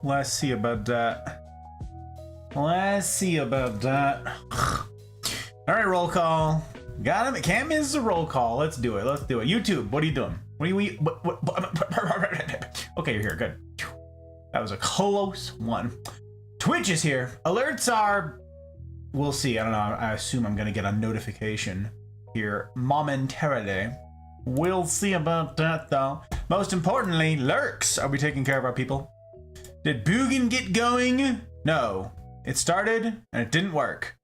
Let's see about that. Let's see about that. All right, roll call. Got him. Can't miss a roll call. Let's do it. Let's do it. YouTube, what are you doing? What are you? Okay, you're here. Good. That was a close one. Twitch is here. Alerts are. We'll see. I don't know. I assume I'm gonna get a notification here momentarily. We'll see about that though. Most importantly, lurks. Are we taking care of our people? Did Bugin get going? No. It started and it didn't work.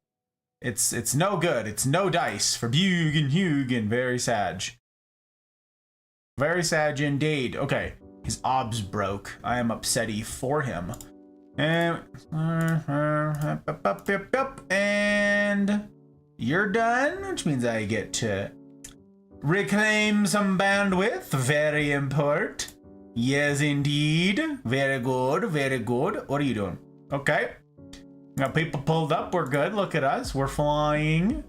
It's no good. It's no dice for Bugin Hugin. Very sad. Very sad indeed. Okay. His obs broke. I am upsetty for him. And you're done, which means I get to reclaim some bandwidth. Very important. Yes, indeed. Very good. Very good. What are you doing? Okay. Got people pulled up. We're good. Look at us. We're flying.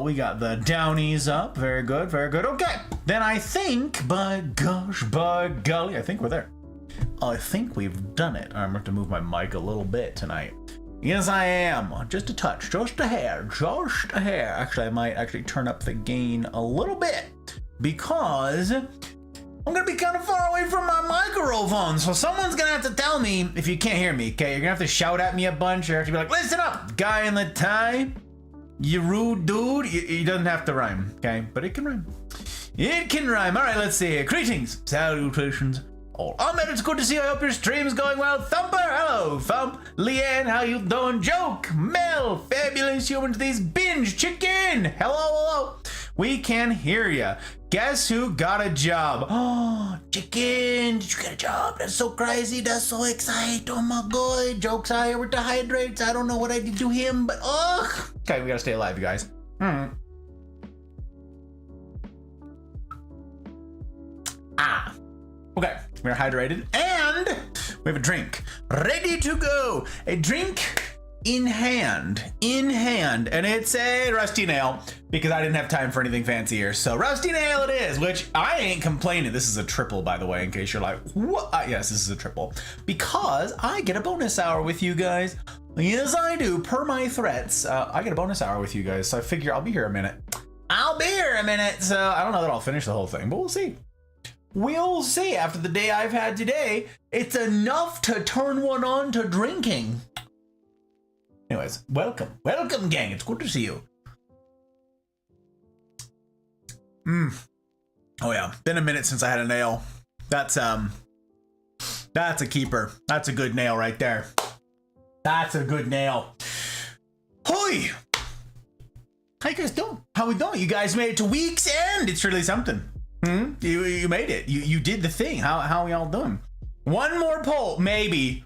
We got the downies up. Very good. Very good. Okay. Then I think, by gosh, by golly, I think we're there. I think we've done it. I'm going to move my mic a little bit tonight. Yes, I am. Just a touch. Just a hair. Just a hair. Actually, I might actually turn up the gain a little bit because I'm going to be kind of far away from my microphone. So someone's going to have to tell me if you can't hear me, okay? You're going to have to shout at me a bunch. You're going to have to be like, listen up, guy in the tie. You rude dude. It doesn't have to rhyme, okay? But it can rhyme. It can rhyme. All right, let's see. Greetings. Salutations. All. Ahmed, it's good to see you. I hope your stream's going well. Thumper, hello. Thump. Leanne, how you doing? Joke. Mel, fabulous humans. These binge. Chicken. Hello, hello. We can hear ya. Guess who got a job? Oh, Chicken. Did you get a job? That's so crazy. That's so exciting. Oh my god. Joke's higher with the hydrates. I don't know what I did to him, but ugh. Okay, we gotta stay alive, you guys. Okay, we're hydrated and we have a drink ready to go. A drink in hand, and it's a rusty nail because I didn't have time for anything fancier. So rusty nail it is, which I ain't complaining. This is a triple, by the way, in case you're like, what? Yes, this is a triple because I get a bonus hour with you guys. Yes, I do. Per my threats, I get a bonus hour with you guys. So I figure I'll be here a minute. I'll be here a minute. So I don't know that I'll finish the whole thing, but we'll see. We'll see. After the day I've had today, it's enough to turn one on to drinking. Anyways, welcome. Welcome, gang. It's good to see you. Oh yeah, been a minute since I had a nail. That's a keeper. That's a good nail right there. That's a good nail. Hoi! How you guys doing? How we doing? You guys made it to week's end. It's really something. You made it. You did the thing. How are y'all doing? One more poll, maybe.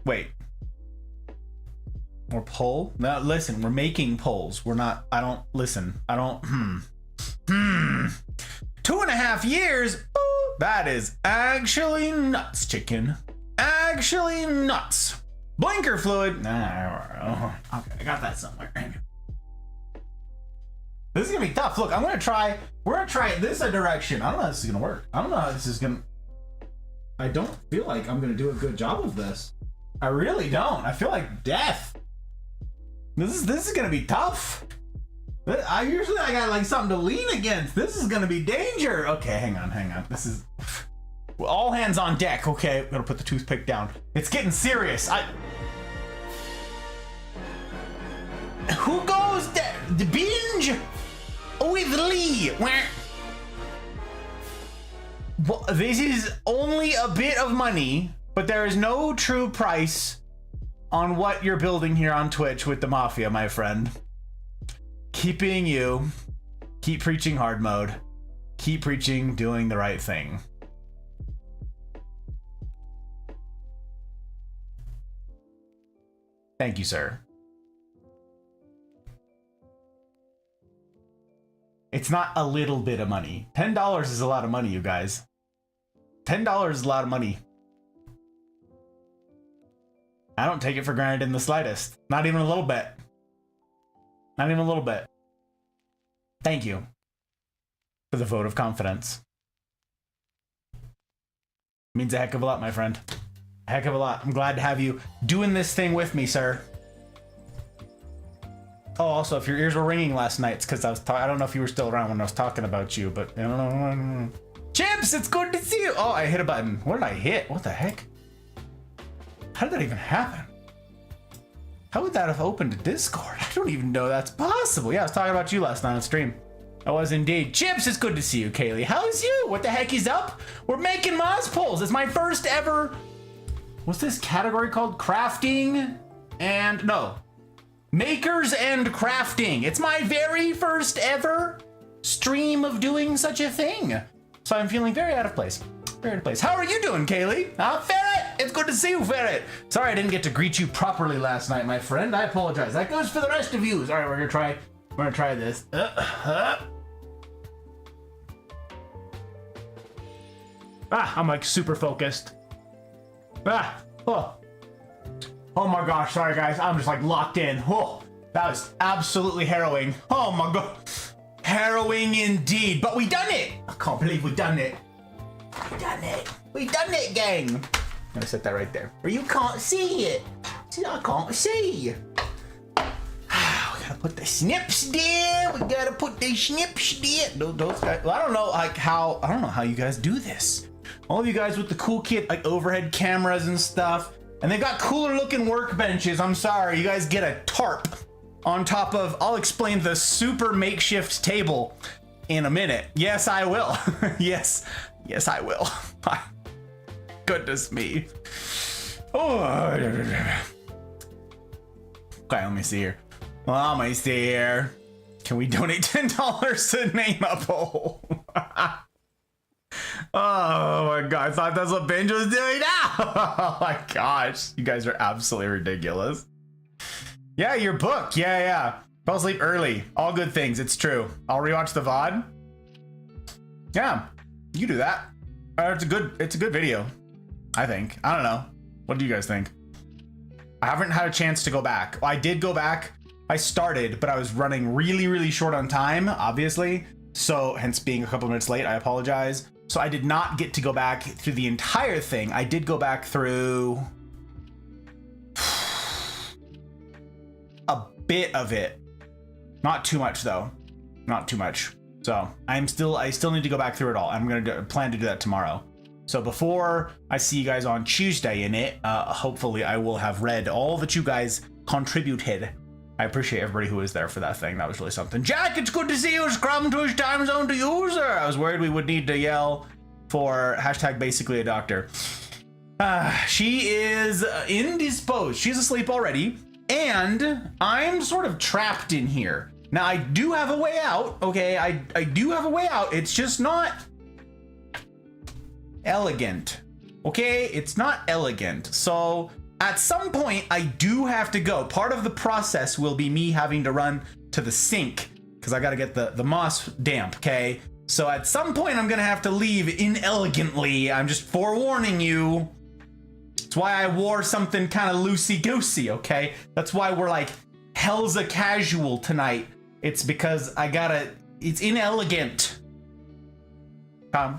Wait. More poll? No, listen. We're making polls. We're not. I don't listen. I don't. 2.5 years. Ooh, that is actually nuts, chicken. Actually nuts. Blinker fluid. Nah. Okay, I got that somewhere. This is gonna be tough. Look, we're gonna try this direction. I don't know how this is gonna work. I don't know how this is gonna. I don't feel like I'm gonna do a good job of this. I really don't. I feel like death. This is gonna be tough. I usually got like something to lean against. This is gonna be danger. Okay, hang on. This is all hands on deck. Okay, I'm gonna put the toothpick down. It's getting serious. Who goes there? The binge with Lee. Well, this is only a bit of money, but there is no true price on what you're building here on Twitch with the Mafia, my friend. Keep being you. Keep preaching hard mode. Keep preaching doing the right thing. Thank you, sir. It's not a little bit of money. $10 is a lot of money, you guys. $10 is a lot of money. I don't take it for granted in the slightest. Not even a little bit. Not even a little bit. Thank you for the vote of confidence. Means a heck of a lot, my friend. A heck of a lot. I'm glad to have you doing this thing with me, sir. Oh, also, if your ears were ringing last night, it's because I don't know if you were still around when I was talking about you, but I don't know. Chips, it's good to see you. Oh, I hit a button. What did I hit? What the heck? How did that even happen? How would that have opened a Discord? I don't even know that's possible. Yeah, I was talking about you last night on stream. I was indeed. Chips, it's good to see you, Kaylee. How's you? What the heck is up? We're making Moz polls. It's my first ever... What's this category called? Crafting and... No. Makers and crafting. It's my very first ever stream of doing such a thing. So I'm feeling very out of place. Very out of place. How are you doing, Kaylee? Ferret? It's good to see you, Ferret. Sorry I didn't get to greet you properly last night, my friend. I apologize. That goes for the rest of you. All right, we're gonna try this. I'm like super focused. Oh my gosh, sorry guys, I'm just like locked in. Oh, that was absolutely harrowing. Oh my god. Harrowing indeed, but we done it. I can't believe we done it. We done it. We done it, gang. I'm gonna set that right there where you can't see it. See, I can't see. We gotta put the snips there. We gotta put the snips there. Those guys, well, I don't know how you guys do this. All of you guys with the cool kit, like overhead cameras and stuff. And they've got cooler looking workbenches. I'm sorry, you guys get a tarp on top of, I'll explain the super makeshift table in a minute. Yes, I will. yes, I will. Goodness me. Oh. Okay, let me see here. Well, let me see here. Can we donate $10 to name a poll? Oh my god, I thought that's what Benj was doing now. Oh my gosh, you guys are absolutely ridiculous. Yeah, your book. Yeah. Fell asleep early. All good things, it's true. I'll rewatch the VOD. Yeah, you do that. It's a good video, I think. I don't know. What do you guys think? I haven't had a chance to go back. Well, I did go back. I started, but I was running really short on time, obviously. So hence being a couple minutes late, I apologize. So I did not get to go back through the entire thing. I did go back through a bit of it. Not too much though. Not too much. So I still need to go back through it all. I'm gonna plan to do that tomorrow. So before I see you guys on Tuesday in it, hopefully I will have read all that you guys contributed. I appreciate everybody who was there for that thing. That was really something. Jack, it's good to see you. Scrum Twitch time zone to user. I was worried we would need to yell for hashtag basically a doctor. She is indisposed. She's asleep already. And I'm sort of trapped in here. Now, I do have a way out. Okay, I do have a way out. It's just not elegant. Okay, it's not elegant. So at some point, I do have to go. Part of the process will be me having to run to the sink because I got to get the moss damp, okay? So at some point, I'm going to have to leave inelegantly. I'm just forewarning you. That's why I wore something kind of loosey-goosey, okay? That's why we're like, hell's a casual tonight. It's because it's inelegant.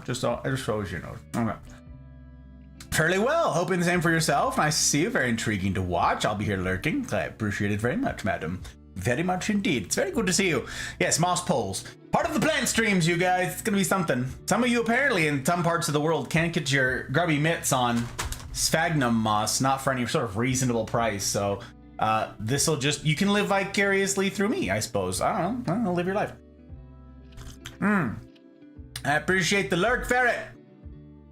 Just so as you know. Okay. Fairly well. Hoping the same for yourself. Nice to see you. Very intriguing to watch. I'll be here lurking. I appreciate it very much, madam. Very much indeed. It's very good to see you. Yes, moss poles. Part of the plant streams, you guys. It's gonna be something. Some of you apparently in some parts of the world can't get your grubby mitts on sphagnum moss, not for any sort of reasonable price. So this'll just, you can live vicariously through me, I suppose. I don't know. Live your life. I appreciate the lurk, Ferret.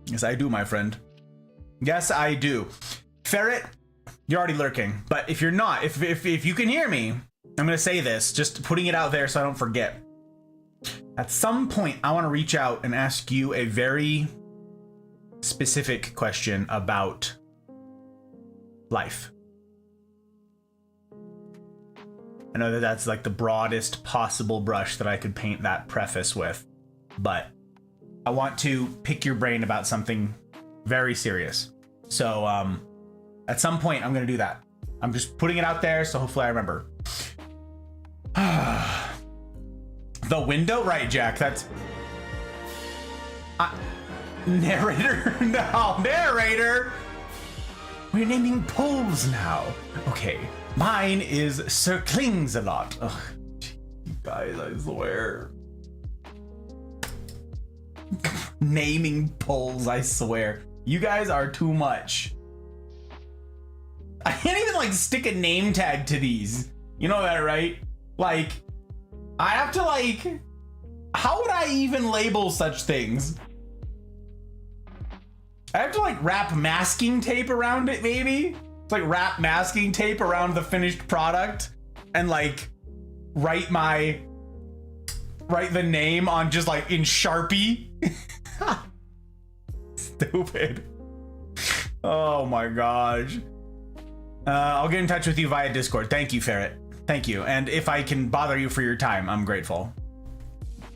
Yes, I do, my friend. Yes, I do. Ferret, you're already lurking. But if you're not, if you can hear me, I'm gonna say this, just putting it out there so I don't forget. At some point, I want to reach out and ask you a very specific question about life. I know that that's like the broadest possible brush that I could paint that preface with, but I want to pick your brain about something very serious. So at some point I'm gonna do that. I'm just putting it out there, so hopefully I remember. The window, right, Jack? That's Narrator? No, narrator! We're naming polls now. Okay, mine is Sir Klings-a-lot. Ugh, you guys, I swear. Naming polls, I swear. You guys are too much. I can't even like stick a name tag to these. You know that, right? Like, I have to like, how would I even label such things? I have to like wrap masking tape around it, maybe? It's like wrap masking tape around the finished product and like write the name on just like in Sharpie. Stupid. Oh my gosh. I'll get in touch with you via Discord. Thank you, Ferret. Thank you. And if I can bother you for your time, I'm grateful.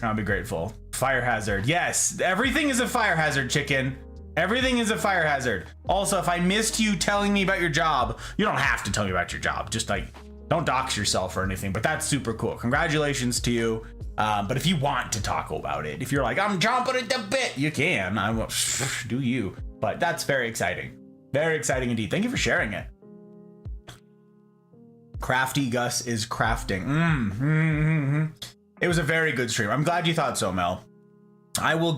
I'll be grateful. Fire hazard. Yes, everything is a fire hazard, chicken. Everything is a fire hazard. Also, if I missed you telling me about your job, you don't have to tell me about your job. Just like, don't dox yourself or anything, but that's super cool. Congratulations to you. But if you want to talk about it, if you're like, I'm jumping at the bit, you can. I will do you. But that's very exciting. Very exciting indeed. Thank you for sharing it. Crafty Gus is crafting. It was a very good stream. I'm glad you thought so, Mel. I will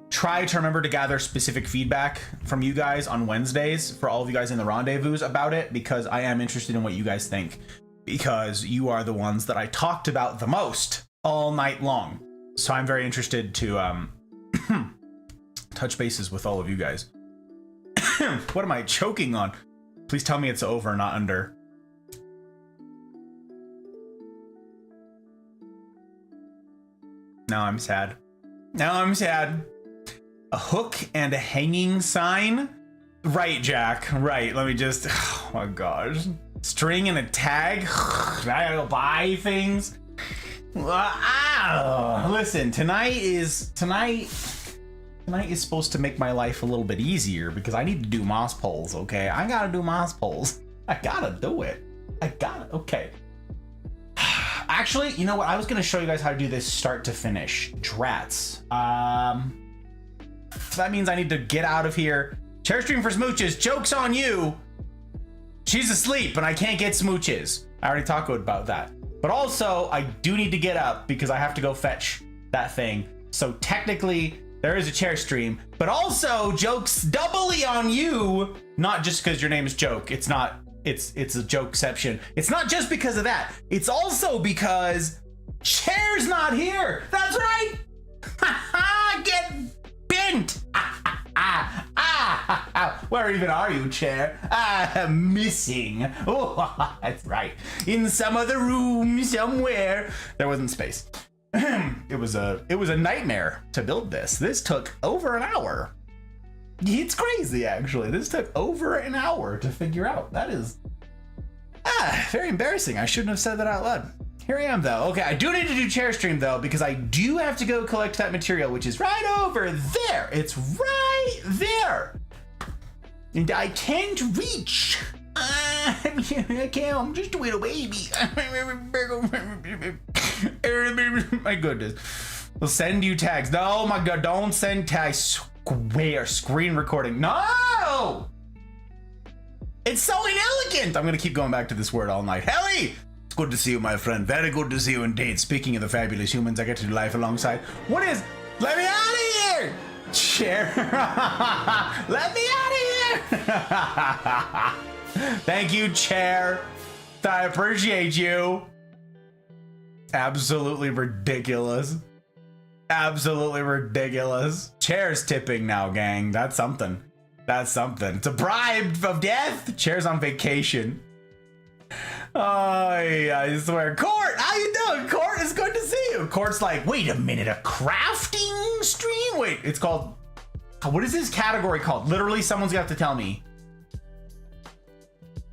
try to remember to gather specific feedback from you guys on Wednesdays for all of you guys in the rendezvous about it, because I am interested in what you guys think, because you are the ones that I talked about the most all night long. So I'm very interested to touch bases with all of you guys. What am I choking on? Please tell me it's over, not under. Now I'm sad. Now I'm sad. A hook and a hanging sign? Right, Jack. Right. Let me just... Oh my gosh. String and a tag? I gotta go buy things? Listen, tonight is supposed to make my life a little bit easier because I need to do moss polls, okay? I gotta do moss polls. I gotta do it. Okay. Actually, you know what? I was gonna show you guys how to do this start to finish. Drats. So that means I need to get out of here. Chair stream for smooches. Joke's on you. She's asleep and I can't get smooches. I already talked about that. But also, I do need to get up because I have to go fetch that thing. So technically, there is a chair stream. But also, joke's doubly on you. Not just because your name is Joke. It's not. It's a jokeception. It's not just because of that. It's also because Chair's not here. That's right. Get bent. Where even are you, Chair? I'm missing. Oh, that's right. In some other room somewhere. There wasn't space. It was a nightmare to build this. This took over an hour. It's crazy, actually. This took over an hour to figure out. That is very embarrassing. I shouldn't have said that out loud. Here I am, though. Okay, I do need to do chair stream, though, because I do have to go collect that material, which is right over there. It's right there. And I can't reach. I can't. I'm just a little baby. My goodness. We'll send you tags. No, my God, don't send tags. Square screen recording. No! It's so inelegant. I'm going to keep going back to this word all night. Helly! It's good to see you, my friend. Very good to see you indeed. Speaking of the fabulous humans I get to do life alongside. What is... Let me out of here! Chair. Let me out of here! Thank you, Chair. I appreciate you. Absolutely ridiculous. Absolutely ridiculous. Chair's tipping now, gang. That's something. That's something. It's a bribe of death. Chair's on vacation. Oh, yeah, I swear. Court, how you doing? Court, it's good to see you. Court's like, wait a minute, a crafting stream? Wait, it's called... What is this category called? Literally, someone's got to tell me.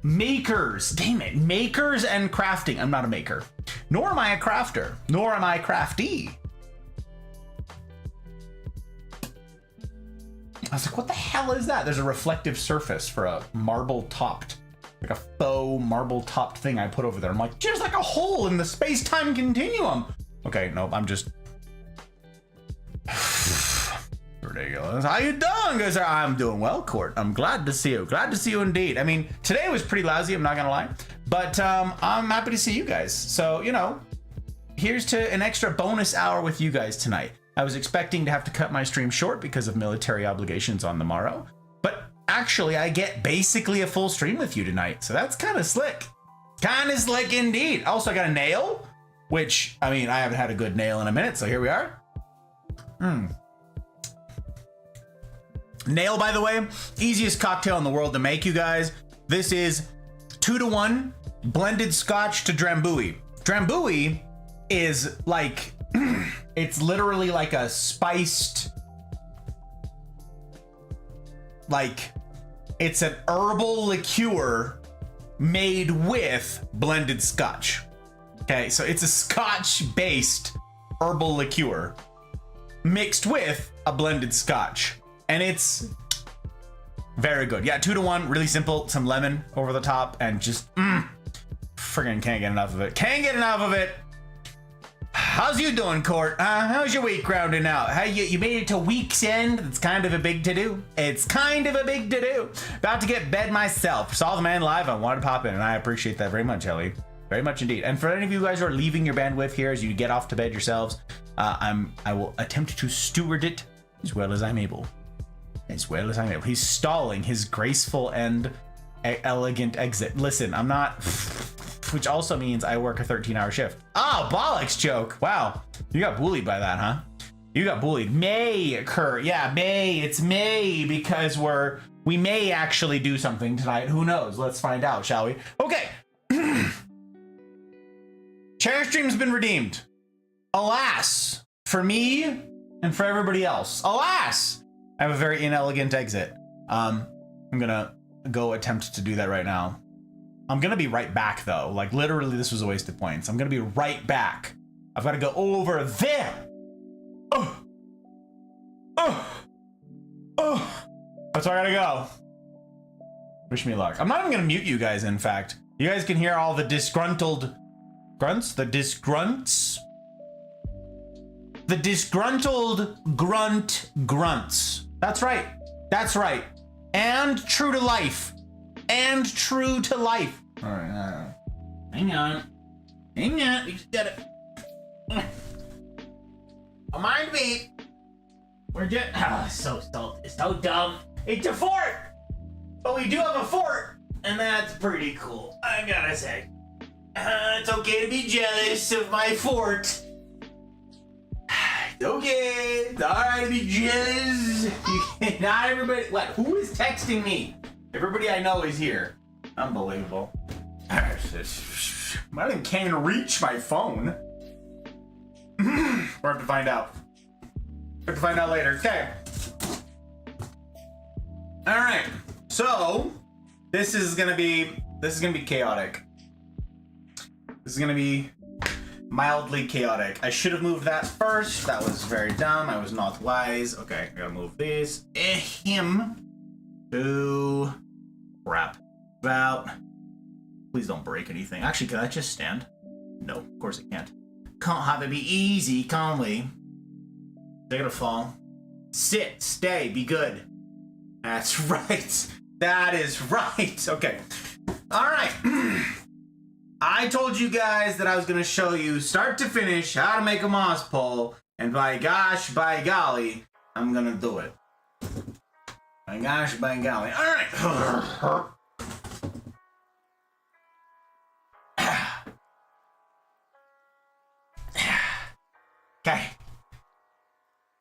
Makers. Damn it. Makers and crafting. I'm not a maker. Nor am I a crafter. Nor am I crafty. I was like, what the hell is that? There's a reflective surface for a marble-topped, like a faux marble-topped thing I put over there. I'm like, there's like a hole in the space-time continuum. Okay, no, I'm just... ridiculous. How you doing, guys? I'm doing well, Court. I'm glad to see you. Glad to see you indeed. I mean, today was pretty lousy, I'm not gonna lie. But I'm happy to see you guys. So, you know, here's to an extra bonus hour with you guys tonight. I was expecting to have to cut my stream short because of military obligations on the morrow. But actually, I get basically a full stream with you tonight. So that's kind of slick. Kind of slick indeed. Also, I got a nail, which, I mean, I haven't had a good nail in a minute. So here we are. Nail, by the way, easiest cocktail in the world to make, you guys. This is 2-to-1 blended scotch to Drambuie. Drambuie is like, it's literally like a spiced, like, it's an herbal liqueur made with blended scotch. Okay, so it's a scotch-based herbal liqueur mixed with a blended scotch. And it's very good. Yeah, 2-to-1, really simple. Some lemon over the top and just, friggin' can't get enough of it. Can't get enough of it. How's you doing, Court? How's your week rounding out? How you made it to week's end? It's kind of a big to-do. It's kind of a big to-do. About to get bed myself. Saw the man live. I wanted to pop in, and I appreciate that very much, Ellie. Very much indeed. And for any of you guys who are leaving your bandwidth here as you get off to bed yourselves, I will attempt to steward it as well as I'm able. As well as I'm able. He's stalling his graceful and elegant exit. Listen, I'm not... Which also means I work a 13-hour shift. Oh, bollocks joke. Wow. You got bullied by that, huh? You got bullied. May occur. Yeah, May. It's May because we may actually do something tonight. Who knows? Let's find out, shall we? Okay. Chair stream's been redeemed. Alas, for me and for everybody else. Alas! I have a very inelegant exit. I'm gonna go attempt to do that right now. I'm gonna be right back though. Like literally this was a waste of points. I'm gonna be right back. I've gotta go over there. That's where I gotta go. Wish me luck. I'm not even gonna mute you guys, in fact. You guys can hear all the disgruntled grunts, the disgrunts. The disgruntled grunts. That's right. That's right. And true to life. And true to life. All right. Hang on. Hang on. We just gotta. Don't mind me. We're just. So dumb. It's a fort. But we do have a fort. And that's pretty cool. I gotta say. It's okay to be jealous of my fort. Okay, it's alright to be jealous. Not everybody. What? Who is texting me? Everybody I know is here. Unbelievable. I can't even reach my phone. We'll have to find out. We'll have to find out later. Okay. Alright. So, this is gonna be chaotic. This is gonna be mildly chaotic. I should have moved that first. That was very dumb. I was not wise. Okay, I gotta move this. Him. Boo. Crap. About. Please don't break anything. Actually, can I just stand? No, of course I can't. Can't have it be easy, can we? They're gonna fall. Sit, stay, be good. That's right. That is right. Okay. All right. I told you guys that I was going to show you start to finish how to make a moss pole, and by gosh, by golly, I'm going to do it. By gosh, by golly. All right. Okay.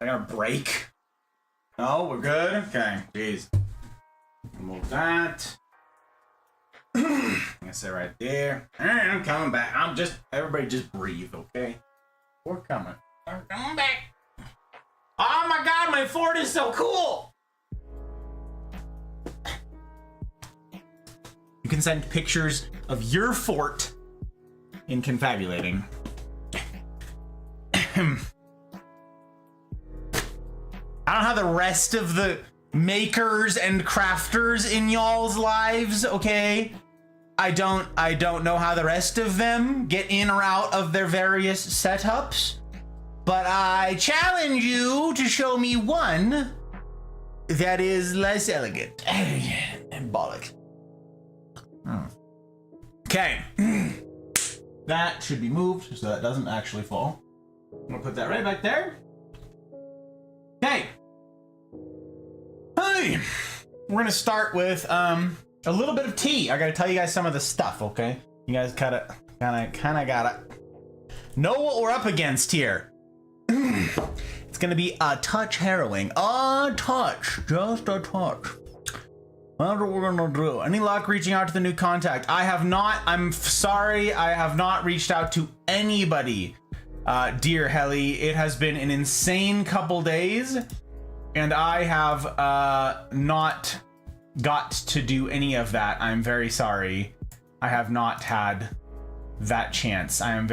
I got a break. No, we're good? Okay. Jeez. Move that. I'm gonna sit right there. Alright, I'm coming back. Everybody just breathe, okay? We're coming. We're coming back. Oh my god, my fort is so cool! You can send pictures of your fort in confabulating. I don't have the rest of the makers and crafters in y'all's lives, okay? I don't know how the rest of them get in or out of their various setups, but I challenge you to show me one that is less elegant. And bollocks. Okay. That should be moved so that doesn't actually fall. I'm gonna put that right back there. Okay. Hey, we're gonna start with a little bit of tea. I gotta tell you guys some of the stuff, okay? You guys kinda gotta know what we're up against here. It's gonna be a touch harrowing. A touch, just a touch. That's what we're gonna do. Any luck reaching out to the new contact? I have not. I'm sorry. I have not reached out to anybody, dear Helly. It has been an insane couple days, and I have not got to do any of that. I'm very sorry. I have not had that chance. I'm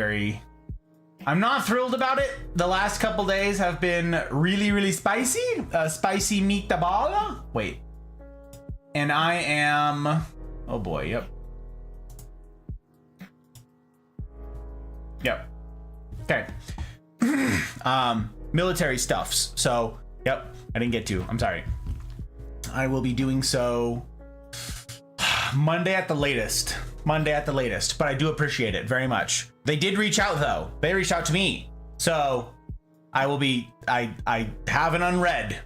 not thrilled about it. The last couple days have been really, really spicy. Spicy meatball. Wait. And I am, oh boy, yep. Yep. Okay. Military stuffs. So, yep, I didn't get to. I'm sorry. I will be doing so Monday at the latest. Monday at the latest. But I do appreciate it very much. They did reach out though. They reached out to me. So I will be. I have an unread.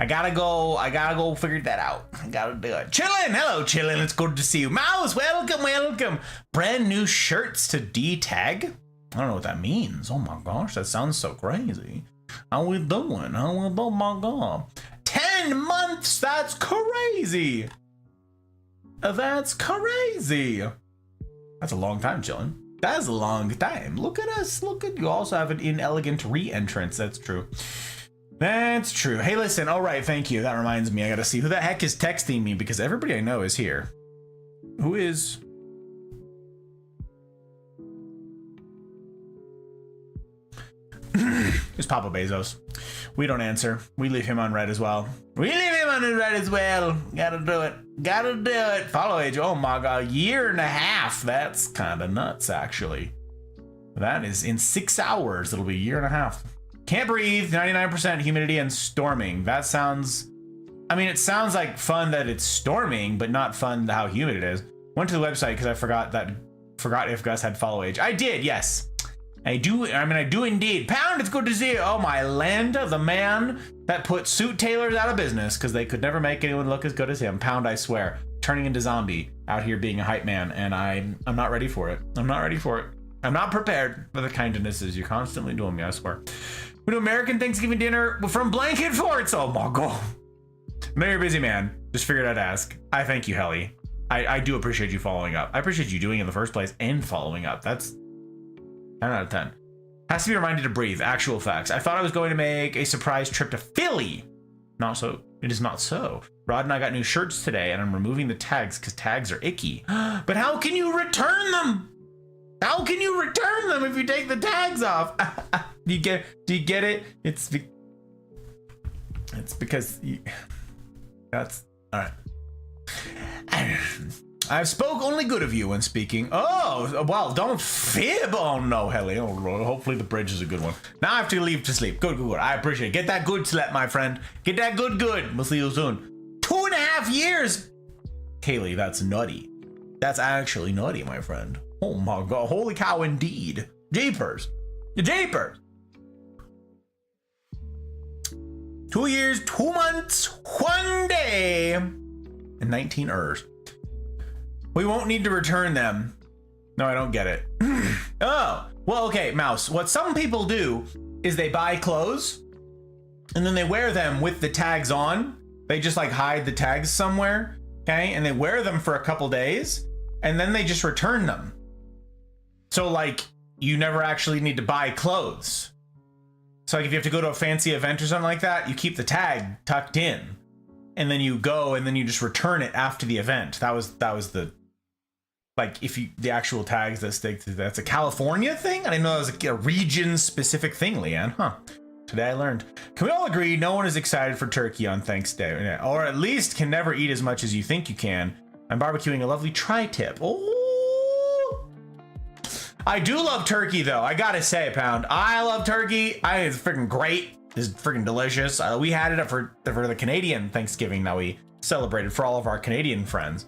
I gotta go figure that out. I gotta do it. Chillin', hello Chillin', it's good to see you. Mouse, welcome. Brand new shirts to D-Tag. I don't know what that means. Oh my gosh, that sounds so crazy. How we doing? Oh my god. 10 months, that's crazy. That's crazy. That's a long time, Chillin'. That's a long time. Look at us, look at you. Also have an inelegant re-entrance, that's true. That's true. Hey, listen. All right. Thank you. That reminds me. I got to see who the heck is texting me because everybody I know is here. Who is? It's Papa Bezos. We don't answer. We leave him unread as well. Gotta do it. Follow age. Oh my god. Year and a half. That's kind of nuts, actually. That is in 6 hours. It'll be a year and a half. Can't breathe, 99% humidity and storming. That sounds, I mean, it sounds like fun that it's storming, but not fun how humid it is. Went to the website because I forgot if Gus had follow age. I did, yes. I do indeed. Pound, it's good to see you. Oh my land, the man that put suit tailors out of business because they could never make anyone look as good as him. Pound, I swear. Turning into zombie out here being a hype man, and I'm not ready for it. I'm not prepared for the kindnesses you're constantly doing me, I swear. We do American Thanksgiving dinner from blanket forts. Oh my god. I know you're a busy man. Just figured I'd ask. I thank you, Helly. I do appreciate you following up. I appreciate you doing it in the first place and following up. That's 10 out of 10. Has to be reminded to breathe. Actual facts. I thought I was going to make a surprise trip to Philly. Not so. It is not so. Rod and I got new shirts today, and I'm removing the tags because tags are icky. But how can you return them? How can you return them if you take the tags off? Do you get it? It's because that's all right. I've spoke only good of you when speaking. Oh, well, don't fib. Oh no, Helly. Oh, hopefully the bridge is a good one. Now I have to leave to sleep. Good. I appreciate it. Get that good sleep, my friend. Get that good. We'll see you soon. 2.5 years. Kaylee, that's nutty. That's actually nutty, my friend. Oh my god, holy cow indeed. Jeepers. 2 years, 2 months, 1 day, and 19 hours. We won't need to return them. No, I don't get it. Oh, well, okay, Mouse. What some people do is they buy clothes and then they wear them with the tags on. They just like hide the tags somewhere, okay? And they wear them for a couple days and then they just return them. So like you never actually need to buy clothes. So like if you have to go to a fancy event or something like that, you keep the tag tucked in and then you go and then you just return it after the event. That was the, like if you, the actual tags that stick to, that's a California thing? I didn't know that was a region specific thing, Leanne, huh? Today I learned. Can we all agree no one is excited for turkey on Thanksgiving, or at least can never eat as much as you think you can? I'm barbecuing a lovely tri-tip. Oh, I do love turkey though. I gotta say, Pound, I love turkey. It's freaking great. is freaking delicious. We had it for the Canadian Thanksgiving that we celebrated for all of our Canadian friends.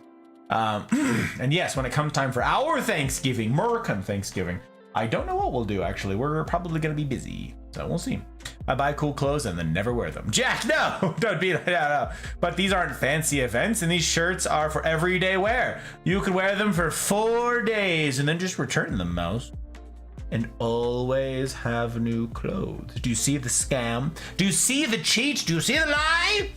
And yes, when it comes time for our Thanksgiving, American Thanksgiving, I don't know what we'll do, actually. We're probably going to be busy, so we'll see. I buy cool clothes and then never wear them. Jack, no! Don't be like that, no. But these aren't fancy events, and these shirts are for everyday wear. You could wear them for 4 days and then just return them, Mouse. And always have new clothes. Do you see the scam? Do you see the cheat? Do you see the lie?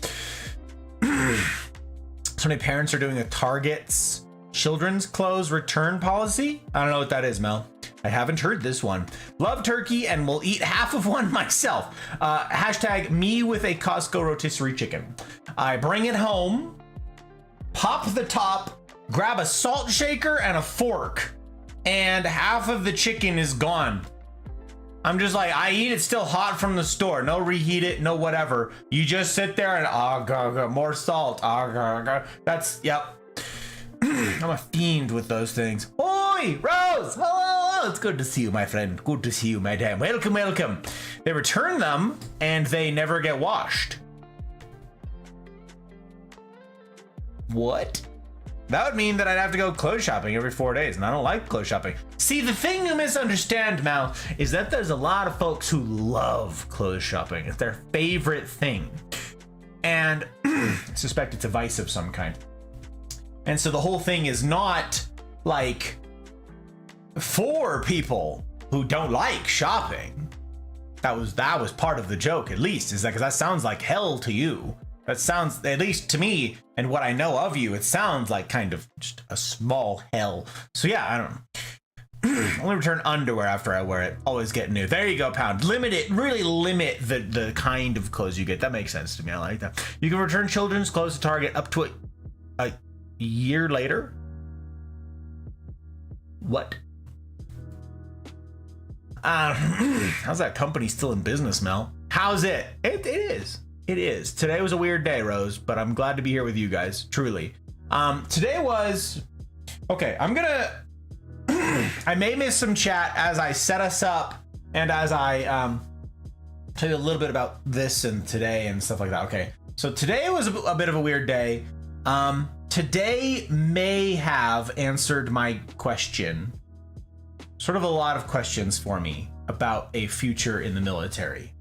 So many parents are doing a Target's children's clothes return policy. I don't know what that is, Mel. I haven't heard this one. Love turkey and will eat half of one myself. Hashtag me with a Costco rotisserie chicken. I bring it home, pop the top, grab a salt shaker and a fork, and half of the chicken is gone. I'm just like, I eat it still hot from the store. No reheat it, no whatever. You just sit there and more salt. That's, yep. I'm a fiend with those things. Oi, Rose, hello. It's good to see you, my friend. Good to see you, madam. Welcome, welcome. They return them and they never get washed. What? That would mean that I'd have to go clothes shopping every 4 days, and I don't like clothes shopping. See, the thing you misunderstand, Mal, is that there's a lot of folks who love clothes shopping. It's their favorite thing. And I suspect it's a vice of some kind. And so the whole thing is not like for people who don't like shopping. That was part of the joke, at least, is that because that sounds like hell to you. That sounds, at least to me, and what I know of you, it sounds like kind of just a small hell. So yeah, I don't know. Only return underwear after I wear it. Always get new. There you go, Pound. Limit it. Really limit the kind of clothes you get. That makes sense to me. I like that. You can return children's clothes to Target up to a year later. What? How's that company still in business, Mel? How's it? It is. It is. Today was a weird day, Rose, but I'm glad to be here with you guys, truly. Today was... Okay, I'm gonna... I may miss some chat as I set us up and as I tell you a little bit about this and today and stuff like that. Okay, so today was a bit of a weird day. Today may have answered my question. Sort of a lot of questions for me about a future in the military.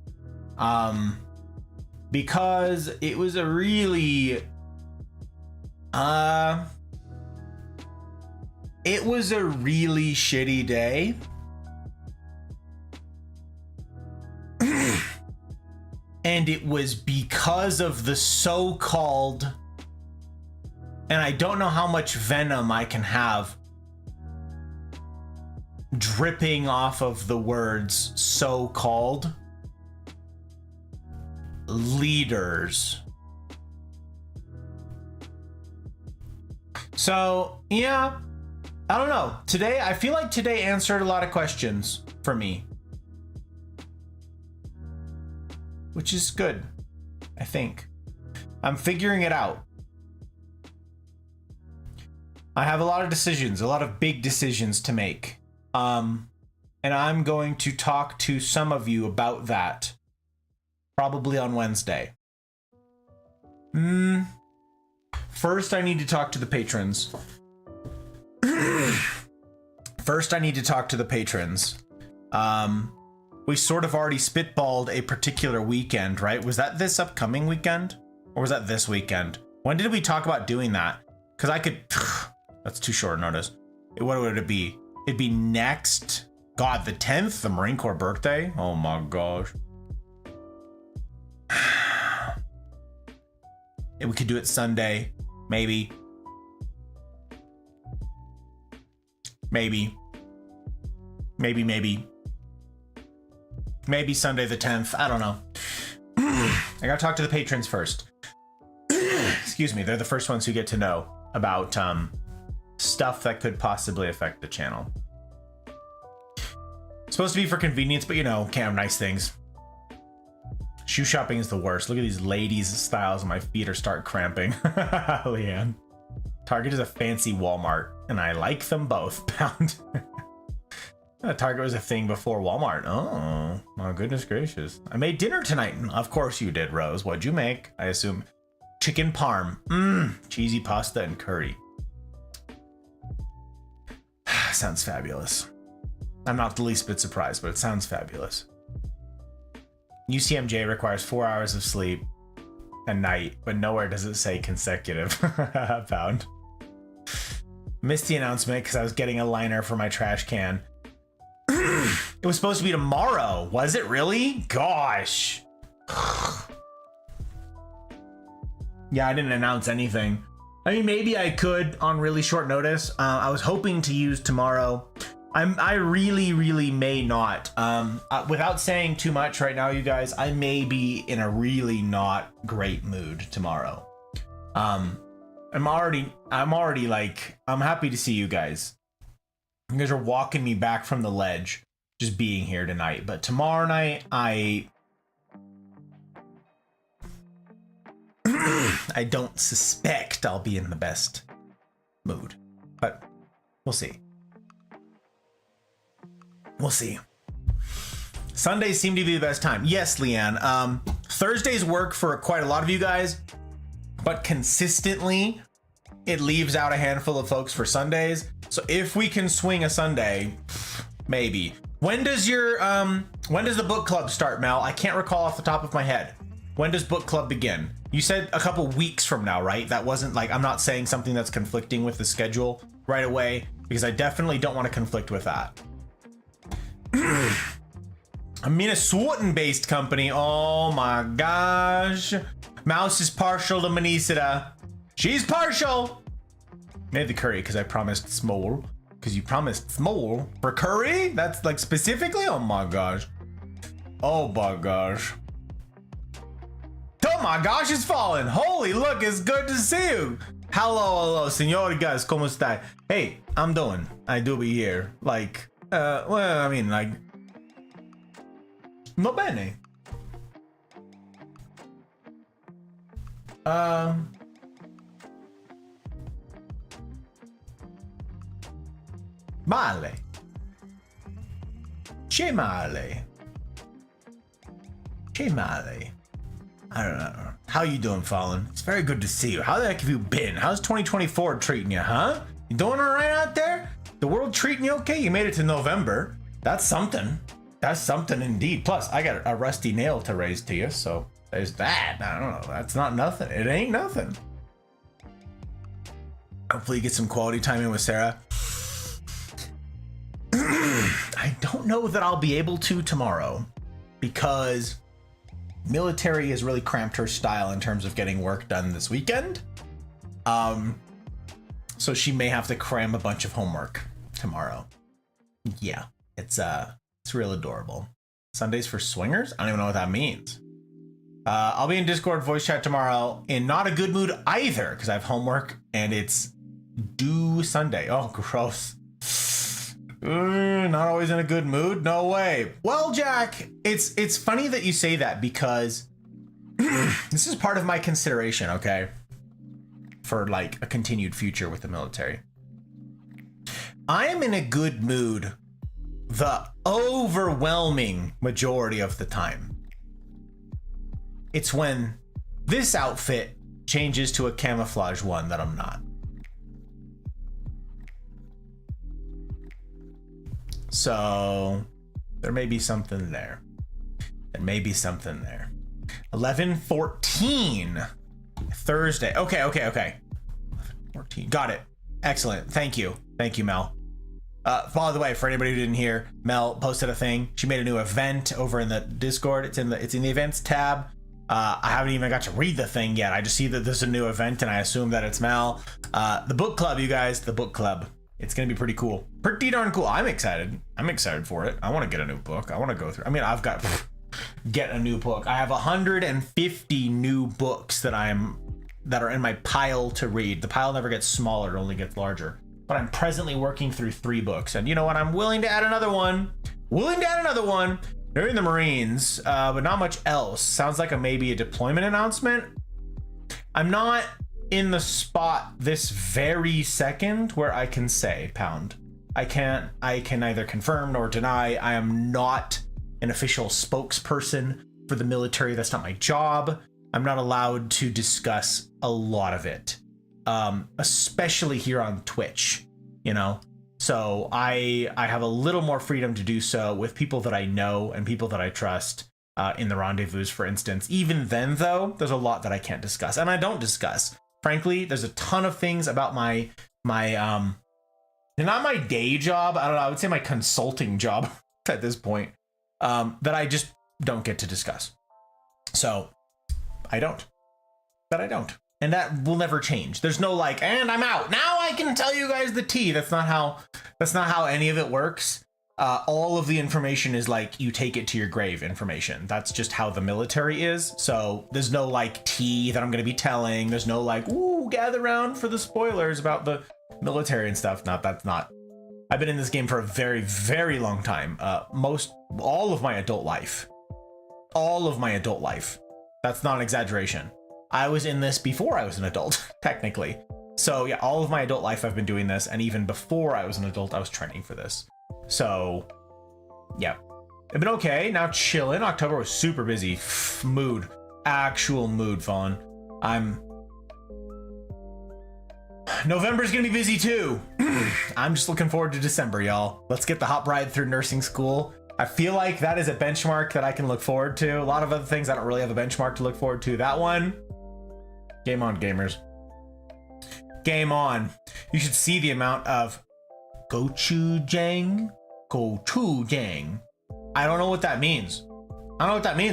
Because it was a really, it was a really shitty day. And it was because of the so-called, and I don't know how much venom I can have dripping off of the words so-called leaders. So yeah, I don't know. Today, I feel like today answered a lot of questions for me, which is good. I think I'm figuring it out. I have a lot of decisions, a lot of big decisions to make. And I'm going to talk to some of you about that probably on Wednesday. First, I need to talk to the patrons. We sort of already spitballed a particular weekend, right? Was that this upcoming weekend? Or was that this weekend? When did we talk about doing that? Because I could... That's too short notice. What would it be? It'd be next... God, the 10th? The Marine Corps birthday? Oh my gosh. And we could do it Sunday. Maybe. Maybe Sunday the 10th. I don't know. I gotta talk to the patrons first. Excuse me. They're the first ones who get to know about stuff that could possibly affect the channel. It's supposed to be for convenience, but you know, can't have nice things. Shoe shopping is the worst. Look at these ladies' styles. My feet are start cramping. Leanne. Target is a fancy Walmart, and I like them both. Pound. Target was a thing before Walmart. Oh, my goodness gracious. I made dinner tonight. Of course you did, Rose. What'd you make? I assume chicken parm. Cheesy pasta and curry. Sounds fabulous. I'm not the least bit surprised, but it sounds fabulous. UCMJ requires 4 hours of sleep a night, but nowhere does it say consecutive. Pound. Missed the announcement because I was getting a liner for my trash can. It was supposed to be tomorrow. Was it really? Gosh. Yeah, I didn't announce anything. I mean, maybe I could on really short notice. I was hoping to use tomorrow. I really may not. Without saying too much right now, you guys, I may be in a really not great mood tomorrow. I'm already like, I'm happy to see you guys. You guys are walking me back from the ledge just being here tonight. But tomorrow night, I don't suspect I'll be in the best mood. But we'll see. We'll see. Sundays seem to be the best time. Yes, Leanne. Thursdays work for quite a lot of you guys, but consistently it leaves out a handful of folks for Sundays. So if we can swing a Sunday, maybe. When does the book club start, Mel? I can't recall off the top of my head. When does book club begin? You said a couple weeks from now, right? That wasn't like, I'm not saying something that's conflicting with the schedule right away, because I definitely don't want to conflict with that. A Minnesotan-based company. Oh my gosh. Mouse is partial to Manisita. She's partial. Made the curry because I promised small. Because you promised small for curry? That's like specifically? Oh my gosh. Oh my gosh. Oh my gosh, it's falling. Holy, look, it's good to see you. Hello, señoritas, ¿cómo está? Hey, I'm doing. I do be here. Like, well, I mean, like, no bene. Male. Che male. Che male. I don't know. How you doing, Fallen? It's very good to see you. How the heck have you been? How's 2024 treating you, huh? You doing all right out there? The world treating you okay? You made it to November. That's something. That's something indeed. Plus, I got a rusty nail to raise to you, so there's that. I don't know. That's not nothing. It ain't nothing. Hopefully you get some quality time in with Sarah. I don't know that I'll be able to tomorrow because military has really cramped her style in terms of getting work done this weekend. So she may have to cram a bunch of homework tomorrow. Yeah, it's real adorable. Sundays for swingers? I don't even know what that means. I'll be in Discord voice chat tomorrow in not a good mood either because I have homework and it's due Sunday. Oh, gross. Not always in a good mood. No way. Well, Jack, it's funny that you say that because this is part of my consideration, okay, for like a continued future with the military. I am in a good mood the overwhelming majority of the time. It's when this outfit changes to a camouflage one that I'm not. So there may be something there. There may be something there. 11:14 Thursday. Okay. 11:14. Got it. Excellent. Thank you, Mel. By the way, for anybody who didn't hear, Mel posted a thing. She made a new event over in the Discord. It's in the events tab. I haven't even got to read the thing yet. I just see that there's a new event and I assume that it's Mel. The book club, you guys, the book club. It's going to be pretty cool. Pretty darn cool. I'm excited. I'm excited for it. I want to get a new book. I want to go through. I mean, I've got get a new book. I have 150 new books that are in my pile to read. The pile never gets smaller, it only gets larger. But I'm presently working through 3 books. And you know what? I'm willing to add another one. They're in the Marines, but not much else. Sounds like maybe a deployment announcement. I'm not in the spot this very second where I can say, Pound, I can neither confirm nor deny. I am not an official spokesperson for the military. That's not my job. I'm not allowed to discuss a lot of it, especially here on Twitch, you know? So I have a little more freedom to do so with people that I know and people that I trust in the rendezvous, for instance. Even then, though, there's a lot that I can't discuss, and I don't discuss. Frankly, there's a ton of things about my not my day job. I don't know. I would say my consulting job at this point that I just don't get to discuss. So I don't. But I don't. And that will never change. There's no like, and I'm out. Now I can tell you guys the tea. That's not how any of it works. All of the information is like, you take it to your grave information. That's just how the military is. So there's no like tea that I'm going to be telling. There's no like, ooh, gather around for the spoilers about the military and stuff. No, that's not. I've been in this game for a very, very long time. All of my adult life. That's not an exaggeration. I was in this before I was an adult, technically. So yeah, all of my adult life I've been doing this, and even before I was an adult, I was training for this. So yeah, I've been okay. Now chilling. October was super busy. Actual mood, Fawn. November's gonna be busy too. I'm just looking forward to December, y'all. Let's get the hop ride through nursing school. I feel like that is a benchmark that I can look forward to. A lot of other things I don't really have a benchmark to look forward to. That one, game on, gamers. Game on. You should see the amount of gochujang. I don't know what that means.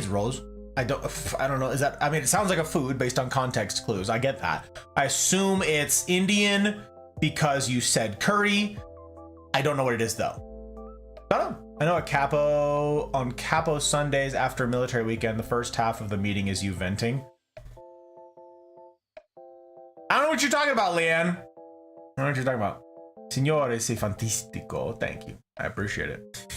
Rose. I don't know. Is that, I mean, it sounds like a food based on context clues. I get that. I assume it's Indian because you said curry. I don't know what it is though. I know on Capo Sundays after military weekend, the first half of the meeting is you venting. I don't know what you're talking about, Leanne. I don't know what you're talking about. Signore, sei fantastico. Thank you. I appreciate it.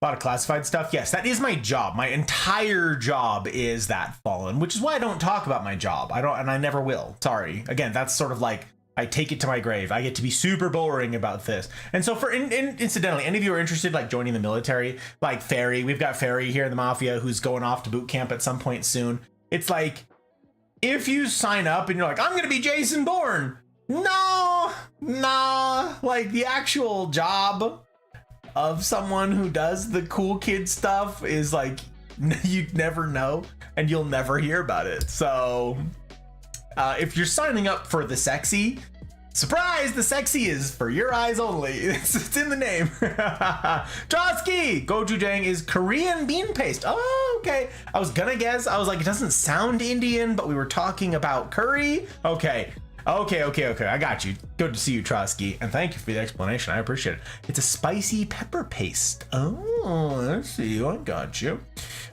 A lot of classified stuff. Yes, that is my job. My entire job is that, Fallen, which is why I don't talk about my job. And I never will. Sorry. Again, that's sort of like, I take it to my grave. I get to be super boring about this. And so incidentally, any of you are interested, like joining the military, like Ferry, we've got Ferry here in the Mafia who's going off to boot camp at some point soon. It's like, if you sign up and you're like, I'm going to be Jason Bourne. No, like the actual job of someone who does the cool kid stuff is like, you never know and you'll never hear about it. So if you're signing up for the sexy, surprise, the sexy is for your eyes only. It's in the name. Trotsky, gochujang is Korean bean paste. Oh, okay. I was gonna guess. I was like, it doesn't sound Indian, but we were talking about curry. Okay. I got you. Good to see you, Trotsky. And thank you for the explanation. I appreciate it. It's a spicy pepper paste. Oh, I see you. I got you.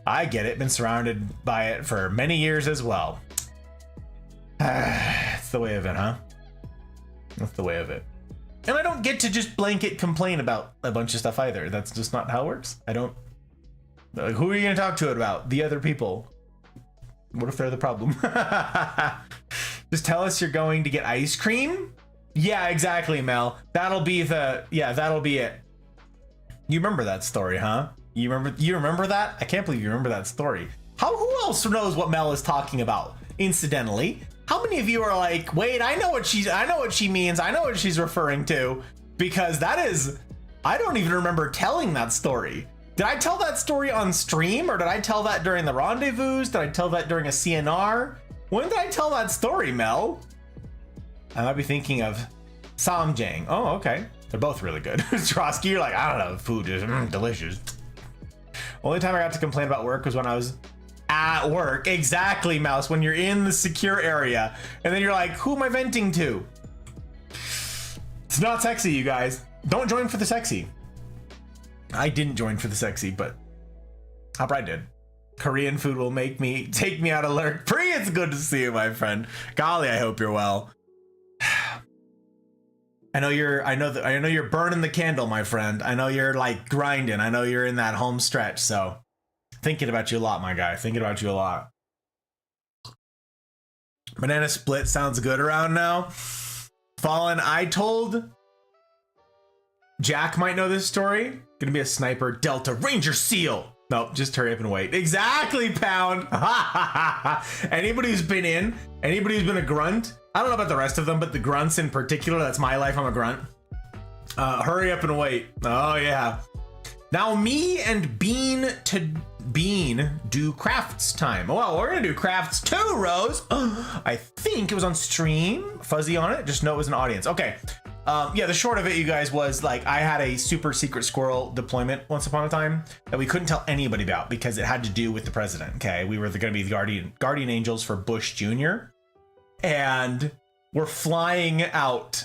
I get it. Been surrounded by it for many years as well. It's the way of it, huh? That's the way of it. And I don't get to just blanket complain about a bunch of stuff either. That's just not how it works. I don't. Like, who are you going to talk to it about? The other people. What if they're the problem? Just tell us you're going to get ice cream? Yeah, exactly, Mel. That'll be it. You remember that story, huh? You remember that? I can't believe you remember that story. Who else knows what Mel is talking about? Incidentally, how many of you are like, wait, I know what she means. I know what she's referring to, because I don't even remember telling that story. Did I tell that story on stream, or did I tell that during the rendezvous? Did I tell that during a CNR? When did I tell that story, Mel? I might be thinking of Samjang. Oh, okay. They're both really good. Trotsky, you're like, I don't know, food is delicious. Only time I got to complain about work was when I was at work. Exactly, Mouse. When you're in the secure area, and then you're like, who am I venting to? It's not sexy, you guys. Don't join for the sexy. I didn't join for the sexy, but I did. Korean food will take me out of lurk. Pri, it's good to see you, my friend. Golly, I hope you're well. I know you're burning the candle, my friend. I know you're like grinding. I know you're in that home stretch. So thinking about you a lot, my guy. Thinking about you a lot. Banana split sounds good around now. Fallen, I told Jack might know this story. Gonna be a sniper, Delta, Ranger, SEAL. Nope, just hurry up and wait. Exactly, Pound. Anybody who's been a grunt, I don't know about the rest of them, but the grunts in particular, that's my life, I'm a grunt. Hurry up and wait. Oh yeah. Now me and Bean do crafts time. Well, we're gonna do crafts too, Rose. I think it was on stream. Fuzzy on it, just know it was an audience. Okay. Yeah, the short of it, you guys, was like I had a super secret squirrel deployment once upon a time that we couldn't tell anybody about because it had to do with the president. Okay, we were going to be the guardian angels for Bush Jr. and we're flying out,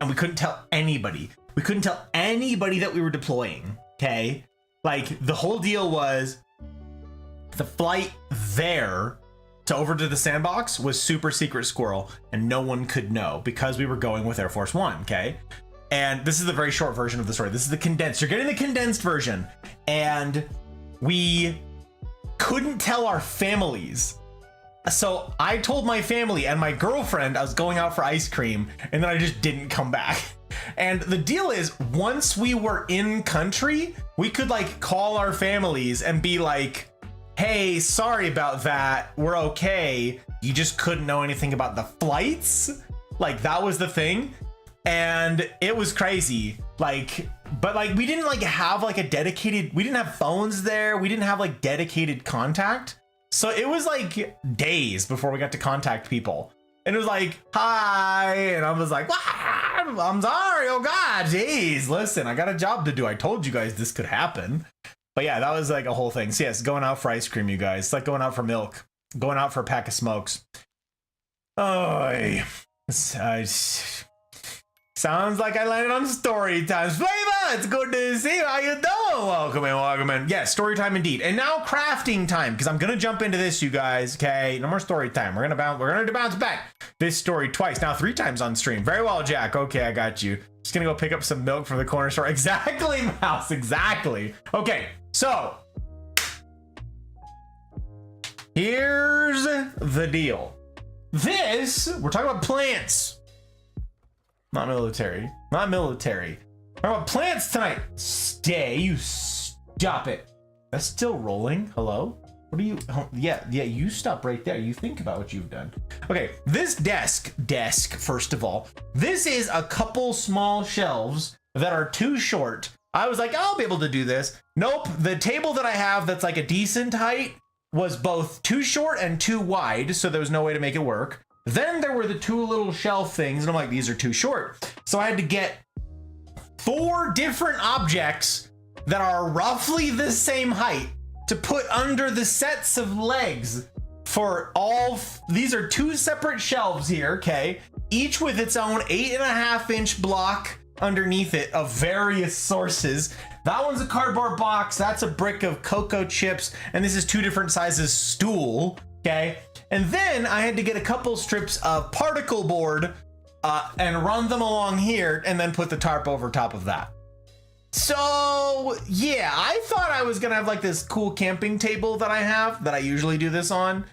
and we couldn't tell anybody. We couldn't tell anybody that we were deploying. Okay, like the whole deal was the flight there over to the sandbox was super secret squirrel, and no one could know because we were going with Air Force One. Okay, and this is the very short version of the story. This is the condensed. You're getting the condensed version, and we couldn't tell our families. So I told my family and my girlfriend I was going out for ice cream, and then I just didn't come back. And the deal is, once we were in country, we could like call our families and be like, hey, sorry about that. We're okay. You just couldn't know anything about the flights. Like that was the thing. And it was crazy. Like, but like we didn't like have like a dedicated, we didn't have phones there. We didn't have like dedicated contact. So it was like days before we got to contact people. And it was like, hi. And I was like, I'm sorry. Oh God, geez, listen, I got a job to do. I told you guys this could happen. But yeah, that was like a whole thing. So yes, going out for ice cream, you guys. It's like going out for milk, going out for a pack of smokes. Oh, sounds like I landed on story time. Flavor, it's good to see you. How you doing? Welcome in. Yeah, story time indeed. And now crafting time, because I'm gonna jump into this, you guys. Okay, no more story time. We're gonna bounce back this story twice, now 3 times on stream. Very well, Jack. Okay, I got you. Just gonna go pick up some milk from the corner store. Exactly, Mouse. Exactly. Okay, so here's the deal. We're talking about plants. Not military. Not military. We're talking about plants tonight. Stay. You stop it. That's still rolling. Hello? What are you? Oh, yeah, you stop right there. You think about what you've done. Okay, this desk, first of all, this is a couple small shelves that are too short. I was like, I'll be able to do this. Nope, the table that I have that's like a decent height was both too short and too wide, so there was no way to make it work. Then there were the 2 little shelf things, and I'm like, these are too short. So I had to get 4 different objects that are roughly the same height to put under the sets of legs for all. These are 2 separate shelves here, okay? Each with its own 8.5-inch block underneath it of various sources. That one's a cardboard box, that's a brick of cocoa chips, and this is 2 different sizes stool, okay? And then I had to get a couple strips of particle board and run them along here and then put the tarp over top of that. So yeah, I thought I was gonna have like this cool camping table that I have that I usually do this on.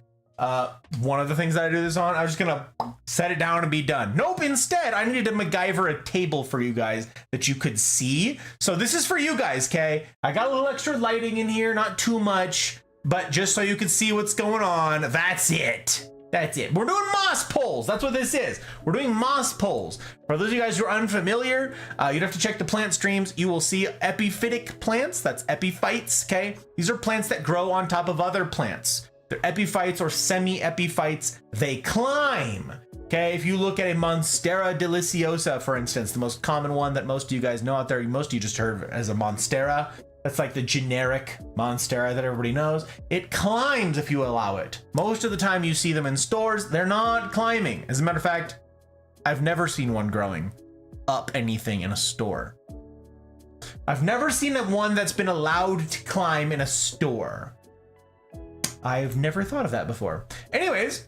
One of the things that I do this on, I was just gonna set it down and be done. Nope, instead I needed to MacGyver a table for you guys that you could see. So this is for you guys, okay? I got a little extra lighting in here, not too much, but just so you can see what's going on. That's it. That's it. We're doing moss poles. That's what this is. We're doing moss poles. For those of you guys who are unfamiliar, you'd have to check the plant streams. You will see epiphytic plants. That's epiphytes, okay? These are plants that grow on top of other plants. They're epiphytes or semi-epiphytes. They climb, okay? If you look at a Monstera deliciosa, for instance, the most common one that most of you guys know out there, most of you just heard of it as a Monstera. That's like the generic Monstera that everybody knows. It climbs if you allow it. Most of the time you see them in stores, they're not climbing. As a matter of fact, I've never seen one growing up anything in a store. I've never seen one that's been allowed to climb in a store. I've never thought of that before. Anyways,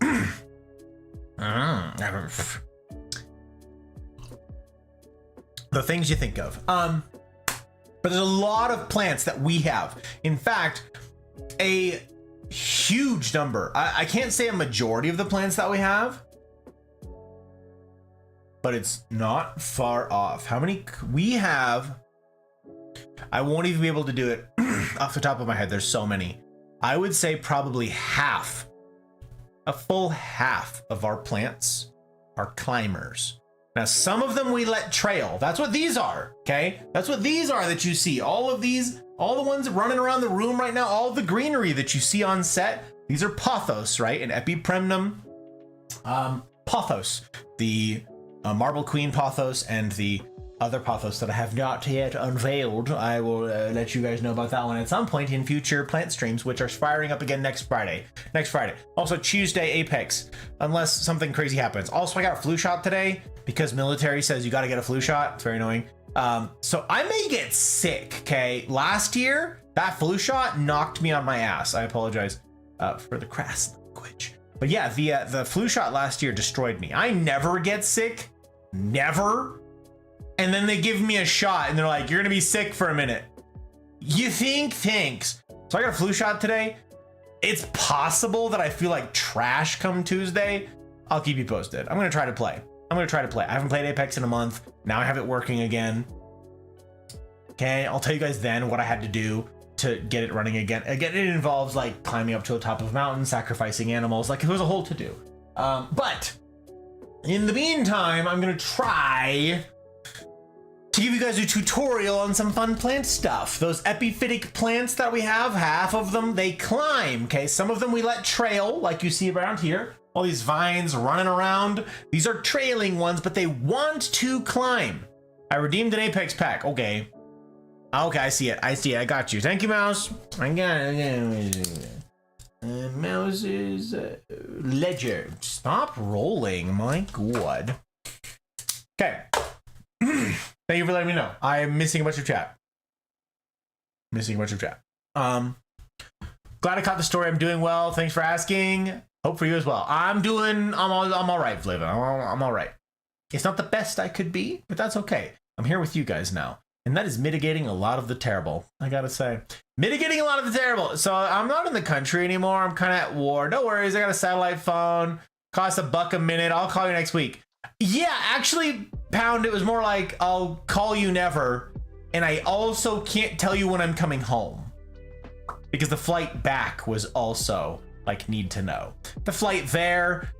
the things you think of. But there's a lot of plants that we have. In fact, a huge number. I can't say a majority of the plants that we have, but it's not far off. How many we have? I won't even be able to do it off the top of my head. There's so many. I would say probably half, a full half of our plants are climbers. Now, some of them we let trail. That's what these are, okay? That's what these are that you see. All of these, all the ones running around the room right now, all the greenery that you see on set, these are pothos, right? An epipremnum pothos, the marble queen pothos, and the other pothos that I have not yet unveiled. I will let you guys know about that one at some point in future plant streams, which are firing up again next Friday. Also Tuesday, Apex, unless something crazy happens. Also, I got a flu shot today because military says you got to get a flu shot. It's very annoying. So I may get sick, okay? Last year, that flu shot knocked me on my ass. I apologize for the crass language. But yeah, the flu shot last year destroyed me. I never get sick, never. And then they give me a shot and they're like, you're gonna be sick for a minute. You think? Thanks. So I got a flu shot today. It's possible that I feel like trash come Tuesday. I'll keep you posted. I'm gonna try to play. I haven't played Apex in a month. Now I have it working again. Okay, I'll tell you guys then what I had to do to get it running again. Again, it involves like climbing up to the top of a mountain, sacrificing animals. Like it was a whole to-do. But in the meantime, I'm gonna try to give you guys a tutorial on some fun plant stuff. Those epiphytic plants that we have, half of them, they climb, okay? Some of them we let trail, like you see around here. All these vines running around. These are trailing ones, but they want to climb. I redeemed an Apex pack, okay. Okay, I see it, I got you. Thank you, Mouse. I got it. Mouse's ledger. Stop rolling, my God. Okay. Thank you for letting me know. I am missing a bunch of chat. Glad I caught the story. I'm doing well. Thanks for asking. Hope for you as well. I'm all right, Flavor. I'm all right. It's not the best I could be, but that's okay. I'm here with you guys now. And that is mitigating a lot of the terrible. I gotta say. Mitigating a lot of the terrible. So I'm not in the country anymore. I'm kind of at war. No worries. I got a satellite phone. Costs $1 a minute. I'll call you next week. Yeah, actually, Pound, it was more like, I'll call you never, and I also can't tell you when I'm coming home. Because the flight back was also, like, need to know. The flight there,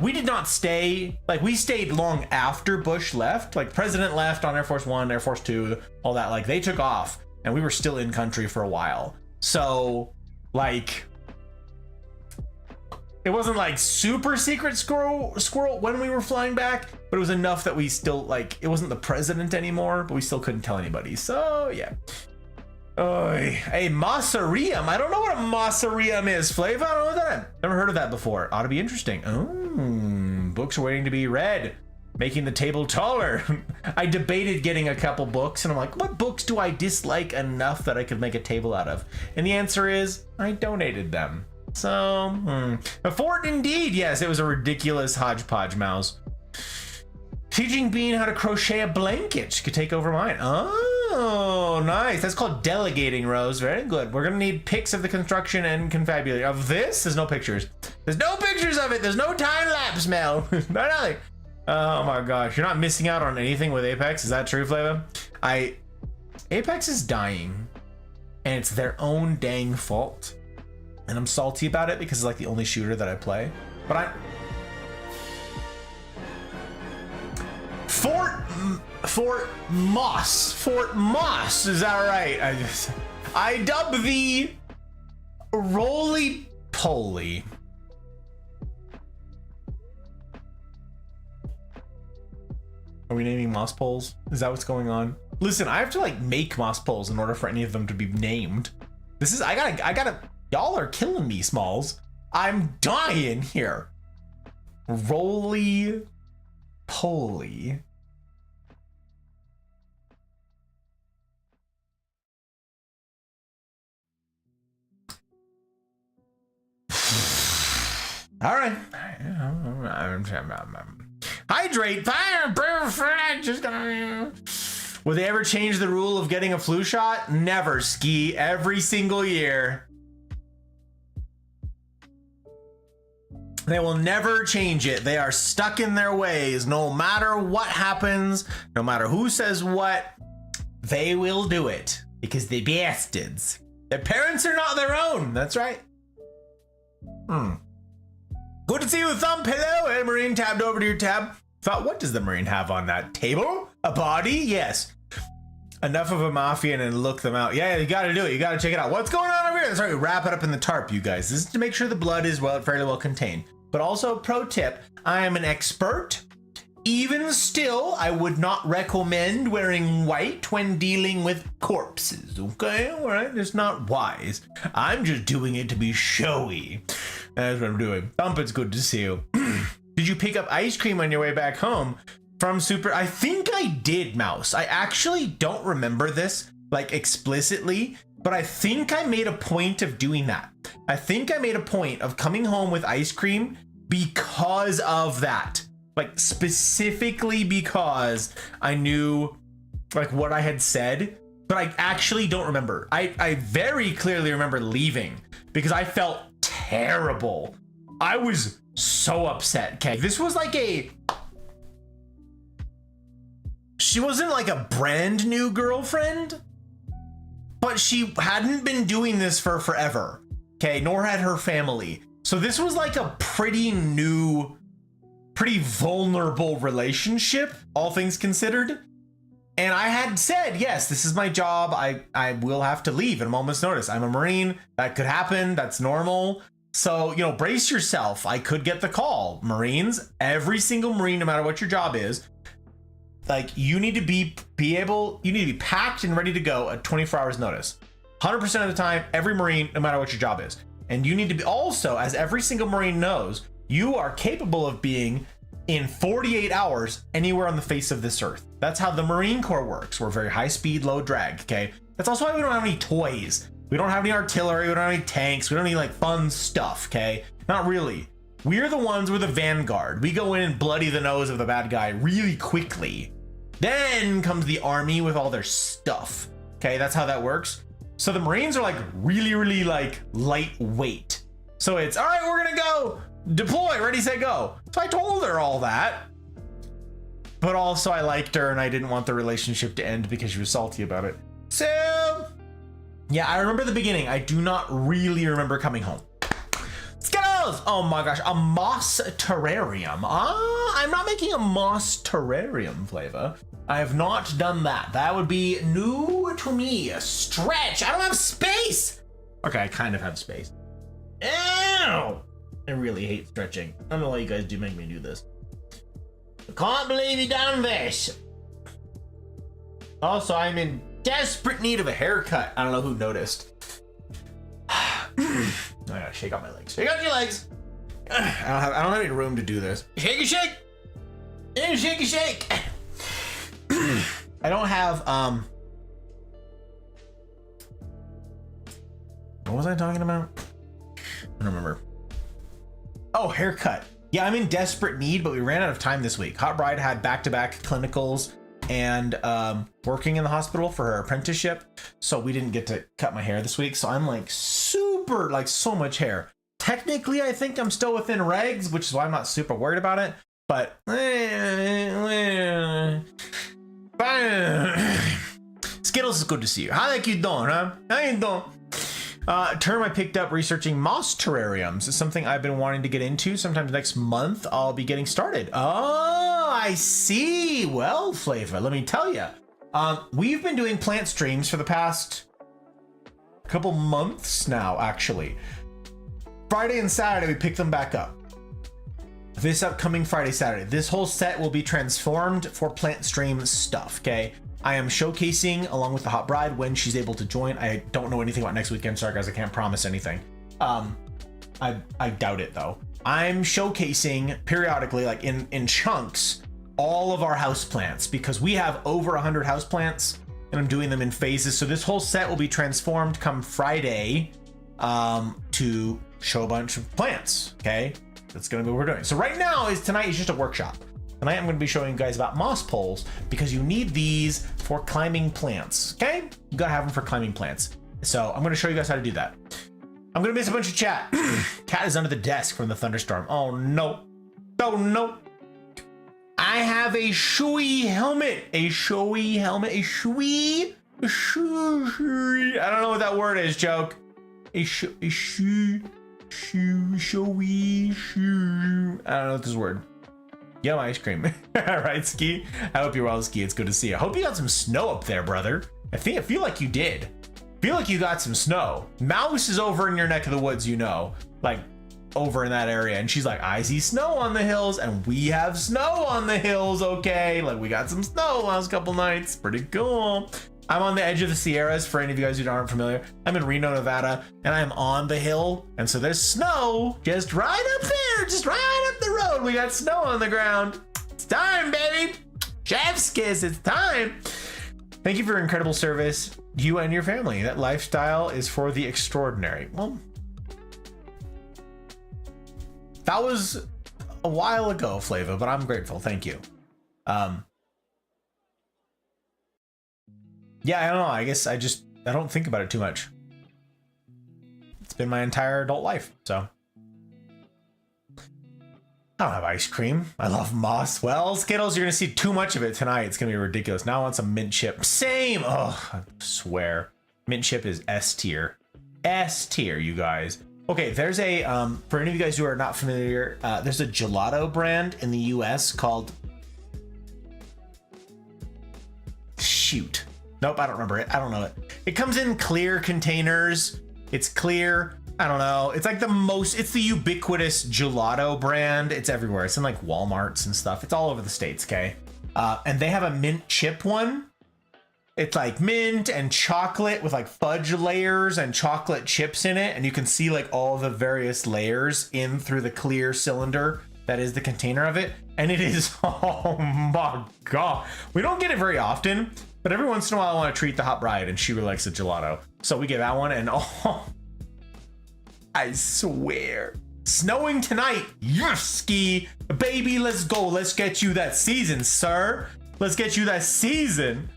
we did not stay, like, we stayed long after Bush left. Like, President left on Air Force One, Air Force Two, all that, like, they took off, and we were still in country for a while. So, like, it wasn't like super secret squirrel when we were flying back, but it was enough that we still, like, it wasn't the president anymore, but we still couldn't tell anybody. So yeah. A mausoleum. I don't know what a mausoleum is, Flav. I don't know that. Never heard of that before. Ought to be interesting. Oh, books are waiting to be read. Making the table taller. I debated getting a couple books, and I'm like, what books do I dislike enough that I could make a table out of? And the answer is, I donated them. So, a fort indeed. Yes, it was a ridiculous hodgepodge, Mouse. Teaching Bean how to crochet a blanket. Could take over mine. Oh, nice. That's called delegating, Rose. Very good. We're gonna need pics of the construction and confabulate of this. There's no pictures. There's no pictures of it. There's no time lapse, Mel. No nothing. Oh my gosh, you're not missing out on anything with Apex. Is that true, Flava? Apex is dying, and it's their own dang fault. And I'm salty about it because it's like the only shooter that I play. But Fort Moss, is that right? I dub the roly-poly. Are we naming moss poles? Is that what's going on? Listen, I have to like make moss poles in order for any of them to be named. I gotta, y'all are killing me, Smalls. I'm dying here. Roly-poly. All right. Hydrate. Just gonna. Will they ever change the rule of getting a flu shot? Never, Ski. Every single year. They will never change it. They are stuck in their ways. No matter what happens, no matter who says what, they will do it because they're bastards. Their parents are not their own. That's right. Good to see you, Thump. Hello. Hey, Marine tabbed over to your tab. Thought, what does the Marine have on that table? A body? Yes. Enough of a Mafian and look them out. Yeah, you gotta do it. You gotta check it out. What's going on over here? That's right, we wrap it up in the tarp, you guys. This is to make sure the blood is fairly well contained. But also, pro tip, I am an expert. Even still, I would not recommend wearing white when dealing with corpses, okay? All right, it's not wise. I'm just doing it to be showy. That's what I'm doing. Thump, it's good to see you. Did you pick up ice cream on your way back home from Super? I think I did, Mouse. I actually don't remember this, like, explicitly, but I think I made a point of doing that. I think I made a point of coming home with ice cream because of that. Like, specifically because I knew, like, what I had said, but I actually don't remember. I very clearly remember leaving because I felt terrible. I was so upset, okay? This was like she wasn't like a brand new girlfriend, but she hadn't been doing this for forever, okay? Nor had her family. So this was like a pretty new, pretty vulnerable relationship, all things considered. And I had said, yes, this is my job. I will have to leave at a moment's notice. I'm a Marine. That could happen. That's normal. So, you know, brace yourself. I could get the call. Marines, every single Marine, no matter what your job is, like, you need to be packed and ready to go at 24 hours notice. 100% of the time, every Marine, no matter what your job is. And you need to be also, as every single Marine knows, you are capable of being in 48 hours anywhere on the face of this earth. That's how the Marine Corps works. We're very high speed, low drag, okay? That's also why we don't have any toys. We don't have any artillery, we don't have any tanks, we don't need like fun stuff, okay? Not really. We're the ones, we're the vanguard. We go in and bloody the nose of the bad guy really quickly. Then comes the army with all their stuff, okay? That's how that works. So the Marines are like really like lightweight. So it's, all right, we're gonna go. Deploy, ready, set, go. So I told her all that, but also I liked her and I didn't want the relationship to end because she was salty about it. So yeah, I remember the beginning. I do not really remember coming home. Skittles! Oh my gosh, a moss terrarium. I'm not making a moss terrarium flavor. I have not done that. That would be new to me. A stretch. I don't have space. Okay, I kind of have space. Ew! I really hate stretching. I don't know why you guys do make me do this. I can't believe you done this. Also, I'm in desperate need of a haircut. I don't know who noticed. I gotta shake out my legs. Shake out your legs. I don't have any room to do this. Shake a shake. Yeah, shake a shake. I don't have what was I talking about? I don't remember. Oh, haircut. Yeah, I'm in desperate need, but we ran out of time this week. Hot Bride had back-to-back clinicals and working in the hospital for her apprenticeship, so we didn't get to cut my hair this week. So I'm like super, like so much hair. Technically, I think I'm still within regs, which is why I'm not super worried about it. But Skittles, is good to see you. How like you doing, huh? How you doing? Term I picked up researching moss terrariums is something I've been wanting to get into. Sometimes next month I'll be getting started. Oh, I see. Well, Flavor, let me tell you. We've been doing plant streams for the past couple months now, actually. Friday and Saturday, we pick them back up. This upcoming Friday, Saturday, this whole set will be transformed for plant stream stuff, okay? I am showcasing along with the Hot Bride when she's able to join. I don't know anything about next weekend. Sorry guys, I can't promise anything. I doubt it though. I'm showcasing periodically, like in chunks, all of our houseplants because we have over 100 houseplants and I'm doing them in phases. So this whole set will be transformed come Friday to show a bunch of plants, okay? That's gonna be what we're doing. So right now tonight is just a workshop. Tonight I'm going to be showing you guys about moss poles because you need these for climbing plants, okay? You gotta have them for climbing plants. So I'm going to show you guys how to do that. I'm gonna miss a bunch of chat. Cat is under the desk from the thunderstorm. Oh no. Oh no. I have a shoey helmet. A shoey helmet. A shoey. I don't know what that word is, joke. Shoey. I don't know what this word. Yum ice cream. Right, Ski? I hope you're well, Ski. It's good to see you. I hope you got some snow up there, brother. I feel like you did. Feel like you got some snow. Mouse is over in your neck of the woods, you know, like over in that area. And she's like, I see snow on the hills, and we have snow on the hills. Okay. Like we got some snow last couple nights. Pretty cool. I'm on the edge of the Sierras. For any of you guys who aren't familiar, I'm in Reno, Nevada, and I'm on the hill. And so there's snow just right up there, just right up the road. We got snow on the ground. It's time, baby. Chef's kiss. It's time. Thank you for your incredible service, you and your family. That lifestyle is for the extraordinary. Well, that was a while ago, Flava, but I'm grateful. Thank you. Yeah, I don't know. I guess I don't think about it too much. It's been my entire adult life, so. I don't have ice cream. I love moss. Well, Skittles, you're gonna see too much of it tonight. It's gonna be ridiculous. Now I want some mint chip. Same. Oh, I swear. Mint chip is S tier. S tier, you guys. Okay, there's a, for any of you guys who are not familiar, there's a gelato brand in the US called, shoot. Nope, I don't remember it. I don't know it. It comes in clear containers. It's clear. I don't know. It's like it's the ubiquitous gelato brand. It's everywhere. It's in like Walmarts and stuff. It's all over the States, okay? And they have a mint chip one. It's like mint and chocolate with like fudge layers and chocolate chips in it. And you can see like all the various layers in through the clear cylinder that is the container of it. And it is, oh my God. We don't get it very often, but every once in a while I want to treat the hot bride and she really likes the gelato. So we get that one and oh, I swear. Snowing tonight. Yes, Ski. Baby, let's go. Let's get you that season, sir. Let's get you that season.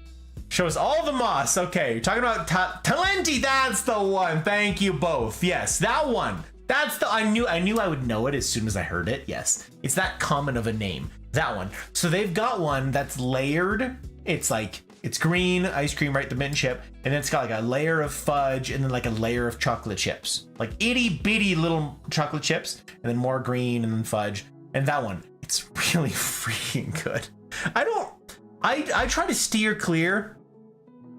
Show us all the moss. Okay, you're talking about Talenti. That's the one. Thank you both. Yes, that one. That's the, I knew I would know it as soon as I heard it. Yes, it's that common of a name. That one. So they've got one that's layered. It's like, it's green ice cream, right? The mint chip. And then it's got like a layer of fudge and then like a layer of chocolate chips. Like itty bitty little chocolate chips and then more green and then fudge. And that one, it's really freaking good. I try to steer clear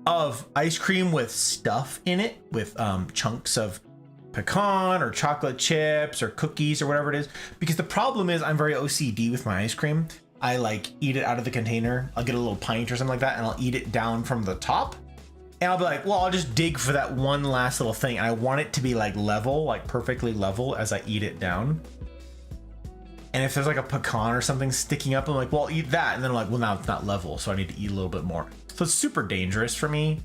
of ice cream with stuff in it, with chunks of pecan or chocolate chips or cookies or whatever it is. Because the problem is I'm very OCD with my ice cream. I like eat it out of the container. I'll get a little pint or something like that and I'll eat it down from the top. And I'll be like, well, I'll just dig for that one last little thing. And I want it to be like level, like perfectly level as I eat it down. And if there's like a pecan or something sticking up, I'm like, well, I'll eat that. And then I'm like, well, now it's not level. So I need to eat a little bit more. So it's super dangerous for me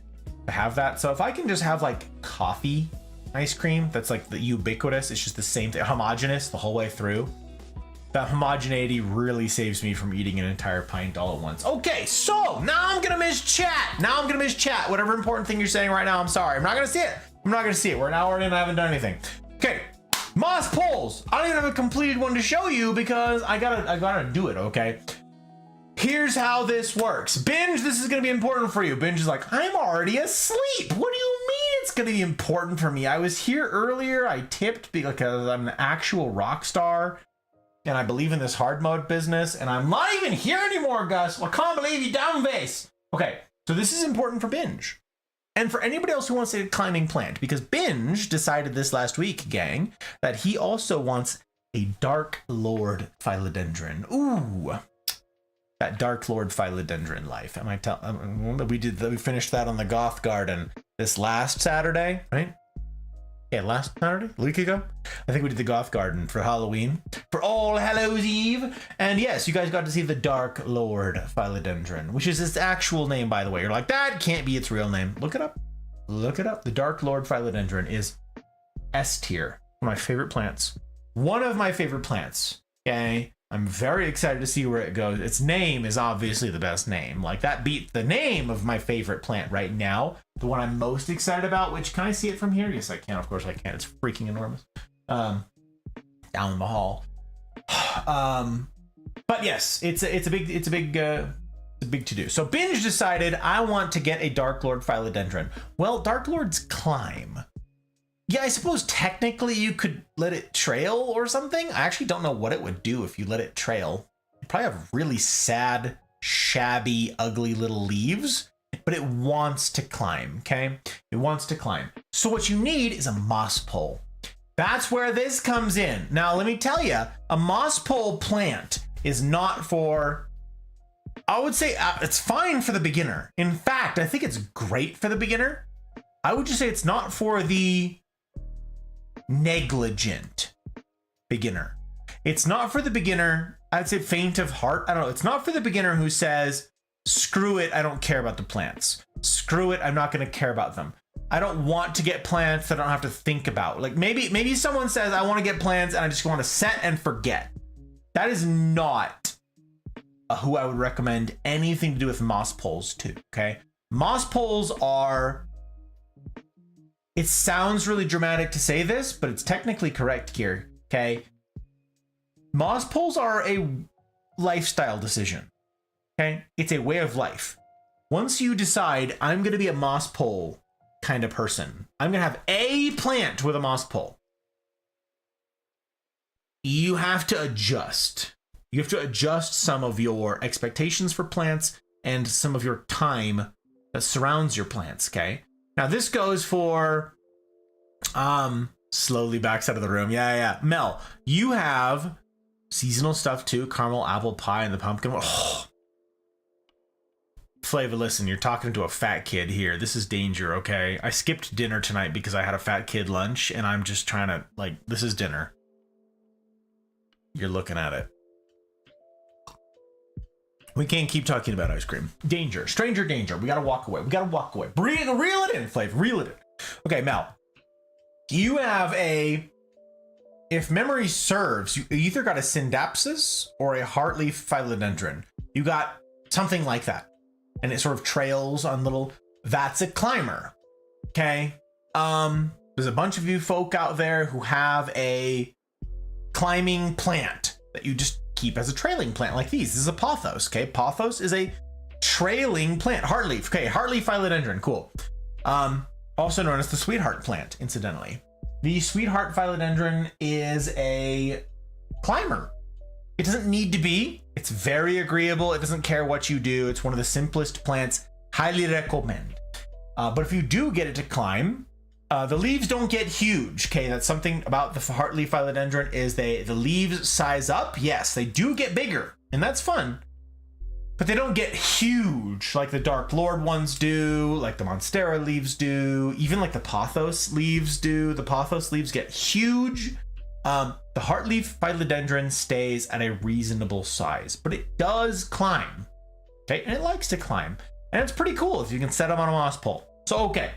to have that. So if I can just have like coffee ice cream, that's like the ubiquitous, it's just the same thing, homogeneous the whole way through. That homogeneity really saves me from eating an entire pint all at once. Okay, so now I'm gonna miss chat. Whatever important thing you're saying right now, I'm sorry. I'm not gonna see it. We're an hour in and I haven't done anything. Okay, Moss polls. I don't even have a completed one to show you because I gotta do it, okay? Here's how this works. Binge, this is gonna be important for you. Binge is like, I'm already asleep. What do you mean it's gonna be important for me? I was here earlier, I tipped because I'm an actual rock star. And I believe in this hard mode business, and I'm not even here anymore, Gus. I can't believe you down face. Okay, so this is important for Binge. And for anybody else who wants a climbing plant, because Binge decided this last week, gang, that he also wants a Dark Lord Philodendron. Ooh, that Dark Lord Philodendron life. Am I we finished that on the Goth Garden this last Saturday, right? Yeah, last Saturday, a week ago. I think we did the Goth Garden for Halloween, for All Hallows Eve. And yes, you guys got to see the Dark Lord Philodendron, which is its actual name, by the way. You're like, that can't be its real name. Look it up. Look it up. The Dark Lord Philodendron is S tier. One of my favorite plants. One of my favorite plants. Okay. I'm very excited to see where it goes. Its name is obviously the best name. Like, that beat the name of my favorite plant right now. The one I'm most excited about, which, can I see it from here? Yes, I can. Of course I can. It's freaking enormous. Down in the hall. But yes, it's a big to-do. So Binge decided, I want to get a Dark Lord Philodendron. Well, Dark Lords climb. Yeah, I suppose technically you could let it trail or something. I actually don't know what it would do if you let it trail. It'd probably have really sad, shabby, ugly little leaves, but it wants to climb, okay? It wants to climb. So what you need is a moss pole. That's where this comes in. Now, let me tell you, a moss pole plant is not for, I would say it's fine for the beginner. In fact, I think it's great for the beginner. I would just say it's not for the negligent beginner. It's not for the beginner, I'd say faint of heart. I don't know. It's not for the beginner who says, screw it, I don't care about the plants. Screw it, I'm not going to care about them. I don't want to get plants that I don't have to think about. Like maybe someone says, I want to get plants and I just want to set and forget. That is not who I would recommend anything to do with moss poles to, okay? Moss poles are, it sounds really dramatic to say this, but it's technically correct here, okay? Moss poles are a lifestyle decision, okay? It's a way of life. Once you decide, I'm going to be a moss pole kind of person, I'm going to have a plant with a moss pole, you have to adjust. You have to adjust some of your expectations for plants and some of your time that surrounds your plants, okay? Now this goes for, slowly backs out of the room. Yeah. Mel, you have seasonal stuff too. Caramel apple pie and the pumpkin. Oh. Flavor, listen, you're talking to a fat kid here. This is danger, okay? I skipped dinner tonight because I had a fat kid lunch and I'm just trying to, like, this is dinner. You're looking at it. We can't keep talking about ice cream. Danger, stranger danger. We gotta walk away. Reel it in, Flav, reel it in. Okay, Mel, you have a, if memory serves, you either got a Syndapsis or a Heartleaf Philodendron. You got something like that. And it sort of trails on little, that's a climber, okay? There's a bunch of you folk out there who have a climbing plant that you just keep as a trailing plant like these. This is a pothos, okay? Pothos is a trailing plant. Heartleaf, okay, Heartleaf Philodendron, cool. Also known as the sweetheart plant, incidentally. The sweetheart Philodendron is a climber. It doesn't need to be. It's very agreeable. It doesn't care what you do. It's one of the simplest plants. Highly recommend. But if you do get it to climb, the leaves don't get huge. Okay, that's something about the Heartleaf Philodendron is the leaves size up. Yes, they do get bigger, and that's fun. But they don't get huge like the Dark Lord ones do, like the Monstera leaves do, even like the Pothos leaves do. The Pothos leaves get huge. The Heartleaf Philodendron stays at a reasonable size, but it does climb. Okay, and it likes to climb. And it's pretty cool if you can set them on a moss pole. So, okay.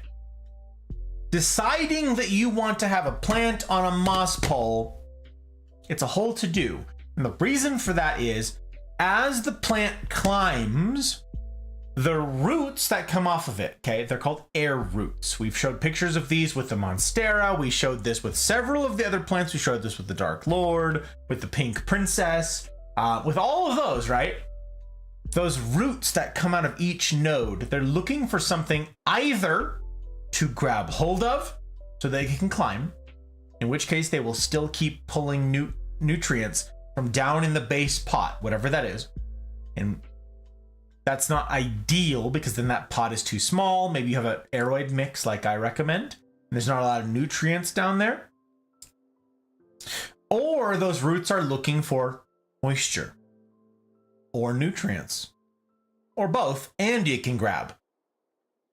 Deciding that you want to have a plant on a moss pole, it's a whole to-do. And the reason for that is, as the plant climbs, the roots that come off of it, okay, they're called air roots. We've showed pictures of these with the Monstera. We showed this with several of the other plants. We showed this with the Dark Lord, with the Pink Princess, with all of those, right? Those roots that come out of each node, they're looking for something either to grab hold of so they can climb, in which case they will still keep pulling nutrients from down in the base pot, whatever that is. And that's not ideal because then that pot is too small. Maybe you have an aeroid mix like I recommend, and there's not a lot of nutrients down there. Or those roots are looking for moisture or nutrients or both, and you can grab.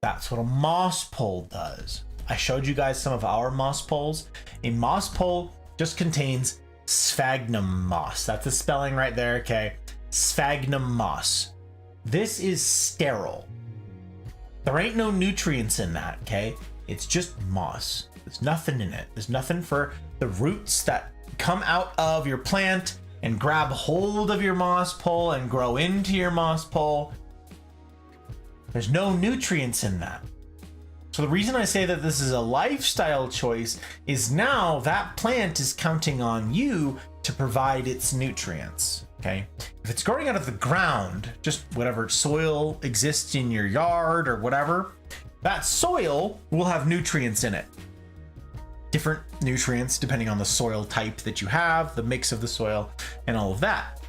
That's what a moss pole does. I showed you guys some of our moss poles. A moss pole just contains sphagnum moss. That's the spelling right there, okay? Sphagnum moss. This is sterile. There ain't no nutrients in that, okay? It's just moss. There's nothing in it. There's nothing for the roots that come out of your plant and grab hold of your moss pole and grow into your moss pole, there's no nutrients in that. So the reason I say that this is a lifestyle choice is now that plant is counting on you to provide its nutrients, okay? If it's growing out of the ground, just whatever soil exists in your yard or whatever, that soil will have nutrients in it. Different nutrients depending on the soil type that you have, the mix of the soil, and all of that.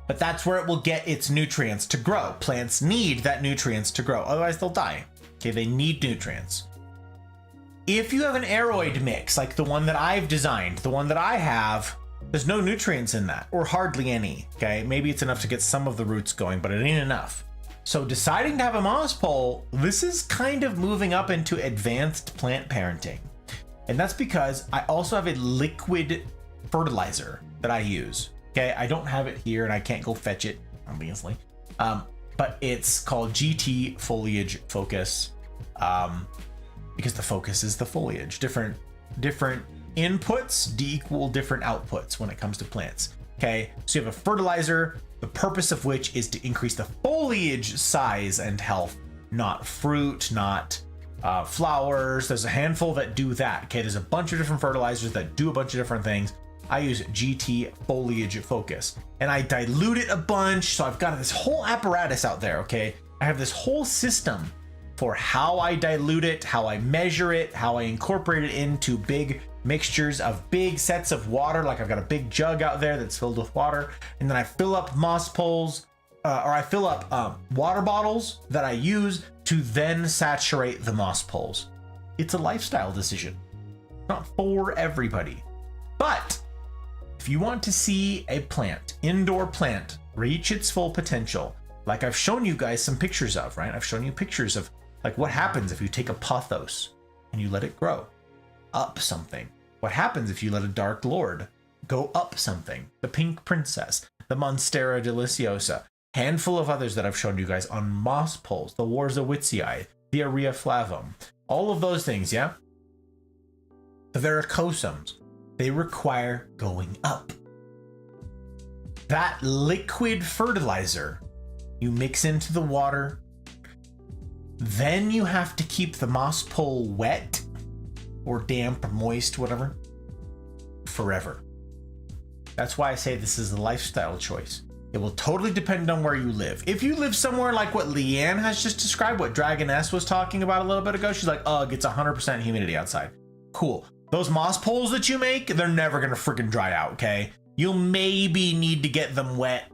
But that's where it will get its nutrients to grow. Plants need that nutrients to grow, otherwise they'll die. Okay, they need nutrients. If you have an aeroid mix, like the one that I've designed, the one that I have, there's no nutrients in that, or hardly any, okay? Maybe it's enough to get some of the roots going, but it ain't enough. So deciding to have a moss pole, this is kind of moving up into advanced plant parenting. And that's because I also have a liquid fertilizer that I use. Okay, I don't have it here and I can't go fetch it, obviously. But it's called GT Foliage Focus, because the focus is the foliage. Different inputs equal different outputs when it comes to plants. Okay, so you have a fertilizer, the purpose of which is to increase the foliage size and health, not fruit, not flowers. There's a handful that do that. Okay, there's a bunch of different fertilizers that do a bunch of different things. I use GT Foliage Focus and I dilute it a bunch. So I've got this whole apparatus out there. Okay, I have this whole system for how I dilute it, how I measure it, how I incorporate it into big mixtures of big sets of water. Like I've got a big jug out there that's filled with water, and then I fill up moss poles, or I fill up water bottles that I use to then saturate the moss poles. It's a lifestyle decision, not for everybody. But if you want to see a plant, indoor plant, reach its full potential, like I've shown you guys some pictures of, right? I've shown you pictures of like what happens if you take a pothos and you let it grow up something. What happens if you let a dark lord go up something? The pink princess, the Monstera deliciosa, handful of others that I've shown you guys on moss poles, the Warzawitzii, the Aurea flavum, all of those things, yeah? The varicosums, they require going up. That liquid fertilizer you mix into the water, then you have to keep the moss pole wet or damp or moist, whatever, forever. That's why I say this is a lifestyle choice. It will totally depend on where you live. If you live somewhere like what Leanne has just described, what Dragon S was talking about a little bit ago, she's like, ugh, it's 100% humidity outside. Cool. Those moss poles that you make, they're never gonna freaking dry out, okay? You'll maybe need to get them wet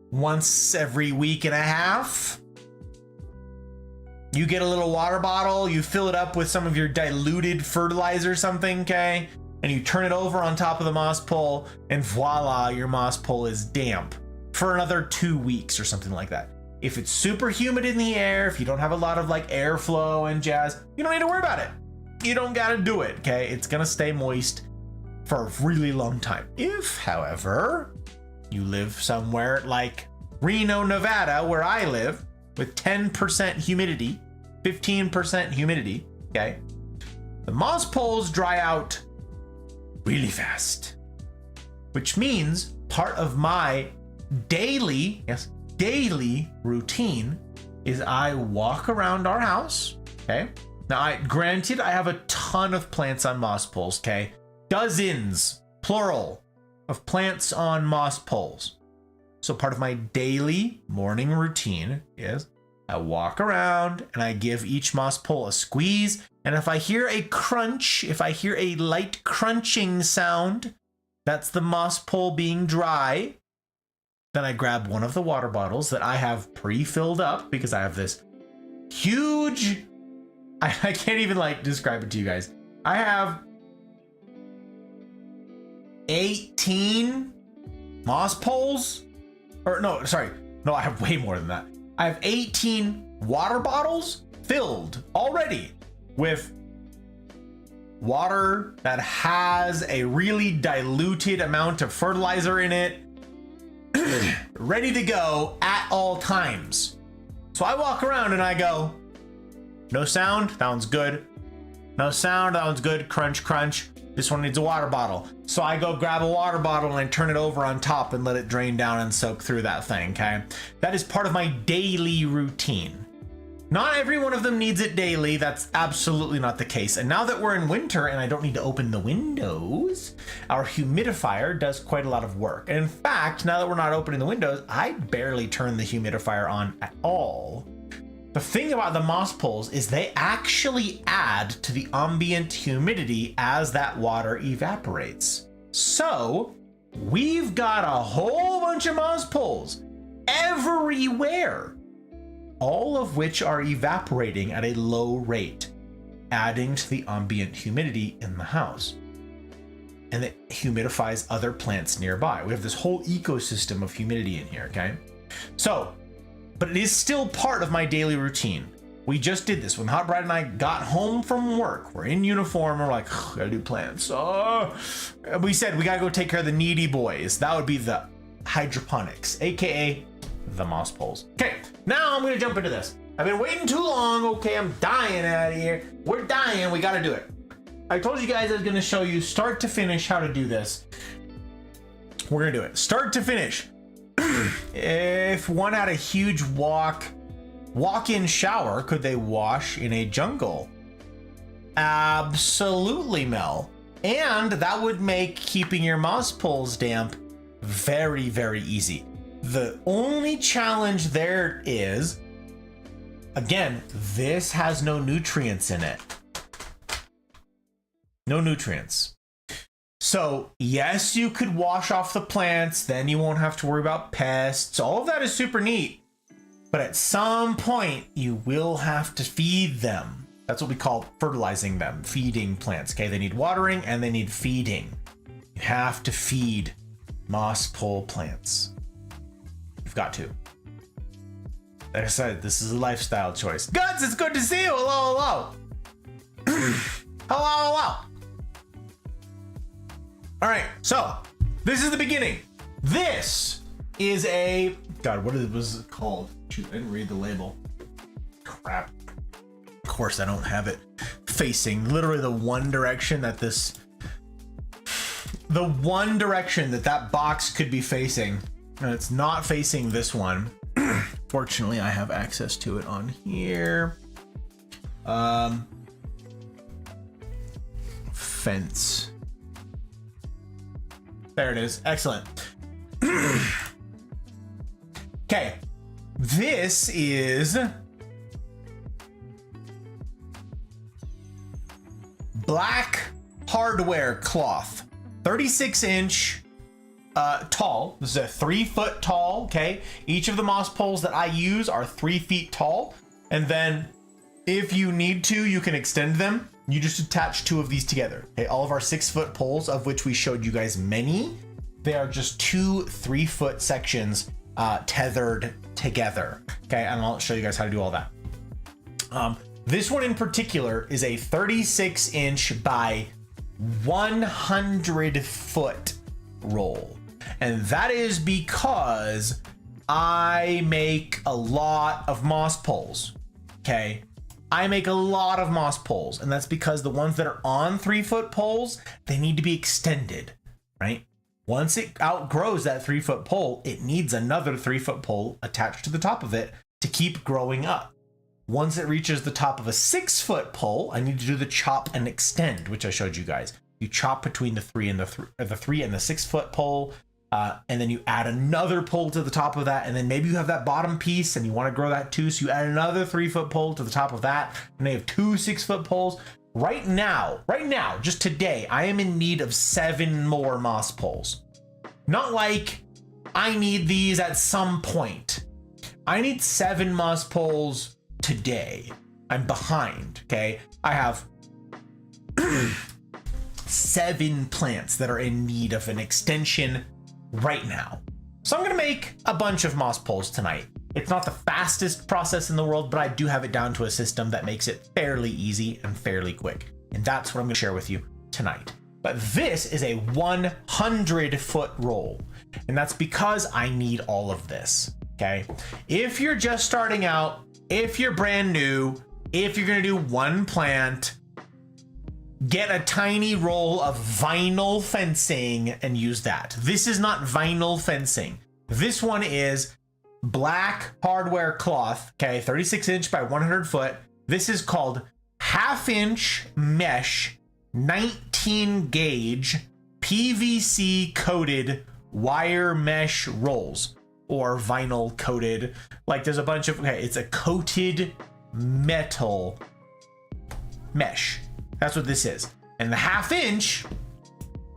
once every week and a half. You get a little water bottle, you fill it up with some of your diluted fertilizer or something, okay? And you turn it over on top of the moss pole, and voila, your moss pole is damp for another 2 weeks or something like that. If it's super humid in the air, if you don't have a lot of like airflow and jazz, you don't need to worry about it. You don't gotta do it, okay? It's gonna stay moist for a really long time. If, however, you live somewhere like Reno, Nevada, where I live, with 10% humidity, 15% humidity, okay? The moss poles dry out really fast, which means part of my daily routine is I walk around our house, okay? Now, granted, I have a ton of plants on moss poles, okay? Dozens, plural, of plants on moss poles. So part of my daily morning routine is I walk around and I give each moss pole a squeeze. And if I hear a crunch, if I hear a light crunching sound, that's the moss pole being dry. Then I grab one of the water bottles that I have pre-filled up because I have this huge, I can't even like describe it to you guys. I have 18 moss poles, or no, sorry. No, I have way more than that. I have 18 water bottles filled already with water that has a really diluted amount of fertilizer in it, ready to go at all times. So I walk around and I go, no sound, that one's good. No sound, that one's good. Crunch, crunch. This one needs a water bottle. So I go grab a water bottle and I turn it over on top and let it drain down and soak through that thing, okay? That is part of my daily routine. Not every one of them needs it daily. That's absolutely not the case. And now that we're in winter and I don't need to open the windows, our humidifier does quite a lot of work. And in fact, now that we're not opening the windows, I barely turn the humidifier on at all. The thing about the moss poles is they actually add to the ambient humidity as that water evaporates. So we've got a whole bunch of moss poles everywhere, all of which are evaporating at a low rate, adding to the ambient humidity in the house. And it humidifies other plants nearby. We have this whole ecosystem of humidity in here, okay? So, but it is still part of my daily routine. We just did this when Hot Brad and I got home from work. We're in uniform. We're like, gotta do plants. We said we gotta go take care of the needy boys. That would be the hydroponics, AKA the moss poles. Okay, now I'm gonna jump into this. I've been waiting too long. Okay, I'm dying out of here. We're dying. We gotta do it. I told you guys I was gonna show you start to finish how to do this. We're gonna do it. Start to finish. If one had a huge walk-in shower, could they wash in a jungle? Absolutely, Mel. And that would make keeping your moss poles damp very, very easy. The only challenge there is, again, this has no nutrients in it. No nutrients. So yes, you could wash off the plants, then you won't have to worry about pests. All of that is super neat. But at some point, you will have to feed them. That's what we call fertilizing them, feeding plants. Okay, they need watering and they need feeding. You have to feed moss pole plants. You've got to. Like I said, this is a lifestyle choice. Guts, it's good to see you. Hello, hello. Hello, hello. All right, so this is the beginning. This is a, God, what was it called? Shoot, I didn't read the label. Crap. Of course, I don't have it facing literally the one direction that that box could be facing. And it's not facing this one. Fortunately, I have access to it on here. Fence. There it is. Excellent. Okay. This is black hardware cloth, 36-inch tall. This is a 3-foot tall. Okay. Each of the moss poles that I use are 3 feet tall. And then if you need to, you can extend them. You just attach 2 of these together. Okay, all of our 6-foot poles, of which we showed you guys many, they are just 2 3-foot sections tethered together. Okay, and I'll show you guys how to do all that. This one in particular is a 36-inch by 100-foot roll. And that is because I make a lot of moss poles. Okay. I make a lot of moss poles, and that's because the ones that are on 3-foot poles, they need to be extended, right? Once it outgrows that 3-foot pole, it needs another 3-foot pole attached to the top of it to keep growing up. Once it reaches the top of a 6-foot pole, I need to do the chop and extend, which I showed you guys. You chop between the 3 and the 6-foot pole, and then you add another pole to the top of that, and then maybe you have that bottom piece and you want to grow that too, so you add another 3-foot pole to the top of that, and they have 2 6-foot poles. Right now, just today, I am in need of 7 more moss poles. Not like I need these at some point. I need 7 moss poles today. I'm behind, okay? I have 7 plants that are in need of an extension right now. So I'm gonna make a bunch of moss poles tonight. It's not the fastest process in the world, but I do have it down to a system that makes it fairly easy and fairly quick. And that's what I'm gonna share with you tonight. But this is a 100-foot roll. And that's because I need all of this, okay? If you're just starting out, if you're brand new, if you're gonna do 1 plant, get a tiny roll of vinyl fencing and use that. This is not vinyl fencing. This one is black hardware cloth, okay, 36 inch by 100 foot. This is called 1/2 inch mesh, 19 gauge PVC coated wire mesh rolls, or vinyl coated. Like there's a bunch of, okay, it's a coated metal mesh. That's what this is. And the 1/2 inch,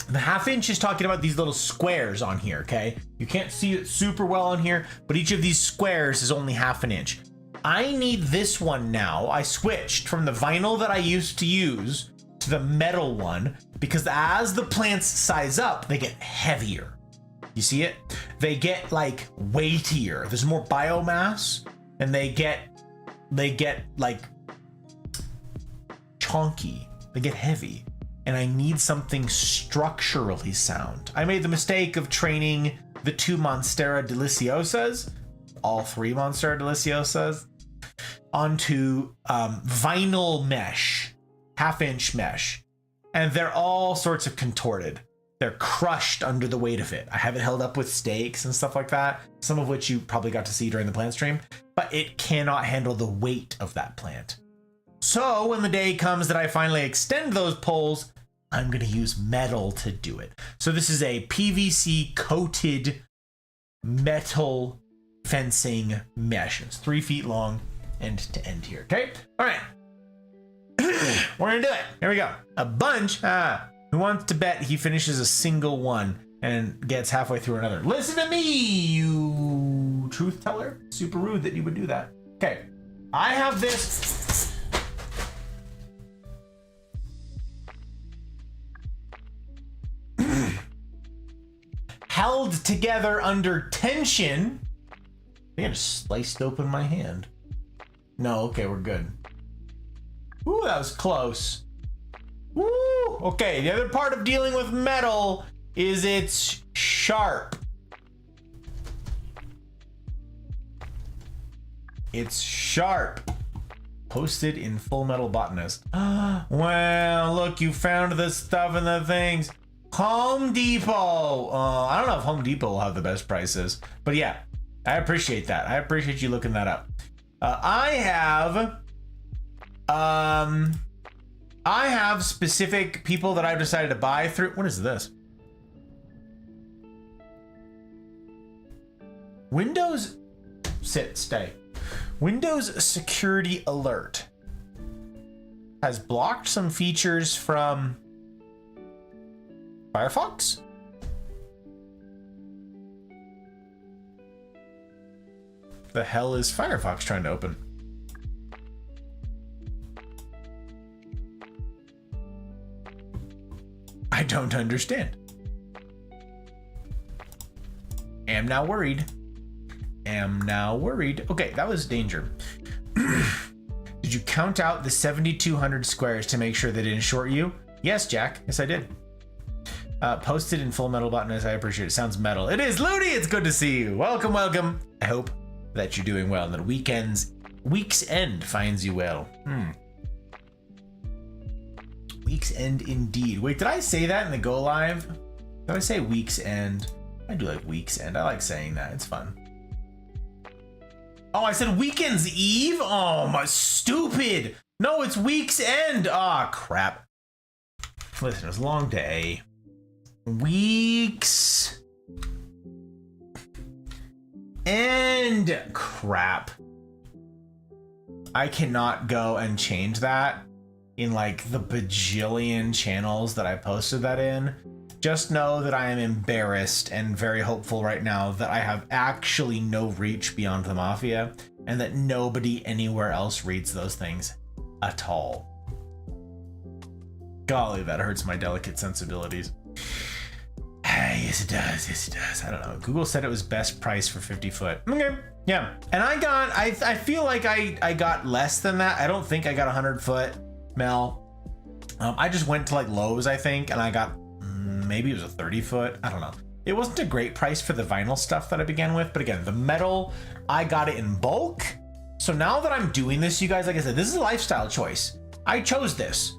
the 1/2 inch is talking about these little squares on here, okay? You can't see it super well on here, but each of these squares is only 1/2 inch. I need this one now. I switched from the vinyl that I used to use to the metal one because as the plants size up, they get heavier. You see it? They get like weightier. There's more biomass and they get like chunky. They get heavy. And I need something structurally sound. I made the mistake of training the 2 Monstera Deliciosas, all 3 Monstera Deliciosas, onto vinyl mesh, 1/2 inch mesh. And they're all sorts of contorted. They're crushed under the weight of it. I have it held up with stakes and stuff like that, some of which you probably got to see during the plant stream, but it cannot handle the weight of that plant. So when the day comes that I finally extend those poles, I'm going to use metal to do it. So this is a PVC coated metal fencing mesh. It's 3 feet long end to end here. Okay. All right. We're going to do it. Here we go. A bunch. Who wants to bet he finishes a single one and gets halfway through another? Listen to me, you truth teller. Super rude that you would do that. Okay. I have this. Held together under tension. I think I just sliced open my hand. No, okay, we're good. Ooh, that was close. Woo! Okay, the other part of dealing with metal is it's sharp. It's sharp. Posted in Full Metal Botanist. Well, look, you found the stuff and the things. Home Depot. I don't know if Home Depot will have the best prices, but yeah, I appreciate that. I appreciate you looking that up. I have specific people that I've decided to buy through. What is this? Windows, stay. Windows Security Alert has blocked some features from Firefox? The hell is Firefox trying to open? I don't understand. Am now worried. Okay, that was danger. Did you count out the 7,200 squares to make sure they didn't short you? Yes, Jack. Yes, I did. Posted in Full Metal Botanist. I appreciate it. Sounds metal. It is. Looney, it's good to see you. Welcome, welcome. I hope that you're doing well and that week's end finds you well. Week's end indeed. Wait, did I say that in the go live? Did I say week's end? I do like week's end. I like saying that. It's fun. Oh, I said weekend's eve? Oh, my stupid. No, it's week's end. Ah, crap. Listen, it was a long day. Weeks end. Crap. I cannot go and change that in like the bajillion channels that I posted that in. Just know that I am embarrassed and very hopeful right now that I have actually no reach beyond the Mafia and that nobody anywhere else reads those things at all. Golly, that hurts my delicate sensibilities. Yes, it does. Yes, it does. I don't know. Google said it was best price for 50 foot. Okay. Yeah. And I feel like I got less than that. I don't think I got 100 foot, Mel. I just went to like Lowe's, I think, and I got maybe it was a 30 foot. I don't know. It wasn't a great price for the vinyl stuff that I began with. But again, the metal, I got it in bulk. So now that I'm doing this, you guys, like I said, this is a lifestyle choice. I chose this.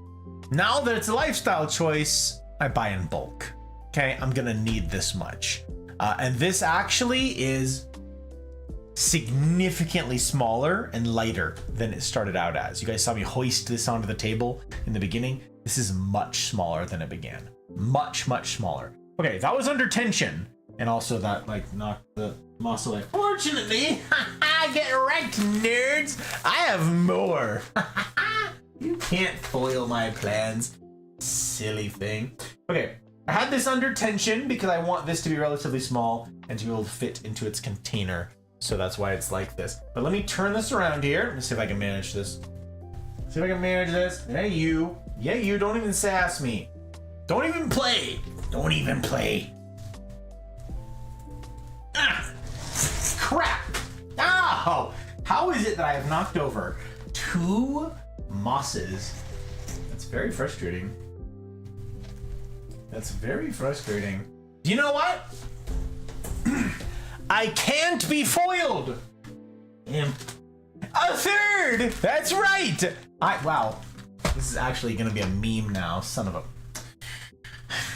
Now that it's a lifestyle choice, I buy in bulk. Okay, I'm gonna need this much. And this actually is significantly smaller and lighter than it started out as. You guys saw me hoist this onto the table in the beginning. This is much smaller than it began. Much, much smaller. Okay, that was under tension. And also that like knocked the muscle. Fortunately, get wrecked, nerds. I have more. You can't foil my plans, silly thing. Okay, I had this under tension because I want this to be relatively small and to be able to fit into its container. So that's why it's like this. But let me turn this around here. Let me see if I can manage this. See if I can manage this. Hey, you. Yeah, you. Don't even sass me. Don't even play. Don't even play. Ah, crap. Oh, how is it that I have knocked over 2 mosses? That's very frustrating. That's very frustrating. You know what? I can't be foiled. A third. That's right. Wow. This is actually going to be a meme now. Son of a.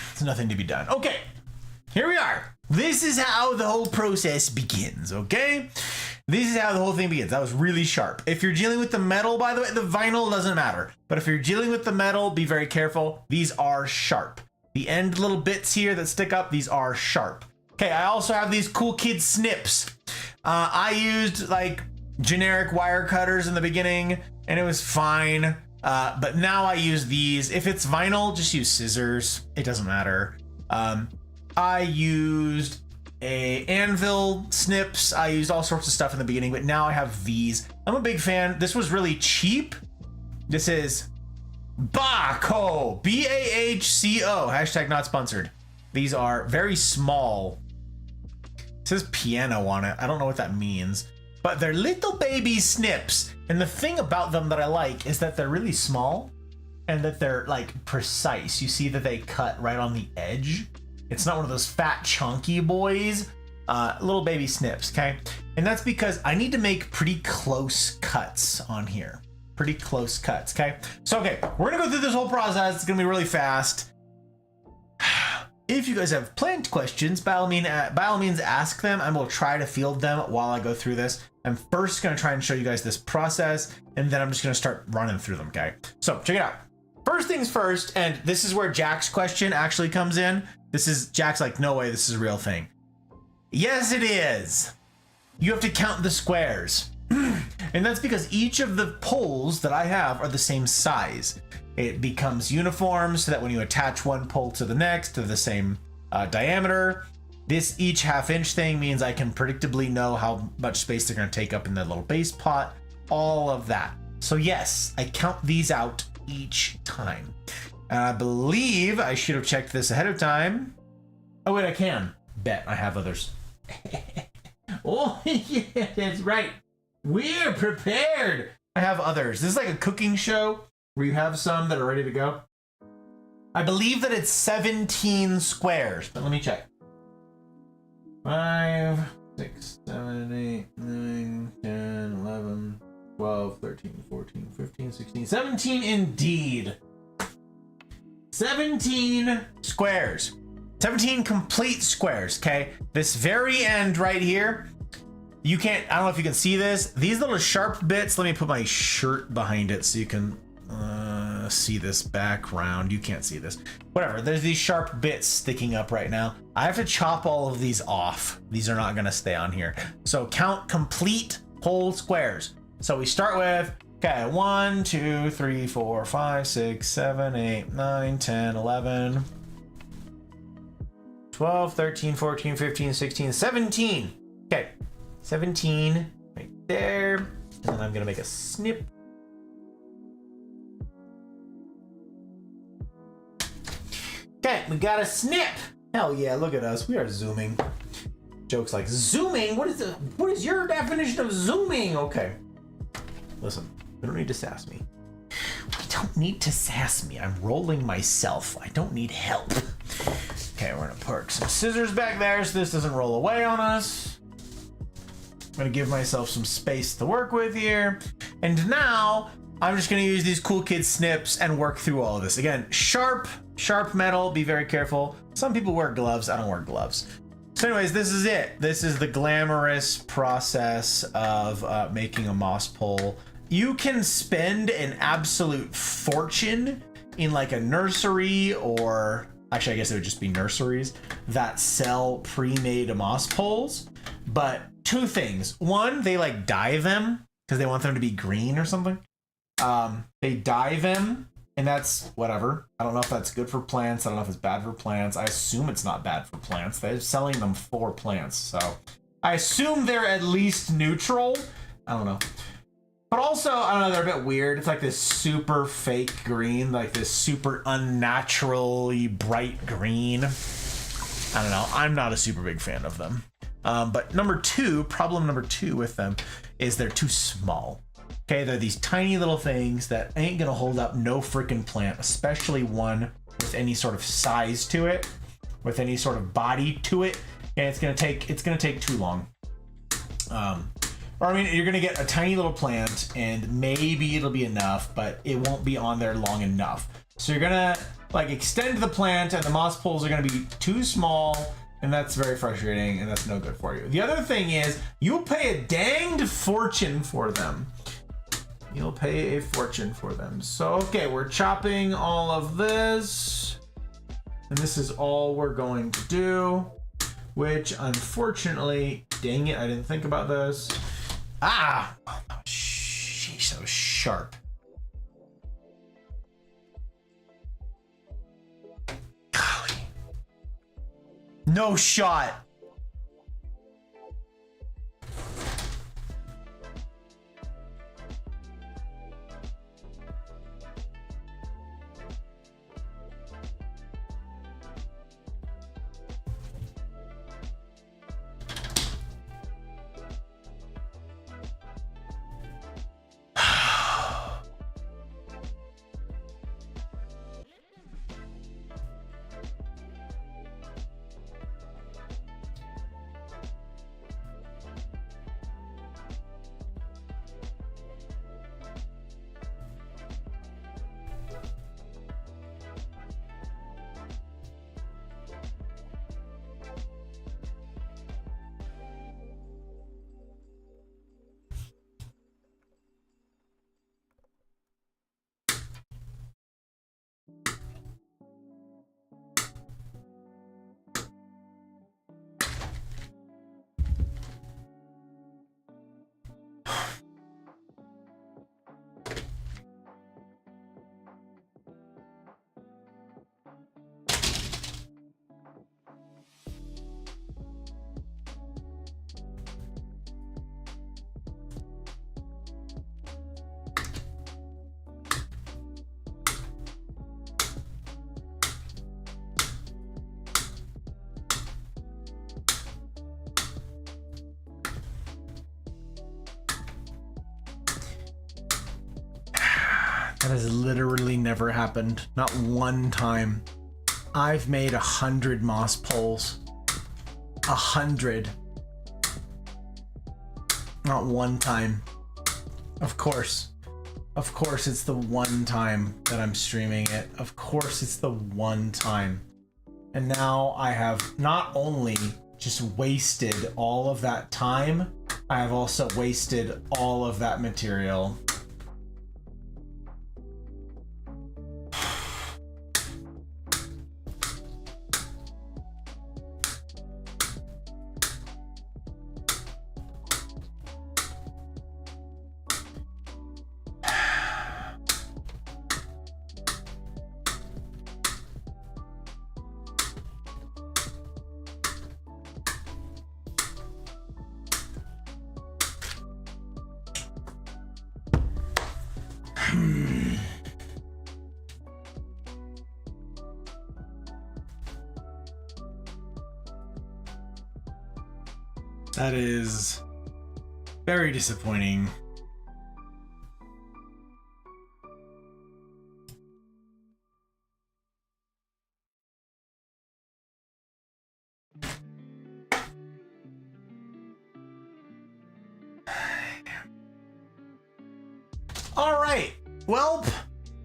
There's nothing to be done. Okay. Here we are. This is how the whole process begins. Okay. This is how the whole thing begins. That was really sharp. If you're dealing with the metal, by the way, the vinyl doesn't matter. But if you're dealing with the metal, be very careful. These are sharp. The end little bits here that stick up, these are sharp. Okay, I also have these cool kid snips. I used like generic wire cutters in the beginning and it was fine. But now I use these. If it's vinyl, just use scissors. It doesn't matter. I used a anvil snips. I used all sorts of stuff in the beginning, but now I have these. I'm a big fan. This was really cheap. This is Bahco, B-A-H-C-O, hashtag not sponsored. These are very small. It says piano on it. I don't know what that means, but they're little baby snips. And the thing about them that I like is that they're really small and that they're like precise. You see that they cut right on the edge. It's not one of those fat chunky boys. Little baby snips, okay? And that's because I need to make pretty close cuts on here. Pretty close cuts, okay? So, okay, we're gonna go through this whole process. It's gonna be really fast. If you guys have plant questions, by all means ask them. I will try to field them while I go through this. I'm first gonna try and show you guys this process, and then I'm just gonna start running through them, okay? So, check it out. First things first, and this is where Jack's question actually comes in. Jack's like, no way, this is a real thing. Yes, it is. You have to count the squares. And that's because each of the poles that I have are the same size. It becomes uniform so that when you attach one pole to the next, they're the same diameter. This each half-inch thing means I can predictably know how much space they're going to take up in the little base pot, all of that. So yes, I count these out each time. And I believe I should have checked this ahead of time. Oh wait, I can. Bet I have others. Oh yeah, that's right. We're prepared. I have others. This is like a cooking show where you have some that are ready to go. I believe that it's 17 squares, but let me check. 5, 6, 7, 8, 9, 10, 11, 12, 13, 14, 15, 16, 17 indeed. 17 squares. 17 complete squares, okay? This very end right here, you can't, I don't know if you can see this. These little sharp bits, let me put my shirt behind it so you can see this background. You can't see this. Whatever, there's these sharp bits sticking up right now. I have to chop all of these off. These are not gonna stay on here. So count complete whole squares. So we start with, okay, 1, 2, 3, 4, 5, 6, 7, 8, 9, 10, 11, 12, 13, 14, 15, 16, 17. Okay, 17 right there. And then I'm gonna make a snip. Okay, we got a snip. Hell yeah, look at us. We are zooming. Jokes like zooming? What is your definition of zooming? Okay. Listen, we don't need to sass me. We don't need to sass me. I'm rolling myself. I don't need help. Okay, we're gonna park some scissors back there so this doesn't roll away on us. I'm gonna give myself some space to work with here. And now I'm just gonna use these cool kid snips and work through all of this. Again, sharp metal, be very careful. Some people wear gloves, I don't wear gloves. So anyways, this is it. This is the glamorous process of making a moss pole. You can spend an absolute fortune in like a nursery, or actually I guess it would just be nurseries that sell pre-made moss poles. But two things. One, they like dye them because they want them to be green or something. They dye them, and that's whatever. I don't know if that's good for plants. I don't know if it's bad for plants. I assume it's not bad for plants. They're selling them for plants, so I assume they're at least neutral. I don't know. But also, I don't know, they're a bit weird. It's like this super fake green, like this super unnaturally bright green. I don't know. I'm not a super big fan of them. But problem number two with them is they're too small. Okay, they're these tiny little things that ain't gonna hold up no freaking plant, especially one with any sort of size to it, with any sort of body to it, and it's gonna take too long. Or I mean, you're gonna get a tiny little plant, and maybe it'll be enough, but it won't be on there long enough. So you're gonna like extend the plant, and the moss poles are gonna be too small, and that's very frustrating, and that's no good for you. The other thing is, you'll pay a danged fortune for them. You'll pay a fortune for them. So, okay, we're chopping all of this. And this is all we're going to do, which unfortunately, dang it, I didn't think about this. Ah! Oh, sheesh, that was sharp. Golly. No shot. That has literally never happened. Not one time. I've made 100 moss poles. 100. Not one time. Of course. Of course it's the one time that I'm streaming it. Of course it's the one time. And now I have not only just wasted all of that time, I have also wasted all of that material. That is very disappointing. All right. Welp,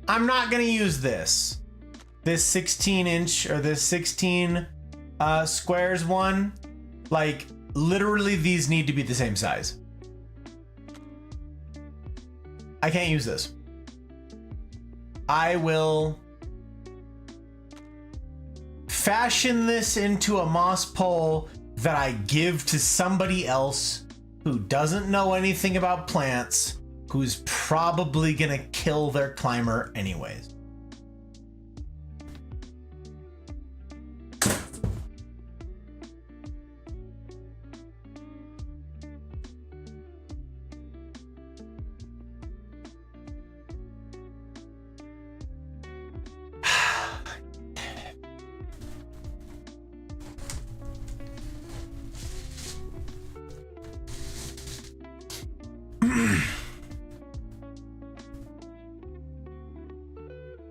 I'm not gonna use this. This 16-inch or this 16 squares one. Like, literally these need to be the same size. I can't use this. I will fashion this into a moss pole that I give to somebody else who doesn't know anything about plants, who's probably gonna kill their climber anyways.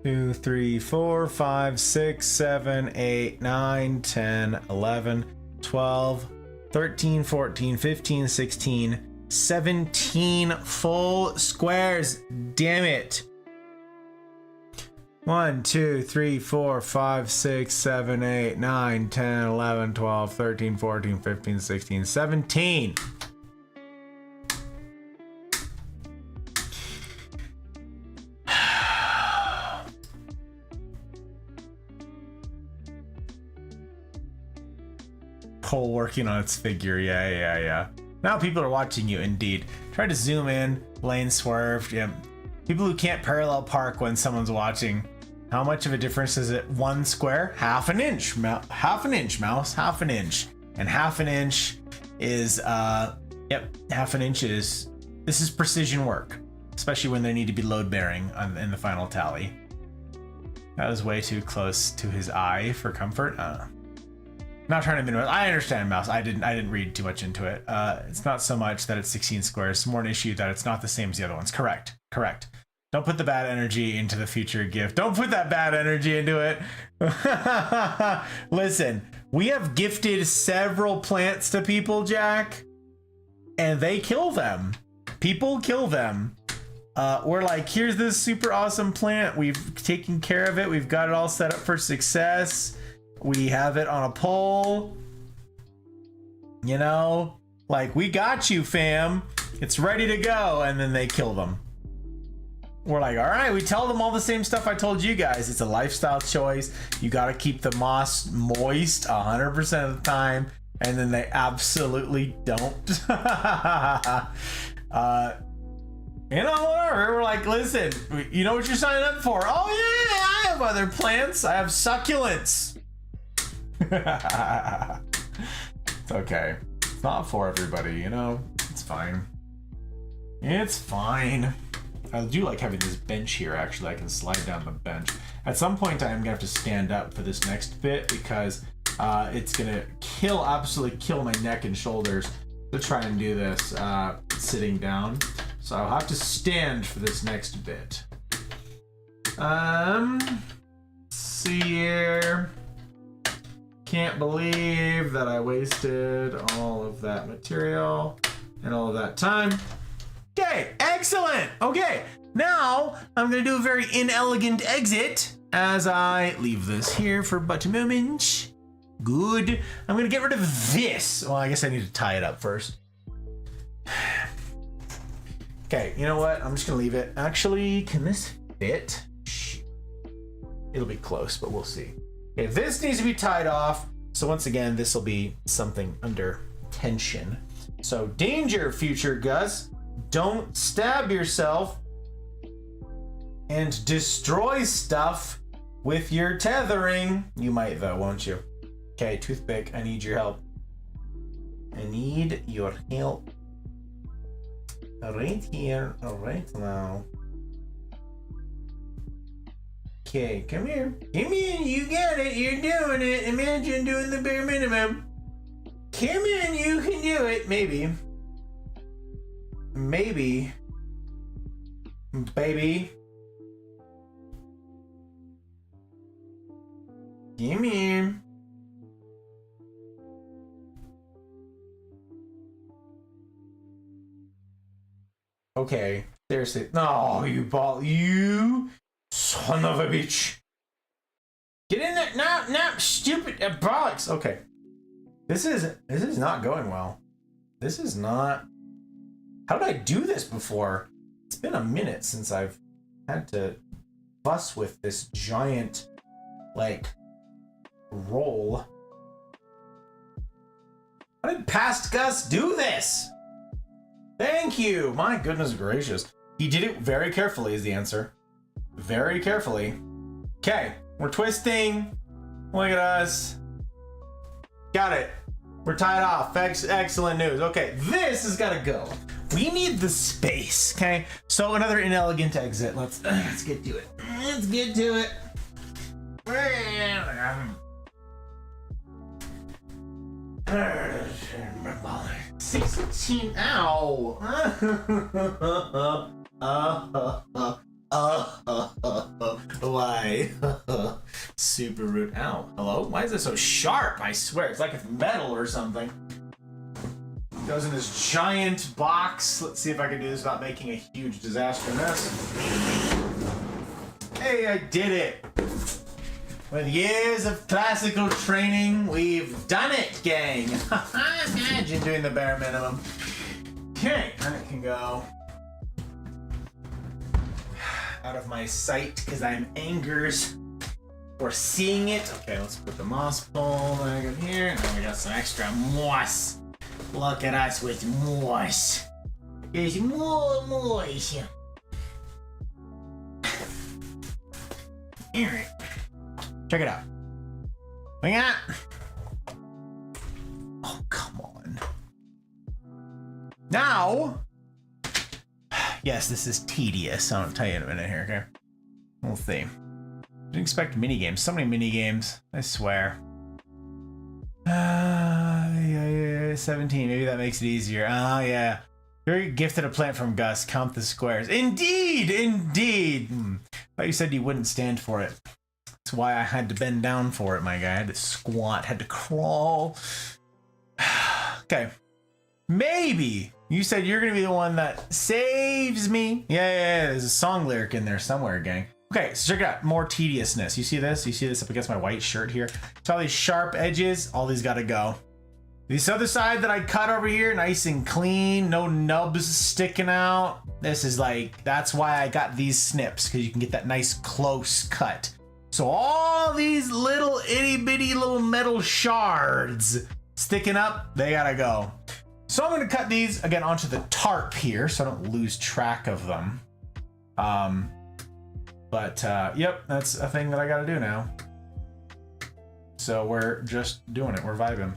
Two, 3, 4, 5, 6, 7, 8, 9, 10, 11, 12, 13, 14, 15, 16, 17 full squares. Damn it. 1, 2, 3, 4, 5, 6, 7, 8, 9, 10, 11, 12, 13, 14, 15, 16, 17. Pole working on its figure. Yeah. Now people are watching you, indeed. Try to zoom in, lane swerve. Yeah. People who can't parallel park when someone's watching. How much of a difference is it? 1 square? Half an inch. Half an inch, mouse. Half an inch. And half an inch is, yep, half an inch is, this is precision work. Especially when they need to be load bearing in the final tally. That was way too close to his eye for comfort. Not trying to minimize. I understand, mouse. I didn't read too much into it. It's not so much that it's 16 squares. It's more an issue that it's not the same as the other ones. Correct. Don't put the bad energy into the future gift. Don't put that bad energy into it. Listen, we have gifted several plants to people, Jack, and they kill them. People kill them. We're like, here's this super awesome plant. We've taken care of it. We've got it all set up for success. We have it on a pole, you know, like, we got you, fam. It's ready to go. And then they kill them. We're like, all right, we tell them all the same stuff I told you guys. It's a lifestyle choice. You got to keep the moss moist 100% of the time. And then they absolutely don't. You know, whatever. We're like, listen, you know what you're signing up for? Oh, yeah, I have other plants. I have succulents. It's okay. It's not for everybody, you know? It's fine. It's fine. I do like having this bench here, actually. I can slide down the bench. At some point, I'm gonna have to stand up for this next bit because it's gonna absolutely kill my neck and shoulders to try and do this sitting down. So I'll have to stand for this next bit. Let's see here. Can't believe that I wasted all of that material and all of that time. Okay, excellent. Okay, now I'm gonna do a very inelegant exit as I leave this here for but a moment. Good. I'm gonna get rid of this. Well, I guess I need to tie it up first. Okay, you know what? I'm just gonna leave it. Actually, can this fit? It'll be close, but we'll see. Okay, this needs to be tied off. So once again, this will be something under tension. So danger, future Gus. Don't stab yourself and destroy stuff with your tethering. You might though, won't you? Okay, toothpick, I need your help. I need your help. Right here, right now. Okay, come here. Come in, you got it, you're doing it. Imagine doing the bare minimum. Come in, you can do it. Maybe. Maybe. Baby. Come here. Okay, Seriously. No, you son of a bitch. Get in there. No, stupid bollocks. Okay. This is not going well. This is not. How did I do this before? It's been a minute since I've had to fuss with this giant, like, roll. How did past Gus do this? Thank you. My goodness gracious. He did it very carefully is the answer. Very carefully. Okay, we're twisting. Look at us. Got it. We're tied off. Excellent news. Okay, this has got to go. We need the space, okay? So another inelegant exit. Let's get to it. Let's get to it. 16. Ow. Why? Super rude. Ow. Hello? Why is it so sharp? I swear. It's like it's metal or something. It goes in this giant box. Let's see if I can do this without making a huge disaster mess. Hey, I did it. With years of classical training, we've done it, gang. Imagine doing the bare minimum. Okay, that can go out of my sight because I'm angers for seeing it. Okay, let's put the moss pole back in here. Now we got some extra moss. Look at us with moss. There's more moss. Alright. Check it out. Hang on. Oh, come on. Now, yes, this is tedious. I'll tell you in a minute here, okay? We'll see. Didn't expect mini games. So many mini games. I swear. 17. Maybe that makes it easier. Oh, yeah. You're gifted a plant from Gus. Count the squares. Indeed! Indeed! Thought you said you wouldn't stand for it. That's why I had to bend down for it, my guy. I had to squat, had to crawl. Okay. Maybe you said you're going to be the one that saves me. Yeah. There's a song lyric in there somewhere, gang. Okay, so check it out. More tediousness. You see this? You see this up against my white shirt here? So all these sharp edges, all these got to go. This other side that I cut over here, nice and clean, no nubs sticking out. This is like, that's why I got these snips, because you can get that nice close cut. So all these little itty bitty little metal shards sticking up, they gotta go. So I'm gonna cut these again onto the tarp here so I don't lose track of them. Yep, that's a thing that I gotta do now. So we're just doing it, we're vibing.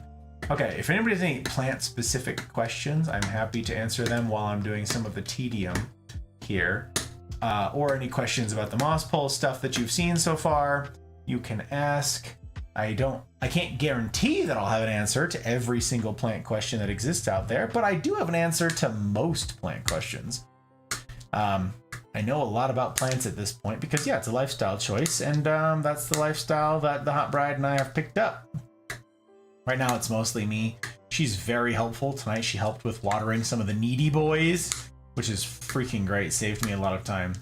Okay, if anybody has any plant-specific questions, I'm happy to answer them while I'm doing some of the tedium here. Or any questions about the moss pole stuff that you've seen so far, you can ask. I can't guarantee that I'll have an answer to every single plant question that exists out there, but I do have an answer to most plant questions. I know a lot about plants at this point because, yeah, it's a lifestyle choice, and that's the lifestyle that the hot bride and I have picked up. Right now, it's mostly me. She's very helpful. Tonight, she helped with watering some of the needy boys, which is freaking great. Saved me a lot of time.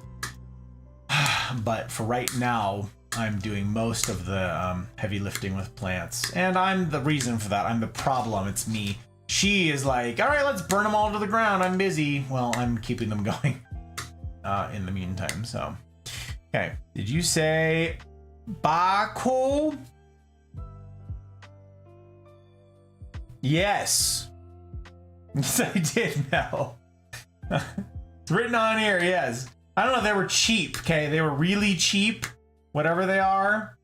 But for right now, I'm doing most of the heavy lifting with plants. And I'm the reason for that. I'm the problem. It's me. She is like, all right, let's burn them all to the ground. I'm busy. Well, I'm keeping them going in the meantime. So, okay. Did you say Baku? Yes. Yes, I did know. It's written on here, yes. I don't know if they were cheap, okay? They were really cheap, whatever they are.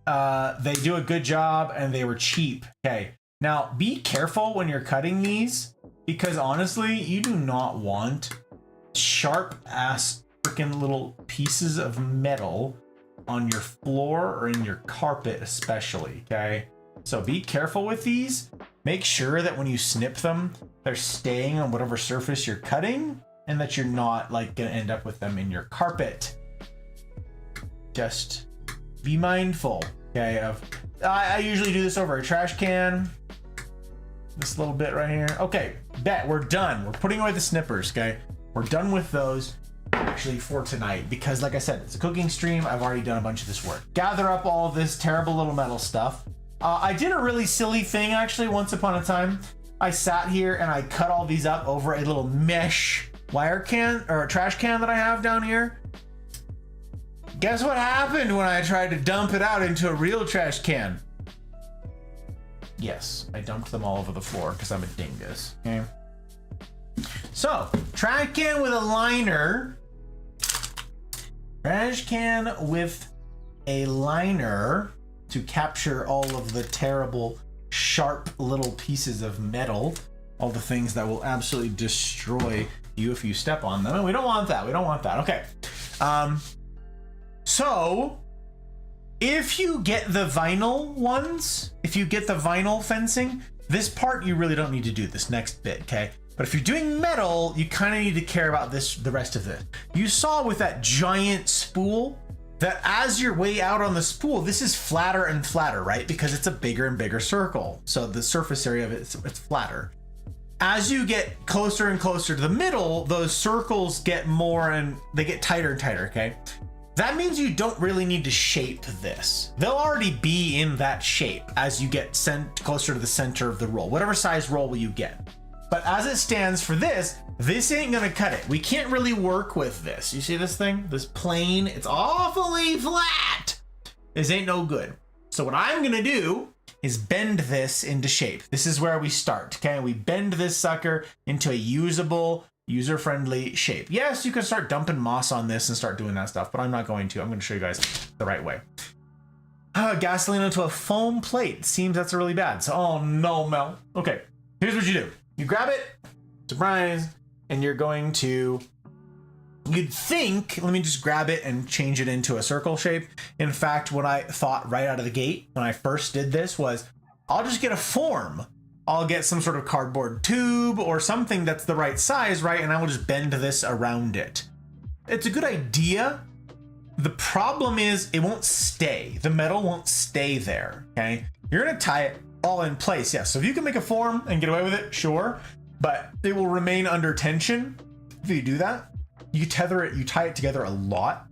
They do a good job and they were cheap, okay? Now, be careful when you're cutting these because honestly, you do not want sharp ass freaking little pieces of metal on your floor or in your carpet especially, okay? So be careful with these. Make sure that when you snip them, they're staying on whatever surface you're cutting and that you're not like gonna end up with them in your carpet. Just be mindful, okay? I usually do this over a trash can. This little bit right here. Okay, bet we're done. We're putting away the snippers, okay? We're done with those. actually for tonight because, like I said, it's a cooking stream. I've already done a bunch of this work. Gather up all of this terrible little metal stuff. I did a really silly thing actually once upon a time. I sat here and I cut all these up over a little mesh wire can or a trash can that I have down here. Guess what happened when I tried to dump it out into a real trash can? Yes, I dumped them all over the floor because I'm a dingus. Okay. So, trash can with a liner. Trash can with a liner to capture all of the terrible, sharp little pieces of metal. All the things that will absolutely destroy you if you step on them. And we don't want that. We don't want that. Okay. So, if you get the vinyl ones, if you get the vinyl fencing, this part you really don't need to do, this next bit, okay? But if you're doing metal, you kind of need to care about this, the rest of it. You saw with that giant spool that as you're way out on the spool, this is flatter and flatter, right? Because it's a bigger and bigger circle. So the surface area of it, it's flatter. As you get closer and closer to the middle, those circles get more and they get tighter and tighter, okay? That means you don't really need to shape this. They'll already be in that shape as you get sent closer to the center of the roll, whatever size roll you get. But as it stands for this ain't gonna cut it. We can't really work with this. You see this thing? This plane, it's awfully flat. This ain't no good. So what I'm gonna do is bend this into shape. This is where we start, okay? We bend this sucker into a usable, user-friendly shape. Yes, you can start dumping moss on this and start doing that stuff, but I'm not going to. I'm going to show you guys the right way. Gasoline onto a foam plate. Seems that's really bad. So, oh no, Mel. Okay, here's what you do. You grab it, surprise, and you're going to, you'd think, let me just grab it and change it into a circle shape. In fact, what I thought right out of the gate when I first did this was, I'll just get a form. I'll get some sort of cardboard tube or something that's the right size, right? And I will just bend this around it. It's a good idea. The problem is it won't stay. The metal won't stay there, okay? You're gonna tie it all in place, yes. So if you can make a form and get away with it, sure, but it will remain under tension if you do that. You tether it, you tie it together a lot.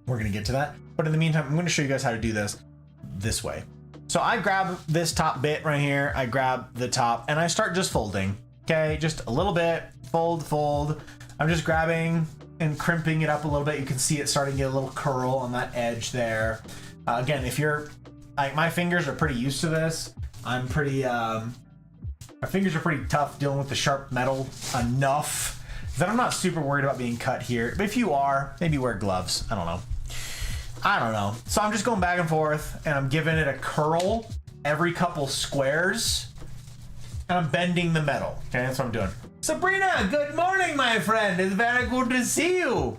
We're gonna get to that. But in the meantime, I'm gonna show you guys how to do this way. So I grab this top bit right here, I grab the top, and I start just folding, okay? Just a little bit, fold, fold. I'm just grabbing and crimping it up a little bit. You can see it starting to get a little curl on that edge there. Again, if you're, my fingers are pretty used to this. I'm pretty, my fingers are pretty tough dealing with the sharp metal enough that I'm not super worried about being cut here. But if you are, maybe wear gloves, I don't know. So I'm just going back and forth and I'm giving it a curl every couple squares and I'm bending the metal. Okay, that's what I'm doing. Sabrina, good morning, my friend. It's very good to see you.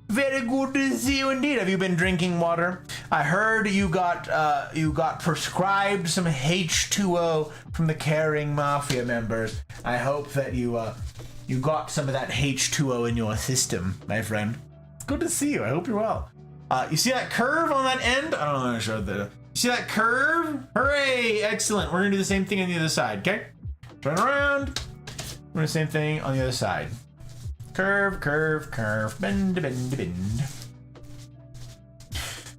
Very good to see you indeed. Have you been drinking water? I heard you got prescribed some H2O from the Caring Mafia members. I hope that you got some of that H2O in your system, my friend. Good to see you. I hope you're well. You see that curve on that end? I don't know how to show that. You see that curve? Hooray! Excellent. We're gonna do the same thing on the other side, okay? Turn around. We're gonna do the same thing on the other side. Curve, curve, curve, bend, bend, bend.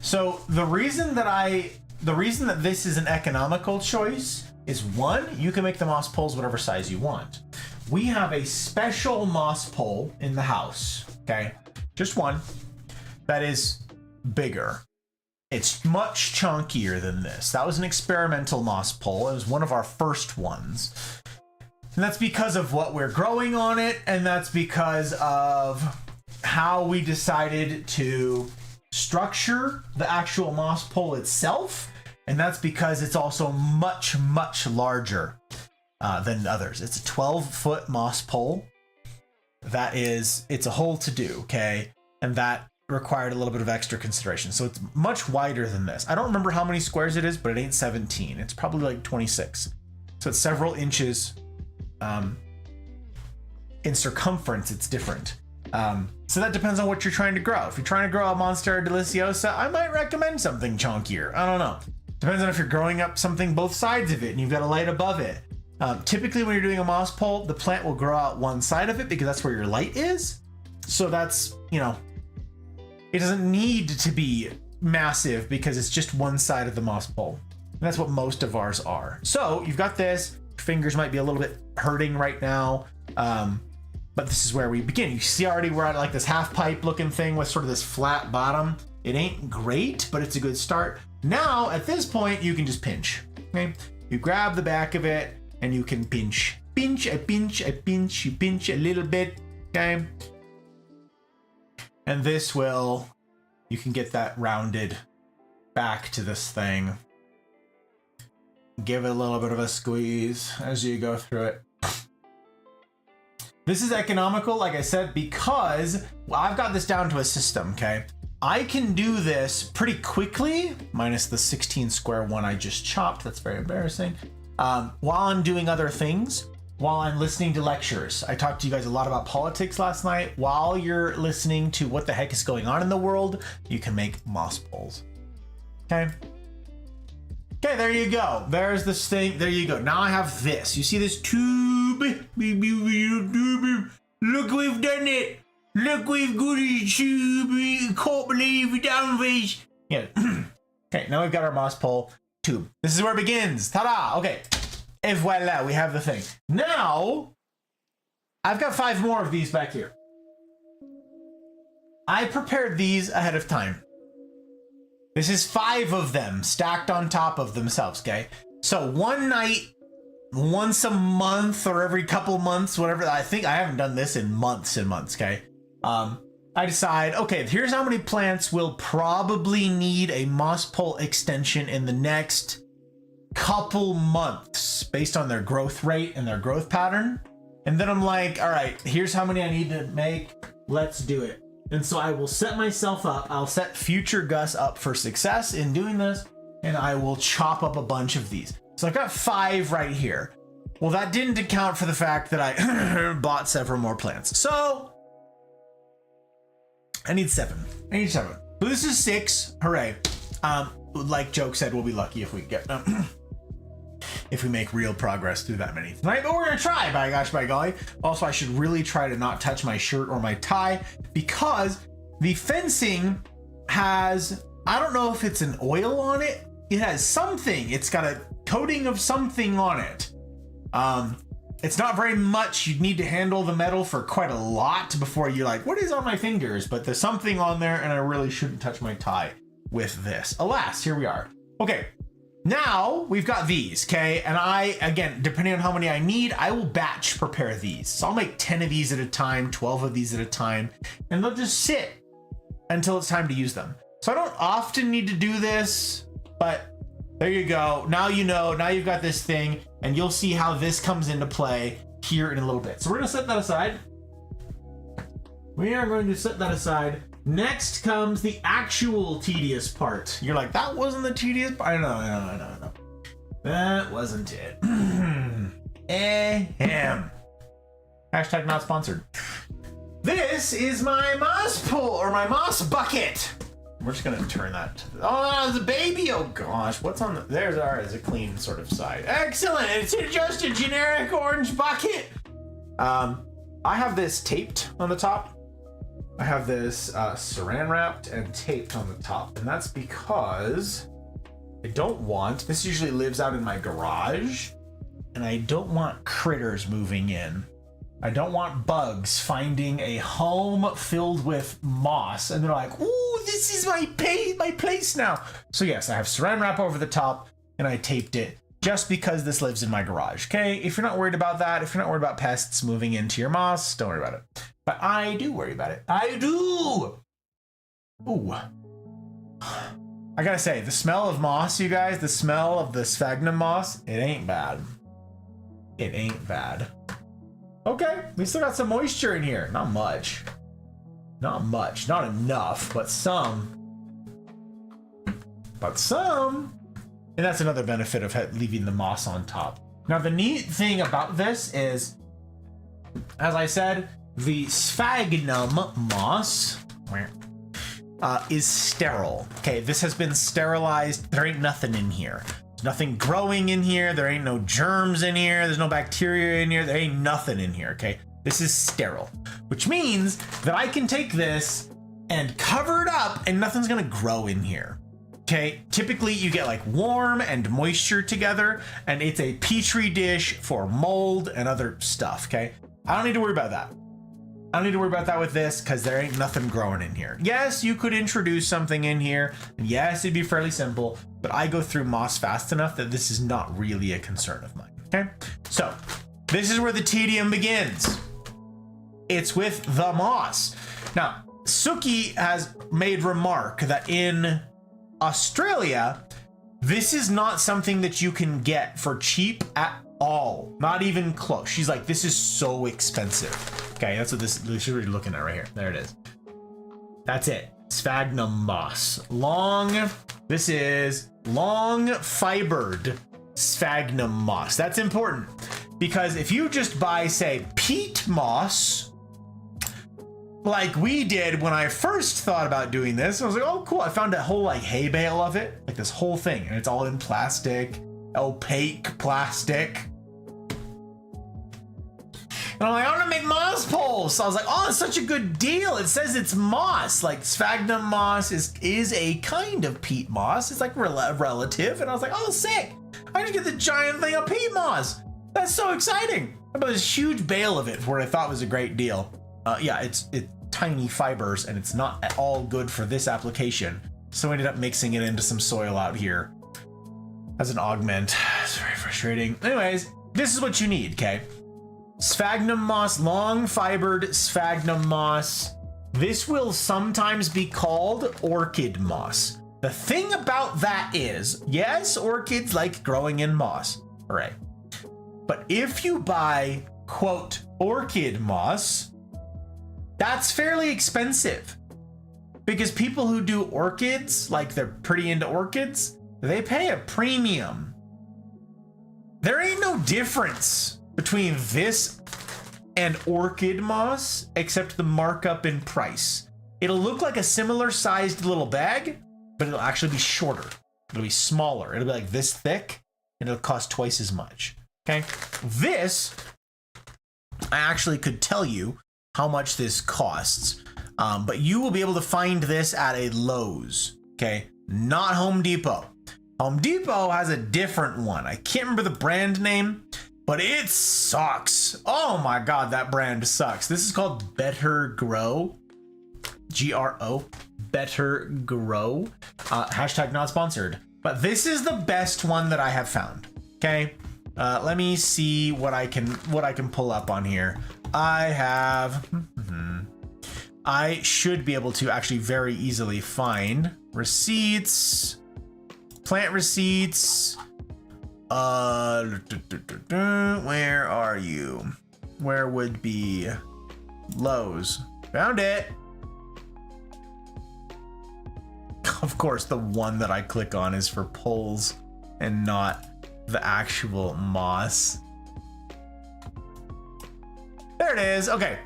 So the reason that this is an economical choice is one, you can make the moss poles whatever size you want. We have a special moss pole in the house, okay? Just one that is bigger. It's much chunkier than this. That was an experimental moss pole. It was one of our first ones. And that's because of what we're growing on it, and that's because of how we decided to structure the actual moss pole itself, and that's because it's also much, much larger than others. It's a 12-foot moss pole. It's a whole to-do, okay? And that required a little bit of extra consideration. So it's much wider than this. I don't remember how many squares it is, but it ain't 17. It's probably like 26. So it's several inches in circumference. It's different. So that depends on what you're trying to grow. If you're trying to grow a Monstera Deliciosa, I might recommend something chunkier. I don't know. Depends on if you're growing up something both sides of it and you've got a light above it. Typically when you're doing a moss pole, the plant will grow out one side of it because that's where your light is. So that's, you know, it doesn't need to be massive because it's just one side of the moss pole. And that's what most of ours are. So you've got this, fingers might be a little bit hurting right now. But this is where we begin. You see already we're at like this half pipe looking thing with sort of this flat bottom. It ain't great, but it's a good start. Now, at this point, you can just pinch, okay? You grab the back of it and you can pinch. Pinch, I pinch, I pinch, you pinch a little bit, okay? And this will, you can get that rounded back to this thing. Give it a little bit of a squeeze as you go through it. This is economical, like I said, because I've got this down to a system, okay? I can do this pretty quickly, minus the 16 square one I just chopped. That's very embarrassing. While I'm doing other things, while I'm listening to lectures. I talked to you guys a lot about politics last night. While you're listening to what the heck is going on in the world, you can make moss poles, okay? Okay, there you go. There's this thing. There you go. Now I have this. You see this tube? Look, we've done it. Look, we've got a tube. Can't believe we done this. Yeah. Okay, now we've got our moss pole tube. This is where it begins. Ta-da! Okay. Et voila, we have the thing. Now, I've got 5 more of these back here. I prepared these ahead of time. This is 5 of them stacked on top of themselves, okay? So one night, once a month or every couple months, whatever, I think I haven't done this in months and months, okay? I decide, okay, here's how many plants will probably need a moss pole extension in the next couple months based on their growth rate and their growth pattern. And then I'm like, all right, here's how many I need to make. Let's do it. And so I will set myself up. I'll set future Gus up for success in doing this. And I will chop up a bunch of these. So I've got 5 right here. Well, that didn't account for the fact that I bought several more plants. So I need 7. I need 7. So this is 6. Hooray. Like Joke said, we'll be lucky if we get if we make real progress through that many tonight, but we're gonna try, by gosh, by golly. Also, I should really try to not touch my shirt or my tie because the fencing has, I don't know if it's an oil on it. It has something. It's got a coating of something on it. It's not very much. You'd need to handle the metal for quite a lot before you're like, what is on my fingers? But there's something on there and I really shouldn't touch my tie with this. Alas, here we are. Okay. Now we've got these, okay? And I, again, depending on how many I need, I will batch prepare these. So I'll make 10 of these at a time, 12 of these at a time, and they'll just sit until it's time to use them. So I don't often need to do this, but there you go. Now you know, now you've got this thing, and you'll see how this comes into play here in a little bit. So we're gonna set that aside. We are going to set that aside. Next comes the actual tedious part. You're like, that wasn't the tedious part? No. That wasn't it. Ahem. Hashtag not sponsored. This is my moss pole, or my moss bucket. We're just gonna turn that to the, oh, the baby, oh gosh, what's on the, there's ours, a clean sort of side. Excellent, it's just a generic orange bucket. I have this taped on the top. I have this saran wrapped and taped on the top, and that's because I don't want, this usually lives out in my garage, and I don't want critters moving in. I don't want bugs finding a home filled with moss, and they're like, ooh, this is my place now. So yes, I have saran wrap over the top, and I taped it just because this lives in my garage, okay? If you're not worried about that, if you're not worried about pests moving into your moss, don't worry about it. But I do worry about it. I do! Ooh. I gotta say, the smell of moss, you guys, the smell of the sphagnum moss, it ain't bad. It ain't bad. Okay, we still got some moisture in here. Not much. Not much. Not enough, but some. But some. And that's another benefit of leaving the moss on top. Now, the neat thing about this is, as I said, the sphagnum moss is sterile. Okay, this has been sterilized. There ain't nothing in here. There's nothing growing in here. There ain't no germs in here. There's no bacteria in here. There ain't nothing in here, okay? This is sterile, which means that I can take this and cover it up and nothing's gonna grow in here. Okay, typically you get like warm and moisture together, and it's a petri dish for mold and other stuff, okay? I don't need to worry about that. I don't need to worry about that with this because there ain't nothing growing in here. Yes, you could introduce something in here, and yes, it'd be fairly simple, but I go through moss fast enough that this is not really a concern of mine, okay? So, this is where the tedium begins. It's with the moss. Now, Suki has made remark that in Australia, this is not something that you can get for cheap at all. Not even close. She's like, this is so expensive. Okay, that's what this is what you're looking at right here. There it is. That's it. Sphagnum moss. This is long fibered sphagnum moss. That's important because if you just buy, say, peat moss, like we did when I first thought about doing this, I was like, oh, cool. I found a whole like hay bale of it, like this whole thing, and it's all in plastic, opaque plastic. And I'm like, I want to make moss poles. So I was like, oh, it's such a good deal. It says it's moss. Like sphagnum moss is a kind of peat moss. It's like relative. And I was like, oh, sick. I just get the giant thing of peat moss. That's so exciting. I bought this huge bale of it for what I thought was a great deal. Yeah, it's tiny fibers and it's not at all good for this application. So I ended up mixing it into some soil out here as an augment. It's very frustrating. Anyways, this is what you need, okay? Sphagnum moss, long fibered sphagnum moss. This will sometimes be called orchid moss. The thing about that is, yes, orchids like growing in moss, hooray. But if you buy, quote, orchid moss, that's fairly expensive because people who do orchids, like they're pretty into orchids, they pay a premium. There ain't no difference between this and orchid moss, except the markup in price. It'll look like a similar sized little bag, but it'll actually be shorter. It'll be smaller. It'll be like this thick, and it'll cost twice as much. Okay. This, I actually could tell you how much this costs, but you will be able to find this at a Lowe's. Okay. Not Home Depot. Home Depot has a different one. I can't remember the brand name, but it sucks. Oh my God, that brand sucks. This is called Better Grow. G-R-O. Better Grow. Hashtag not sponsored. But this is the best one that I have found. Okay. Let me see what I can pull up on here. I should be able to actually very easily find receipts, plant receipts. Where are you? Where would be Lowe's? Found it. Of course, the one that I click on is for poles and not the actual moss. There it is. Okay.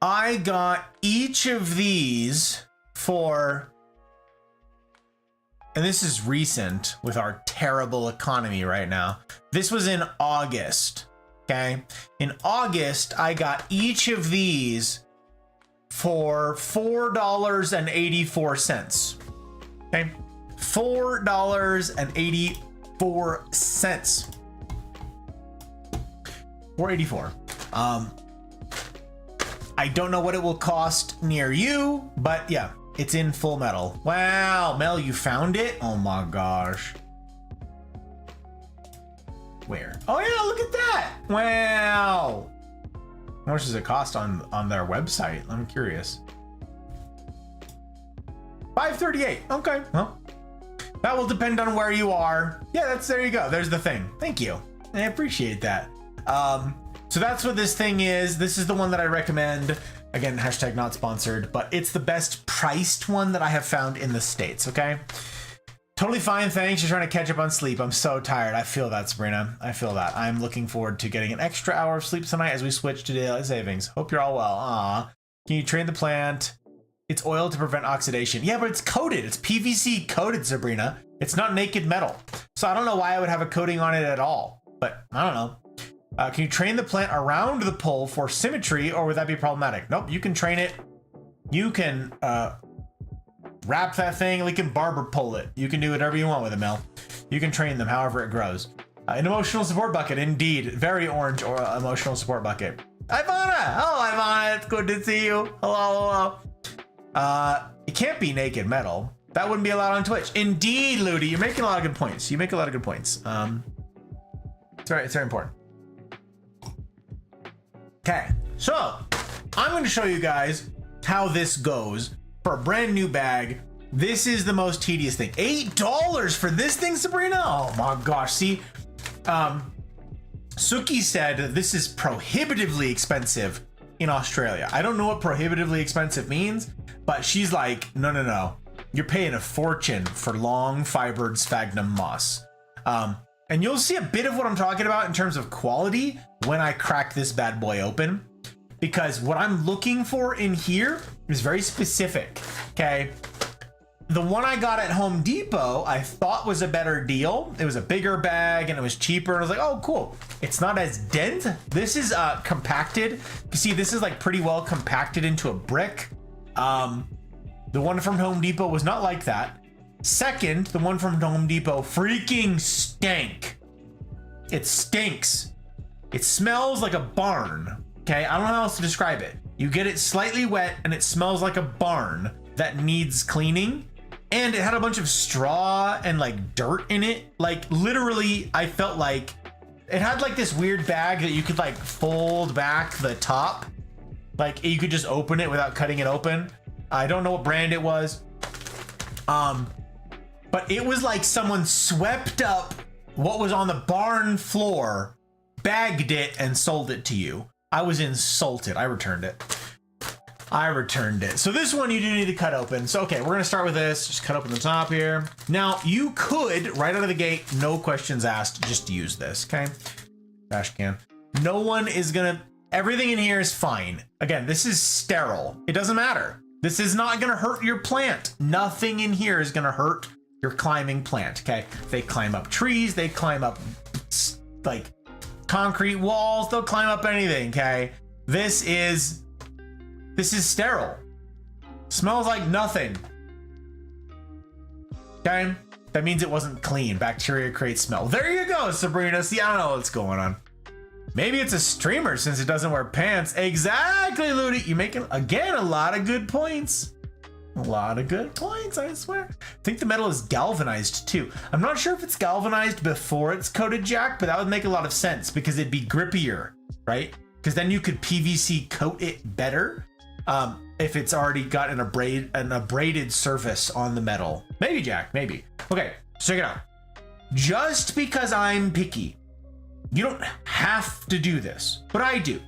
I got each of these for, and this is recent with our terrible economy right now. This was in August. Okay. In August, I got each of these for $4.84. Okay. $4.84. $4.84. I don't know what it will cost near you, but yeah, it's in Full Metal. Wow, Mel, you found it? Oh my gosh. Where? Oh yeah, look at that. Wow. How much does it cost on their website? I'm curious. $5.38. Okay, well, that will depend on where you are. Yeah, there you go. There's the thing. Thank you. I appreciate that. So that's what this thing is. This is the one that I recommend. Again, hashtag not sponsored, but it's the best priced one that I have found in the States, okay? Totally fine, thanks. You're trying to catch up on sleep. I'm so tired. I feel that, Sabrina. I feel that. I'm looking forward to getting an extra hour of sleep tonight as we switch to daylight savings. Hope you're all well. Aw. Can you train the plant It's oil to prevent oxidation. Yeah, but it's coated. It's PVC coated, Sabrina. It's not naked metal. So I don't know why I would have a coating on it at all, but I don't know. Can you train the plant around the pole for symmetry, or would that be problematic? Nope, you can train it. You can wrap that thing. We can barber pole it. You can do whatever you want with it, Mel. You can train them however it grows. An emotional support bucket, indeed. Very orange or emotional support bucket. Ivana! Oh, Ivana, it's good to see you. Hello, hello. It can't be naked metal. That wouldn't be allowed on Twitch. Indeed, Ludi, you're making a lot of good points. You make a lot of good points. It's very important. Okay, so I'm going to show you guys how this goes for a brand new bag. This is the most tedious thing. $8 for this thing, Sabrina? Oh my gosh. See, Suki said this is prohibitively expensive in Australia. I don't know what prohibitively expensive means, but she's like, no. You're paying a fortune for long fibered sphagnum moss. And you'll see a bit of what I'm talking about in terms of quality when I crack this bad boy open, because what I'm looking for in here is very specific, okay? The one I got at Home Depot, I thought was a better deal. It was a bigger bag and it was cheaper. And I was like, oh, cool. It's not as dense. This is compacted. You see, this is like pretty well compacted into a brick. The one from Home Depot was not like that. Second, the one from Home Depot freaking stank. It stinks. It smells like a barn. Okay, I don't know how else to describe it. You get it slightly wet and it smells like a barn that needs cleaning. And it had a bunch of straw and like dirt in it. Like literally, I felt like it had like this weird bag that you could like fold back the top. Like you could just open it without cutting it open. I don't know what brand it was. But it was like someone swept up what was on the barn floor, bagged it, and sold it to you. I was insulted. I returned it. So this one you do need to cut open. So, okay, we're going to start with this. Just cut open the top here. Now, you could, right out of the gate, no questions asked, just use this, okay? Trash can. No one is going to... Everything in here is fine. Again, this is sterile. It doesn't matter. This is not going to hurt your plant. Nothing in here is going to hurt your climbing plant, okay? They climb up trees. They climb up, like, concrete walls. They'll climb up anything, okay? This is sterile. Smells like nothing. Okay? That means it wasn't clean. Bacteria create smell. There you go, Sabrina. See, I don't know what's going on. Maybe it's a streamer since it doesn't wear pants. Exactly, Ludi. You're making, again, a lot of good points. A lot of good points, I swear. I think the metal is galvanized too. I'm not sure if it's galvanized before it's coated, Jack, but that would make a lot of sense because it'd be grippier, right? Because then you could PVC coat it better if it's already got an abraded surface on the metal. Maybe, Jack, maybe. Okay, so check it out. Just because I'm picky, you don't have to do this, but I do.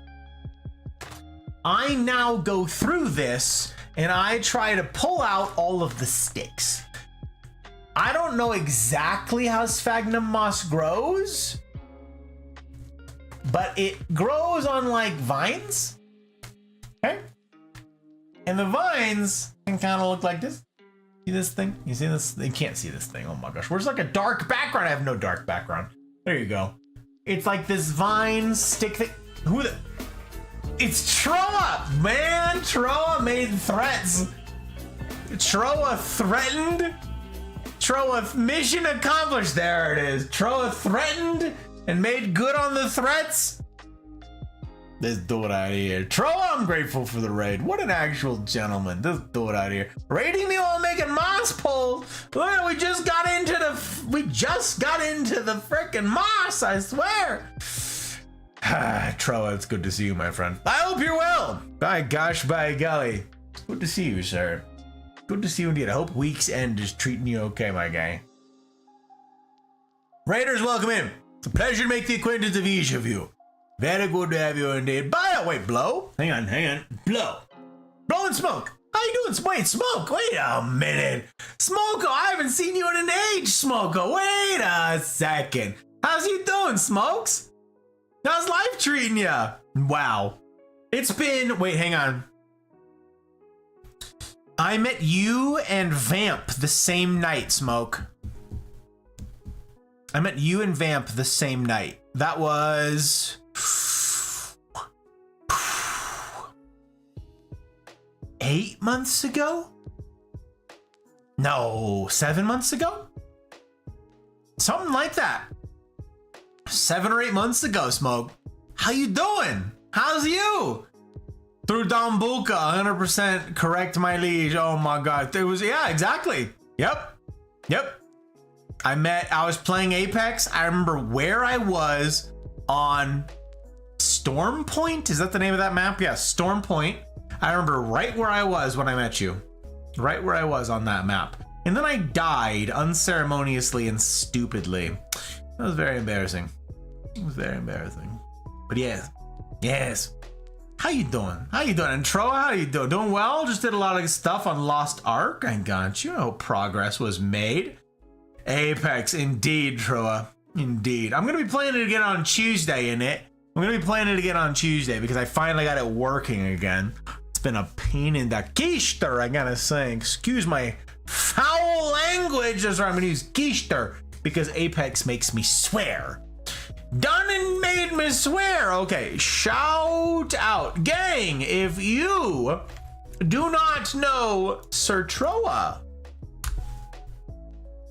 I now go through this and I try to pull out all of the sticks. I don't know exactly how sphagnum moss grows, but it grows on like vines, okay? And the vines can kind of look like this. See this thing? You see this? You can't see this thing. Oh my gosh. Where's like a dark background? I have no dark background. There you go. It's like this vine stick thing. Who the? It's Troa, man. Troa made threats. Troa threatened. Troa mission accomplished. There it is. Troa threatened and made good on the threats. Let's do it out of here. Troa, I'm grateful for the raid. What an actual gentleman. Let's do it out of here. Raiding me while making moss poles. Look, we just got into the frickin' moss, I swear. Troa, it's good to see you, my friend. I hope you're well. By gosh, by golly. It's good to see you, sir. Good to see you indeed. I hope week's end is treating you okay, my guy. Raiders, welcome in. It's a pleasure to make the acquaintance of each of you. Very good to have you indeed. By the way, Blow. Hang on. Blow and Smoke. How you doing? Wait, Smoke. Wait a minute. Smoko, I haven't seen you in an age, Smoko. Wait a second. How's you doing, Smokes? How's life treating ya? Wow. It's been, wait, hang on. I met you and Vamp the same night, Smoke. I met you and Vamp the same night. That was... 8 months ago? No, 7 months ago? Something like that. 7 or 8 months ago, Smoke. How you doing? How's you? Through Dambuka, 100% correct, my liege. Oh my God. It was, yeah, exactly. Yep. I was playing Apex. I remember where I was on Storm Point. Is that the name of that map? Yeah, Storm Point. I remember right where I was when I met you. Right where I was on that map. And then I died unceremoniously and stupidly. That was very embarrassing. It was very embarrassing. But yes. How you doing? And Troa, how you doing? Doing well? Just did a lot of stuff on Lost Ark. I got you. I hope progress was made. Apex, indeed, Troa. Indeed. I'm going to be playing it again on Tuesday, because I finally got it working again. It's been a pain in the keister, I gotta say. Excuse my foul language. That's right, I'm going to use keister, because Apex makes me swear. Done and made me swear. Okay, shout out. Gang, if you do not know Sir Troa,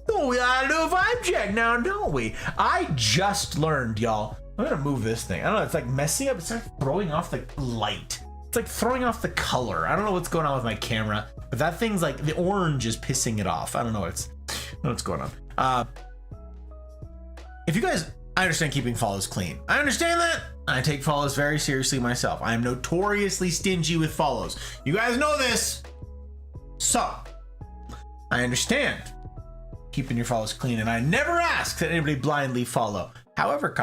oh, we gotta do a vibe check now, don't we? I just learned, y'all. I'm gonna move this thing. I don't know, it's like messing up. It's like throwing off the light. It's like throwing off the color. I don't know what's going on with my camera, but that thing's like, the orange is pissing it off. I don't know what's going on. If you guys, I understand keeping follows clean. I understand that. I take follows very seriously myself. I am notoriously stingy with follows. You guys know this. So, I understand keeping your follows clean, and I never ask that anybody blindly follow. However,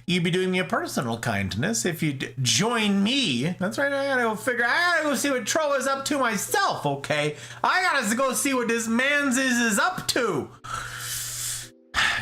you'd be doing me a personal kindness if you'd join me. That's right, I gotta go see what Troa's up to myself, okay? I gotta go see what this man's is up to.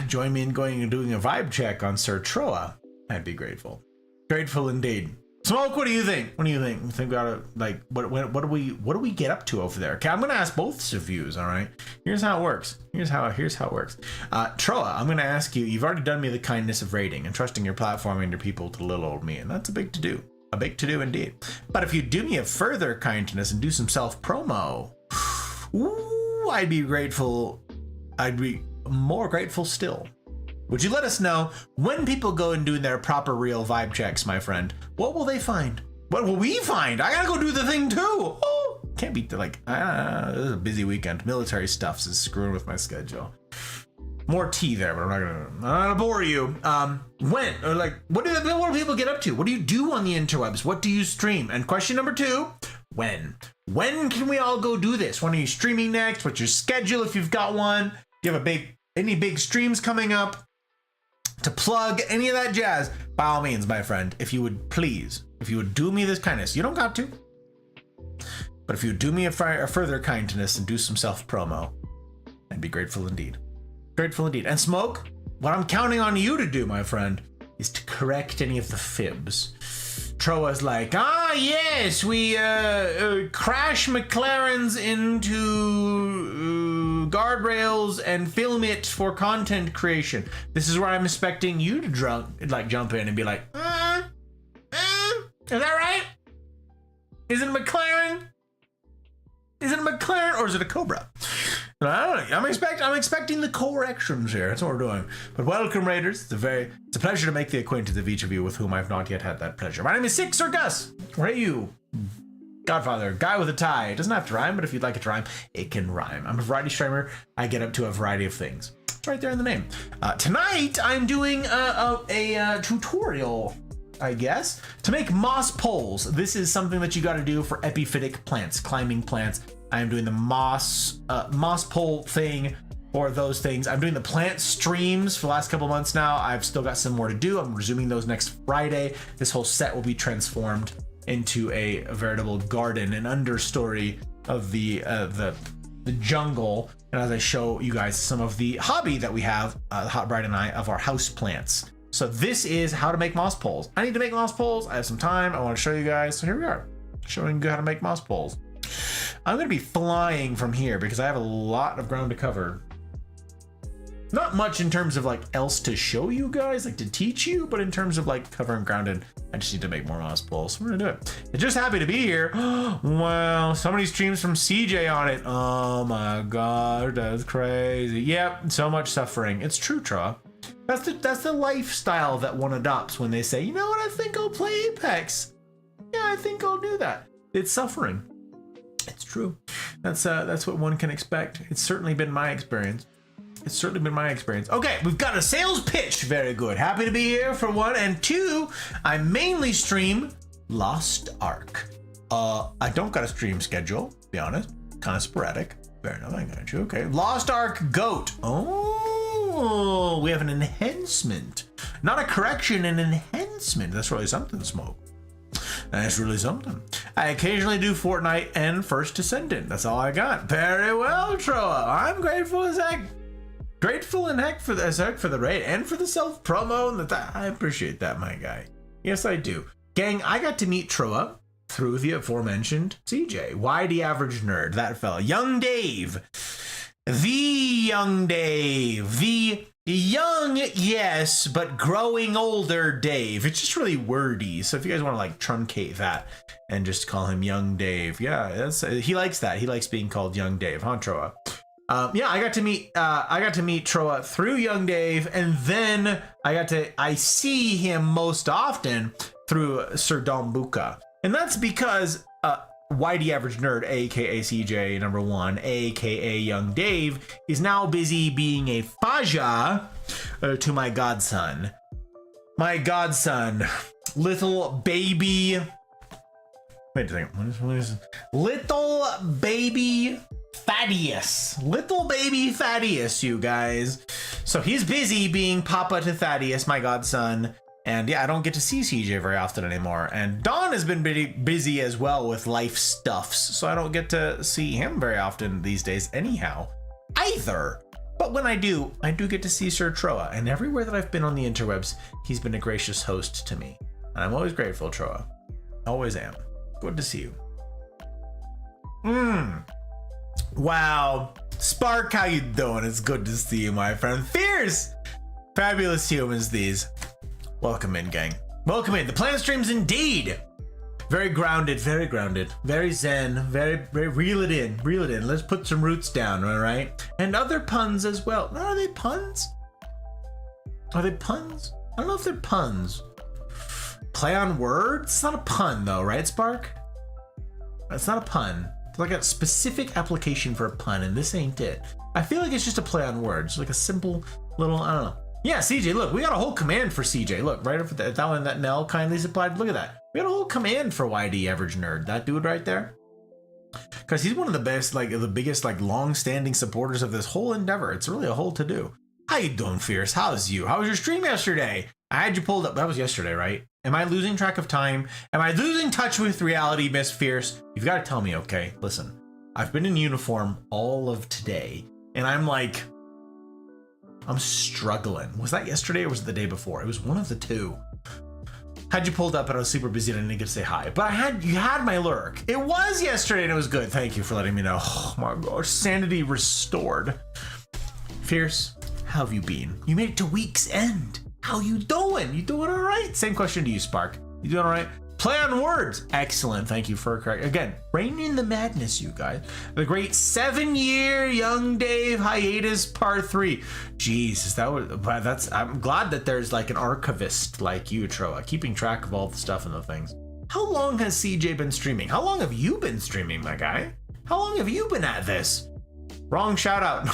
Join me in going and doing a vibe check on Sir Troa. I'd be grateful. Grateful indeed. Smoke, what do you think? You think we ought to, like, what do we get up to over there? Okay, I'm gonna ask both of you, all right? Here's how it works. Here's how it works. Troa, I'm gonna ask you, you've already done me the kindness of rating and trusting your platform and your people to little old me, and that's a big to-do. A big to-do indeed. But if you do me a further kindness and do some self-promo, ooh, I'd be grateful. I'd be more grateful still. Would you let us know when people go and do their proper real vibe checks, my friend? What will they find? What will we find? I gotta go do the thing too. Oh, can't be like, this is a busy weekend. Military stuff's is screwing with my schedule. More tea there, but I'm not gonna bore you. When, or like, what do people get up to? What do you do on the interwebs? What do you stream? And question number 2, when? When can we all go do this? When are you streaming next? What's your schedule if you've got one? Do you have any big streams coming up to plug, any of that jazz? By all means, my friend, if you would do me this kindness, you don't got to, but if you would do me a further kindness and do some self-promo, I'd be grateful indeed. Grateful indeed. And Smoke, what I'm counting on you to do, my friend, is to correct any of the fibs. Troa's like, yes, we crash McLarens into guardrails and film it for content creation. This is where I'm expecting you to jump in and be like, is that right? Is it a McLaren? Or is it a Cobra? I don't know. I'm expecting the corrections here. That's what we're doing. But welcome, Raiders. It's a pleasure to make the acquaintance of each of you with whom I've not yet had that pleasure. My name is Six or Gus. Where are you? Godfather, guy with a tie. It doesn't have to rhyme, but if you'd like it to rhyme, it can rhyme. I'm a variety streamer. I get up to a variety of things. It's right there in the name. Tonight, I'm doing a tutorial, I guess, to make moss poles. This is something that you got to do for epiphytic plants, climbing plants. I am doing the moss pole thing for those things. I'm doing the plant streams for the last couple months now. I've still got some more to do. I'm resuming those next Friday. This whole set will be transformed into a veritable garden, an understory of the jungle. And as I show you guys some of the hobby that we have, Hot Bride and I, of our house plants. So this is how to make moss poles. I need to make moss poles. I have some time. I want to show you guys. So here we are, showing you how to make moss poles. I'm going to be flying from here because I have a lot of ground to cover. Not much in terms of like else to show you guys, like to teach you, but in terms of like covering ground, and I just need to make more mouse pulls. So we're gonna do it. I'm just happy to be here. Wow, so many streams from CJ on it. Oh my god, that's crazy. Yep, so much suffering. It's true, Tra. That's the lifestyle that one adopts when they say, you know what, I think I'll play Apex. Yeah, I think I'll do that. It's suffering. It's true. That's what one can expect. It's certainly been my experience. It's certainly been my experience. Okay, we've got a sales pitch. Very good. Happy to be here for one. And two, I mainly stream Lost Ark. I don't got a stream schedule, to be honest. Kind of sporadic. Fair enough, I got you. Okay. Lost Ark GOAT. Oh, we have an enhancement. Not a correction, an enhancement. That's really something, Smoke. That's really something. I occasionally do Fortnite and First Descendant. That's all I got. Very well, Troa. I'm grateful as heck. Grateful and heck for the raid and for the self promo, and that I appreciate that, my guy. Yes, I do. Gang, I got to meet Troa through the aforementioned CJ. Why the average nerd? That fella. Young Dave. The young Dave. The young, yes, but growing older Dave. It's just really wordy. So if you guys want to like truncate that and just call him Young Dave. Yeah, he likes that. He likes being called Young Dave, huh, Troa? Yeah, I got to meet Troa through Young Dave, and then I see him most often through Sir Dombuka. And that's because Whitey Average Nerd, aka CJ number one, aka Young Dave, is now busy being a Faja to my godson. My godson, little baby. Wait a second. What is little baby Thaddeus. Little baby Thaddeus, you guys. So he's busy being Papa to Thaddeus, my godson. And yeah, I don't get to see CJ very often anymore. And Don has been busy as well with life stuffs. So I don't get to see him very often these days anyhow, either. But when I do get to see Sir Troa. And everywhere that I've been on the interwebs, he's been a gracious host to me. And I'm always grateful, Troa. Always am. Good to see you. Wow. Spark, how you doing? It's good to see you, my friend. Fierce! Fabulous humans, these. Welcome in, gang. Welcome in. The plant streams indeed. Very grounded, very grounded. Very zen, very reel it in, reel it in. Let's put some roots down, all right? And other puns as well. Are they puns? Are they puns? I don't know if they're puns. Play on words? It's not a pun though, right, Spark? It's not a pun. It's like a specific application for a pun, and this ain't it. I feel like it's just a play on words, like a simple little, I don't know. Yeah, CJ, look, we got a whole command for CJ. Look, right up at that one that Nell kindly supplied. Look at that. We got a whole command for YD Average Nerd. That dude right there. Because he's one of the best, like the biggest, like long-standing supporters of this whole endeavor. It's really a whole to-do. How you doing, Fierce? How's you? How was your stream yesterday? I had you pulled up. That was yesterday, right? Am I losing track of time? Am I losing touch with reality, Miss Fierce? You've got to tell me, okay? Listen, I've been in uniform all of today, and I'm like, I'm struggling. Was that yesterday or was it the day before? It was one of the two. Had you pulled up and I was super busy and I didn't get to say hi. But you had my lurk. It was yesterday and it was good. Thank you for letting me know. Oh my gosh, sanity restored. Fierce, how have you been? You made it to week's end. How you doing? You doing all right? Same question to you, Spark. You doing all right? Play on words. Excellent. Thank you for correct. Again, rein in the madness, you guys. The great 7-year Young Dave hiatus part 3. Jesus, I'm glad that there's like an archivist like you, Troa, keeping track of all the stuff and the things. How long has CJ been streaming? How long have you been streaming, my guy? How long have you been at this? Wrong shout out.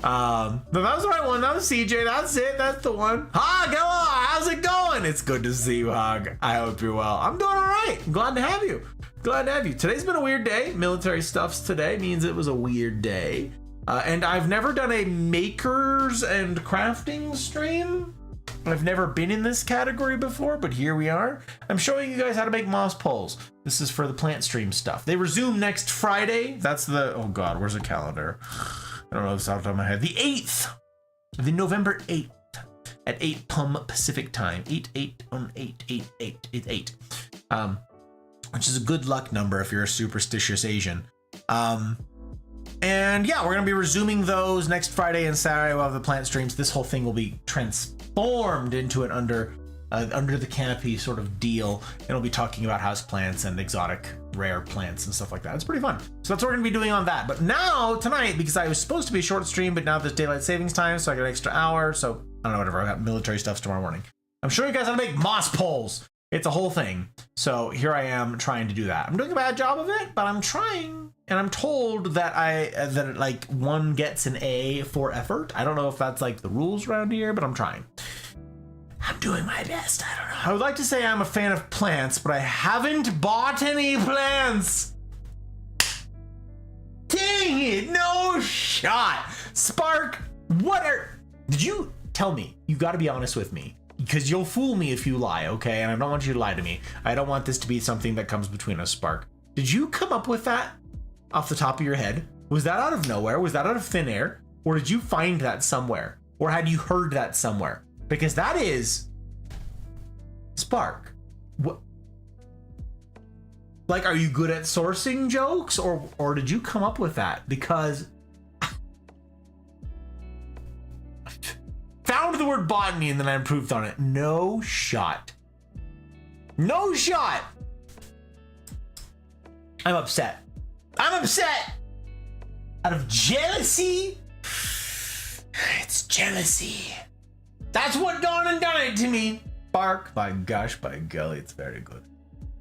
But that was the right one. That was CJ. That's it. That's the one. Hog, hello. How's it going? It's good to see you, Hog. I hope you're well. I'm doing all right. I'm glad to have you. Glad to have you. Today's been a weird day. Military stuffs today means it was a weird day. And I've never done a makers and crafting stream. I've never been in this category before, but here we are. I'm showing you guys how to make moss poles. This is for the plant stream stuff. They resume next Friday. That's the, oh God, where's the calendar? I don't know if it's off the top of my head. The 8th, the November 8th at 8 p.m. Pacific time. 8 on 8. which is a good luck number if you're a superstitious Asian. And yeah, we're going to be resuming those next Friday and Saturday. We'll have the plant streams. This whole thing will be transformed into an under the canopy sort of deal. And we'll be talking about house plants and exotic rare plants and stuff like that. It's pretty fun. So that's what we're going to be doing on that. But now tonight, because I was supposed to be a short stream, but now there's daylight savings time, so I got an extra hour. So I don't know, whatever. I got military stuff tomorrow morning. I'm showing you guys how to make moss poles. It's a whole thing. So here I am trying to do that. I'm doing a bad job of it, but I'm trying. And I'm told that like one gets an A for effort. I don't know if that's like the rules around here, but I'm trying. I'm doing my best. I don't know. I would like to say I'm a fan of plants, but I haven't bought any plants. Dang it, no shot. Spark, did you tell me? You gotta be honest with me. Because you'll fool me if you lie, okay? And I don't want you to lie to me. I don't want this to be something that comes between us, Spark. Did you come up with that off the top of your head? Was that out of nowhere? Was that out of thin air? Or did you find that somewhere? Or had you heard that somewhere? Because that is... Spark. What? Like, are you good at sourcing jokes? Or did you come up with that? Because... found the word botany and then I improved on it. No shot. No shot. I'm upset. I'm upset. Out of jealousy. It's jealousy. That's what gone and done it to me. Bark. My gosh, by golly, it's very good.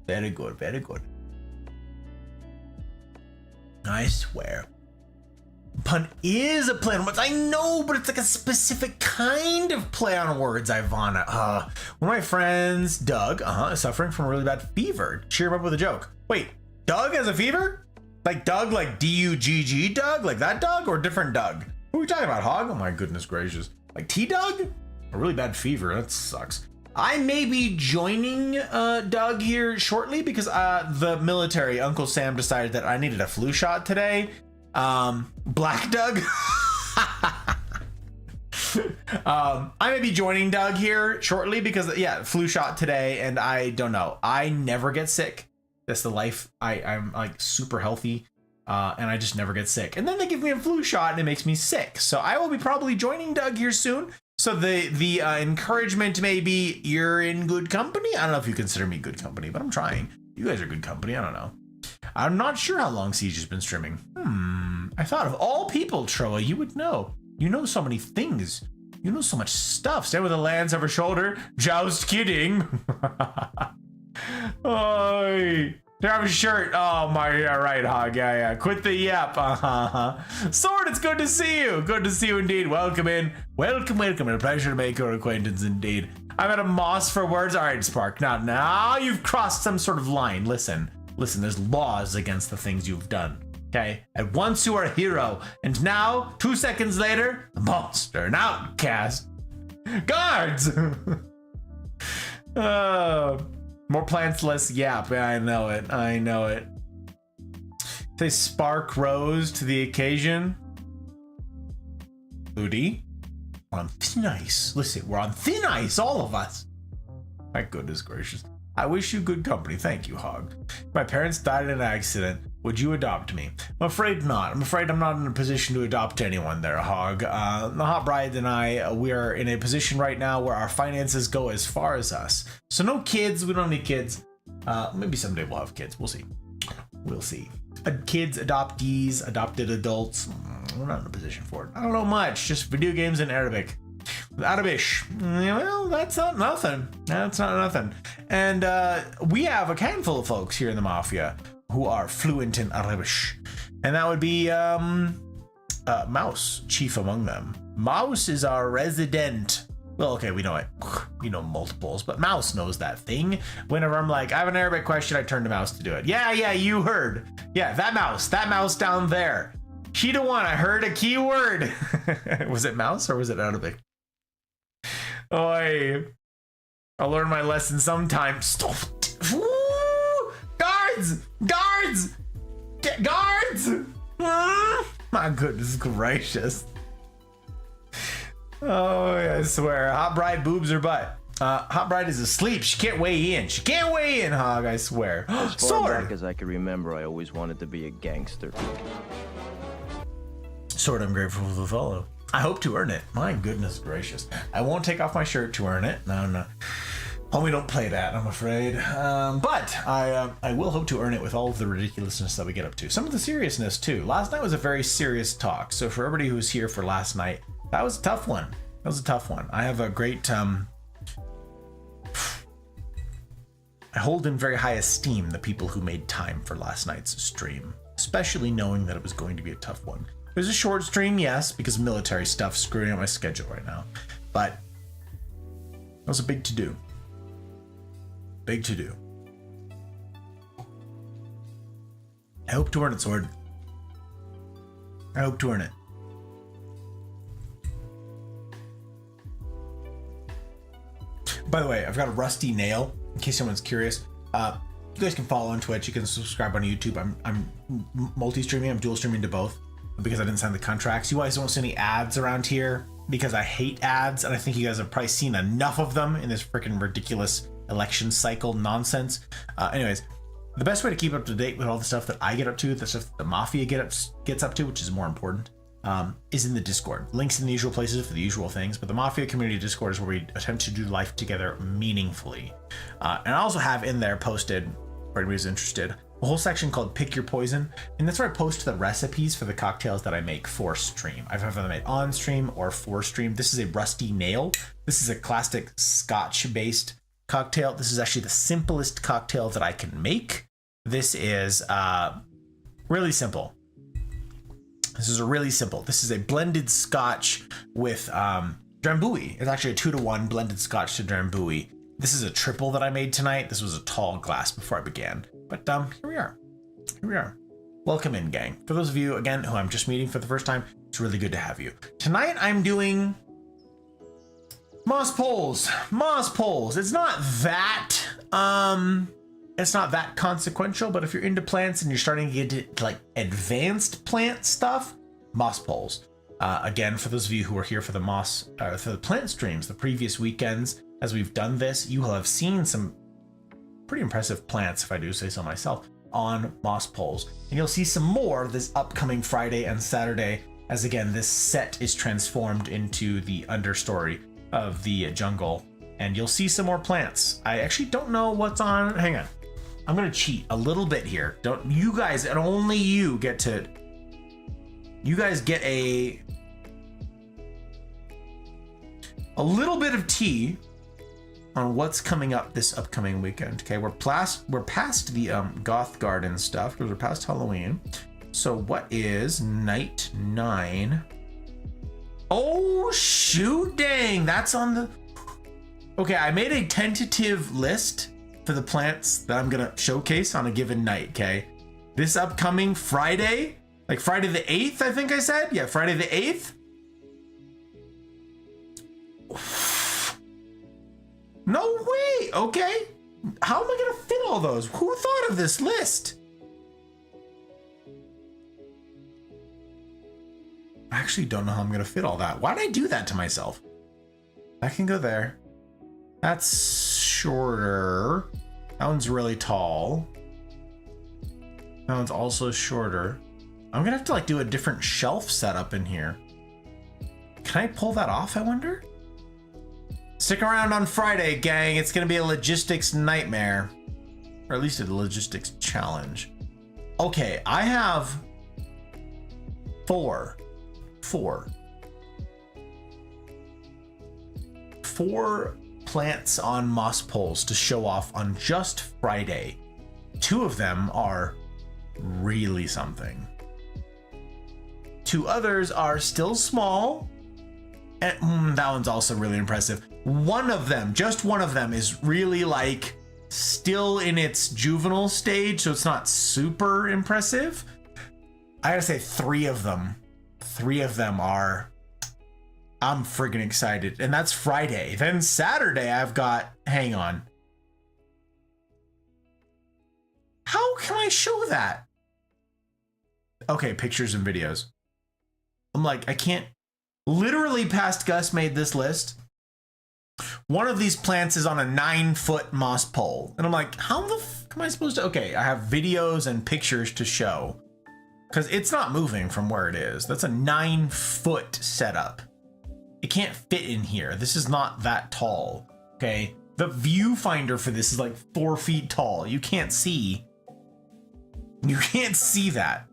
Very good, very good. I swear. Pun is a play on words. I know, but it's like a specific kind of play on words, Ivana. One of my friends, Doug, is suffering from a really bad fever. Cheer him up with a joke. Wait, Doug has a fever? Like Doug, like D-U-G-G Doug? Like that Doug or different Doug? Who are we talking about, Hog? Oh my goodness gracious. Like T-Doug? A really bad fever, that sucks. I may be joining Doug here shortly because the military, Uncle Sam, decided that I needed a flu shot today. Black Doug. I may be joining Doug here shortly because yeah, flu shot today, and I don't know. I never get sick. That's the life. I'm like super healthy, and I just never get sick. And then they give me a flu shot, and it makes me sick. So I will be probably joining Doug here soon. So the encouragement may be you're in good company. I don't know if you consider me good company, but I'm trying. You guys are good company. I don't know. I'm not sure how long Siege has been streaming. I thought of all people, Troa, you would know. You know so many things. You know so much stuff. Stand with a lance over shoulder. Joust kidding. Oi. Have a shirt. Oh my, yeah, right, Hog. Yeah. Quit the yap. Sword, it's good to see you. Good to see you indeed. Welcome in. Welcome. A pleasure to make your acquaintance indeed. I'm at a moss for words. All right, Spark. Now you've crossed some sort of line. Listen, there's laws against the things you've done. Okay? At once you are a hero, and now, 2 seconds later, a monster, an outcast. Guards! More plants, less yap. Yeah, I know it. Say Spark rose to the occasion. Udi, we're on thin ice. Listen, we're on thin ice, all of us. My goodness gracious. I wish you good company. Thank you, Hog. My parents died in an accident. Would you adopt me? I'm afraid not. I'm afraid I'm not in a position to adopt anyone there, Hog. The Hot Bride and I, we are in a position right now where our finances go as far as us. So no kids. We don't need kids. Maybe someday we'll have kids. We'll see. We'll see. Kids, adoptees, adopted adults. We're not in a position for it. I don't know much. Just video games and Arabic. Arabish. Well, that's not nothing. That's not nothing. And we have a handful of folks here in the Mafia who are fluent in Arabish. And that would be Mouse, chief among them. Mouse is our resident. Well, okay, we know it. We know multiples, but Mouse knows that thing. Whenever I'm like, I have an Arabic question, I turn to Mouse to do it. Yeah, you heard. Yeah, that mouse down there. She the one, I heard a keyword. Was it Mouse or was it Arabic? Oi, I'll learn my lesson sometime. Guards! My goodness gracious. Oh, I swear. Hot bride, boobs or butt? Hot Bride is asleep. She can't weigh in. She can't weigh in, Hog, I swear. As far Sword! back as I can remember, I always wanted to be a gangster. Sword, I'm grateful for the follow. I hope to earn it. My goodness gracious. I won't take off my shirt to earn it. No. Homie, don't play that, I'm afraid. But I will hope to earn it with all of the ridiculousness that we get up to. Some of the seriousness, too. Last night was a very serious talk. So for everybody who was here for last night, that was a tough one. That was a tough one. I have a great... I hold in very high esteem the people who made time for last night's stream, especially knowing that it was going to be a tough one. It was a short stream, yes, because of military stuff screwing up my schedule right now. But it was a big to-do. Big to-do. I hope to earn it, Sword. I hope to earn it. By the way, I've got a rusty nail, in case someone's curious. You guys can follow on Twitch. You can subscribe on YouTube. I'm multi-streaming. I'm dual streaming to both because I didn't sign the contracts. You guys don't see any ads around here because I hate ads, and I think you guys have probably seen enough of them in this freaking ridiculous election cycle nonsense. Anyways, the best way to keep up to date with all the stuff that I get up to, the stuff that the Mafia gets up to, which is more important, is in the Discord. Links in the usual places for the usual things, but the Mafia community Discord is where we attempt to do life together meaningfully. And I also have in there posted, for anybody who's interested, a whole section called Pick Your Poison, and that's where I post the recipes for the cocktails that I make for stream. I've either made on stream or for stream. This is a Rusty Nail. This is a classic Scotch-based cocktail. This is actually the simplest cocktail that I can make. This is really simple. This is a blended Scotch with Drambuie. It's actually a 2-to-1 blended Scotch to Drambuie. This is a triple that I made tonight. This was a tall glass before I began. But here we are. Here we are. Welcome in, gang. For those of you, again, who I'm just meeting for the first time, it's really good to have you. Tonight, I'm doing moss poles. Moss poles. It's not that consequential, but if you're into plants and you're starting to get to like advanced plant stuff, moss poles. Again, for those of you who are here for the plant streams, the previous weekends, as we've done this, you will have seen some pretty impressive plants, if I do say so myself, on moss poles. And you'll see some more this upcoming Friday and Saturday, as again, this set is transformed into the understory of the jungle. And you'll see some more plants. I actually don't know what's on. Hang on. I'm going to cheat a little bit here. Don't you guys, and only you get to, you guys get a little bit of tea on what's coming up this upcoming weekend. Okay, we're past the Goth Garden stuff because we're past Halloween. So what is night 9? Oh shoot, dang, that's on the... Okay, I made a tentative list for the plants that I'm gonna showcase on a given night, okay? This upcoming Friday, like Friday the 8th, I think I said? Yeah, Friday the 8th. No way, okay. How am I gonna fit all those? Who thought of this list? I actually don't know how I'm gonna fit all that. Why did I do that to myself? That can go there. That's shorter. That one's really tall. That one's also shorter. I'm gonna have to like do a different shelf setup in here. Can I pull that off, I wonder? Stick around on Friday, gang. It's gonna be a logistics nightmare. Or at least a logistics challenge. Okay, I have four plants on moss poles to show off on just Friday. 2 of them are really something. 2 others are still small. And that one's also really impressive. One of them, just one of them, is really like still in its juvenile stage, so it's not super impressive. I gotta say 3 of them are, I'm friggin' excited. And that's Friday. Then Saturday I've got, hang on. How can I show that? Okay, pictures and videos. I'm like, I can't. Literally past Gus made this list. one of these plants is on a 9-foot moss pole. And I'm like, how the f am I supposed to? Okay, I have videos and pictures to show. Because it's not moving from where it is. That's a 9-foot setup. It can't fit in here. This is not that tall. Okay, the viewfinder for this is like 4 feet tall. You can't see. You can't see that.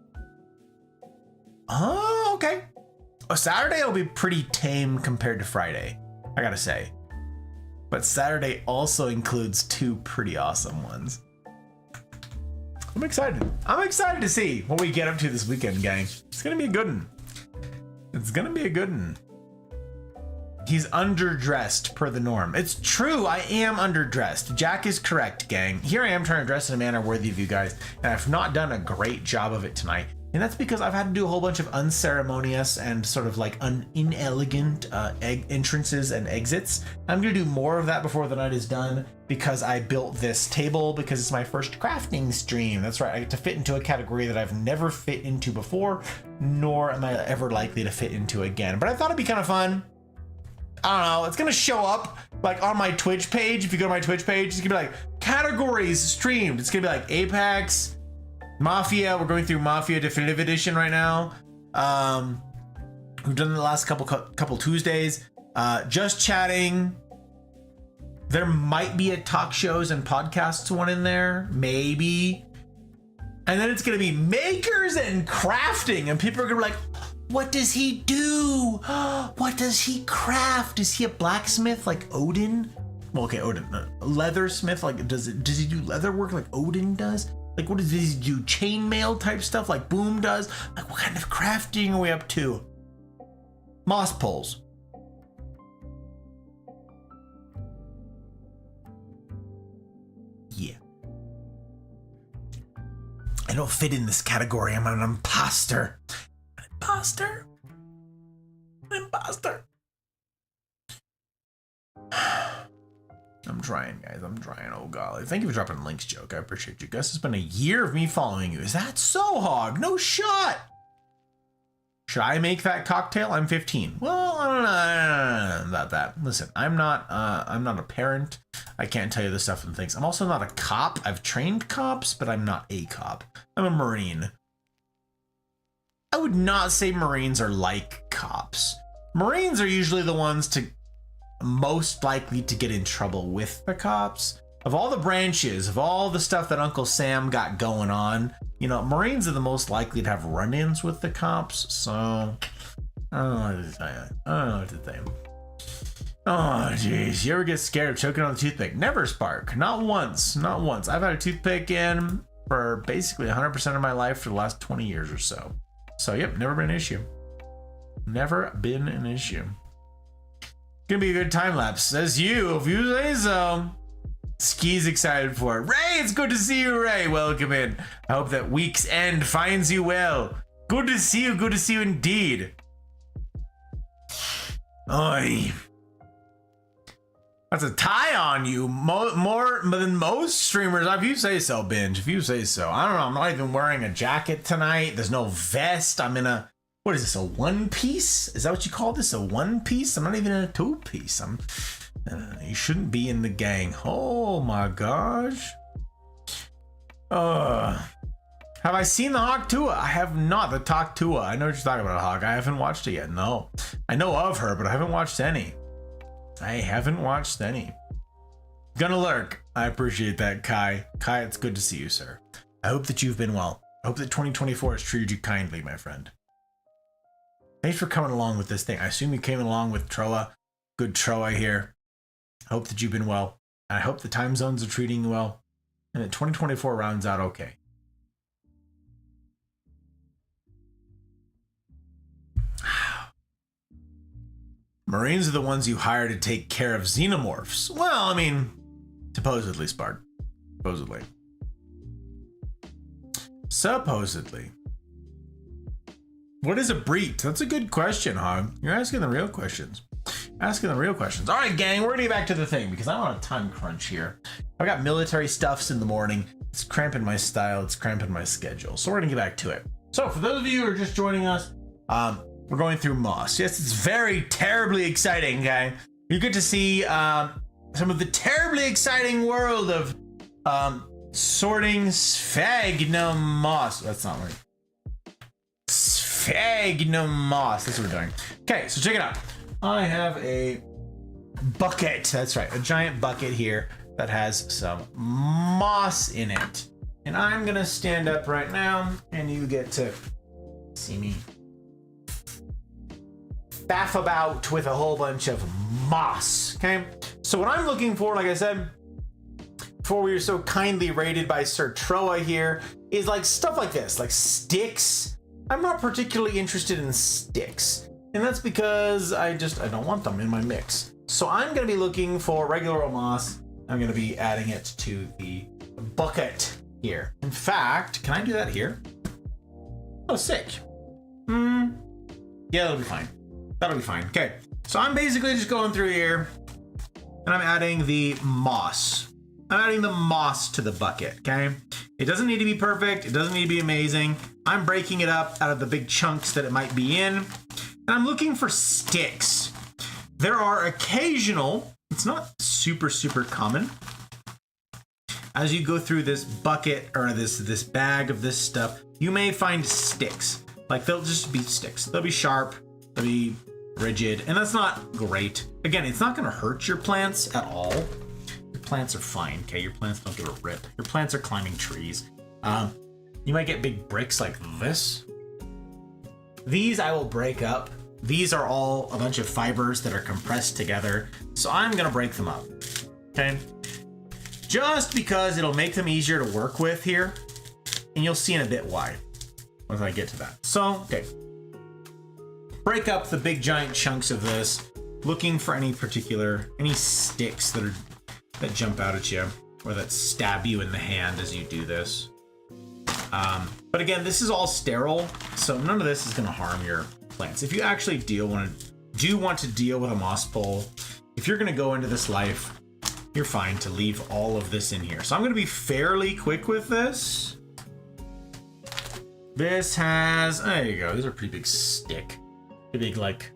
Oh, okay. Saturday will be pretty tame compared to Friday, I gotta say. But Saturday also includes 2 pretty awesome ones. I'm excited. I'm excited to see what we get up to this weekend, gang. It's gonna be a good one. It's gonna be a good one. He's underdressed per the norm. It's true, I am underdressed. Jack is correct, gang. Here I am trying to dress in a manner worthy of you guys, and I've not done a great job of it tonight. And that's because I've had to do a whole bunch of unceremonious and sort of like inelegant entrances and exits. I'm gonna do more of that before the night is done because I built this table because it's my first crafting stream. That's right, I get to fit into a category that I've never fit into before, nor am I ever likely to fit into again. But I thought it'd be kind of fun. I don't know, it's gonna show up like on my Twitch page. If you go to my Twitch page, it's gonna be like categories streamed. It's gonna be like Apex, Mafia. We're going through Mafia Definitive Edition right now. We've done the last couple Tuesdays. Just chatting. There might be a talk shows and podcasts one in there, maybe. And then it's gonna be makers and crafting, and people are gonna be like, what does he do? What does he craft? Is he a blacksmith like Odin? Well, okay, Odin, leathersmith. Like, does he do leather work like Odin does? Like, what does he do? Chainmail type stuff like Boom does? Like, what kind of crafting are we up to? Moss poles. Yeah. I don't fit in this category. I'm an imposter. Imposter. Imposter. I'm trying, guys. I'm trying. Oh, golly. Thank you for dropping links, Joke. I appreciate you. Guess it's been a year of me following you. Is that so, Hog? No shot. Should I make that cocktail? I'm 15. Well, I don't know about that. Listen, I'm not a parent. I can't tell you the stuff and things. I'm also not a cop. I've trained cops, but I'm not a cop. I'm a Marine. I would not say Marines are like cops. Marines are usually the ones most likely to get in trouble with the cops. Of all the branches, of all the stuff that Uncle Sam got going on, you know, Marines are the most likely to have run-ins with the cops. So, I don't know what to tell you. I don't know what to think. Oh, jeez. You ever get scared of choking on the toothpick? Never, Spark. Not once. Not once. I've had a toothpick in for basically 100% of my life for the last 20 years or so. So, yep, never been an issue. Never been an issue. Gonna be a good time lapse. Says you, if you say so. Ski's excited for it. Ray, it's good to see you, Ray. Welcome in. I hope that week's end finds you well. Good to see you. Good to see you indeed. Oi. That's a tie on you. More than most streamers. If you say so, Binge. If you say so. I don't know. I'm not even wearing a jacket tonight. There's no vest. I'm in a... What is this? A one piece? Is that what you call this? A one piece? I'm not even in a two piece. You shouldn't be in the gang. Oh my gosh. Have I seen the Hawk Tua? I have not. The Talk Tua. I know what you're talking about, Hawk. I haven't watched it yet. No. I know of her, but I haven't watched any. Gonna lurk. I appreciate that, Kai. Kai, it's good to see you, sir. I hope that you've been well. I hope that 2024 has treated you kindly, my friend. Thanks for coming along with this thing. I assume you came along with Troa. Good Troa here. I hope that you've been well. I hope the time zones are treating you well. And that 2024 rounds out okay. Marines are the ones you hire to take care of xenomorphs. Well, I mean, supposedly, Spark. Supposedly. What is a breach? That's a good question, Hog. You're asking the real questions. All right, gang, we're gonna get back to the thing because I'm on a time crunch here. I've got military stuffs in the morning. It's cramping my style. It's cramping my schedule. So we're gonna get back to it. So for those of you who are just joining us, we're going through Moss. Yes, it's very terribly exciting, gang. You get to see some of the terribly exciting world of sorting sphagnum moss. That's not right. Sphagnum moss. That's what we're doing. Okay, so check it out. I have a bucket. That's right, a giant bucket here that has some moss in it. And I'm gonna stand up right now and you get to see me faff about with a whole bunch of moss, okay? So what I'm looking for, like I said, before we were so kindly rated by Sir Troa here, is like stuff like this, like sticks. I'm not particularly interested in sticks. And that's because I don't want them in my mix. So I'm gonna be looking for regular old moss. I'm gonna be adding it to the bucket here. In fact, can I do that here? Oh, sick. Yeah, that'll be fine. That'll be fine. Okay, so I'm basically just going through here and I'm adding the moss. I'm adding the moss to the bucket, okay? It doesn't need to be perfect. It doesn't need to be amazing. I'm breaking it up out of the big chunks that it might be in. And I'm looking for sticks. There are occasional, it's not super common. As you go through this bucket or this bag of this stuff, you may find sticks. Like they'll just be sticks. They'll be sharp, they'll be rigid, and that's not great. Again, it's not gonna hurt your plants at all. Your plants are fine, okay? Your plants don't give a rip. Your plants are climbing trees. You might get big bricks like this. These I will break up. These are all a bunch of fibers that are compressed together. So I'm gonna break them up, okay? Just because it'll make them easier to work with here. And you'll see in a bit why, once I get to that. So, okay. Break up the big giant chunks of this, looking for any sticks that jump out at you or that stab you in the hand as you do this. But again, this is all sterile, so none of this is gonna harm your plants. If you actually do want to deal with a moss pole, if you're gonna go into this life, you're fine to leave all of this in here. So I'm gonna be fairly quick with this. This has, there you go, these are pretty big stick. Pretty big like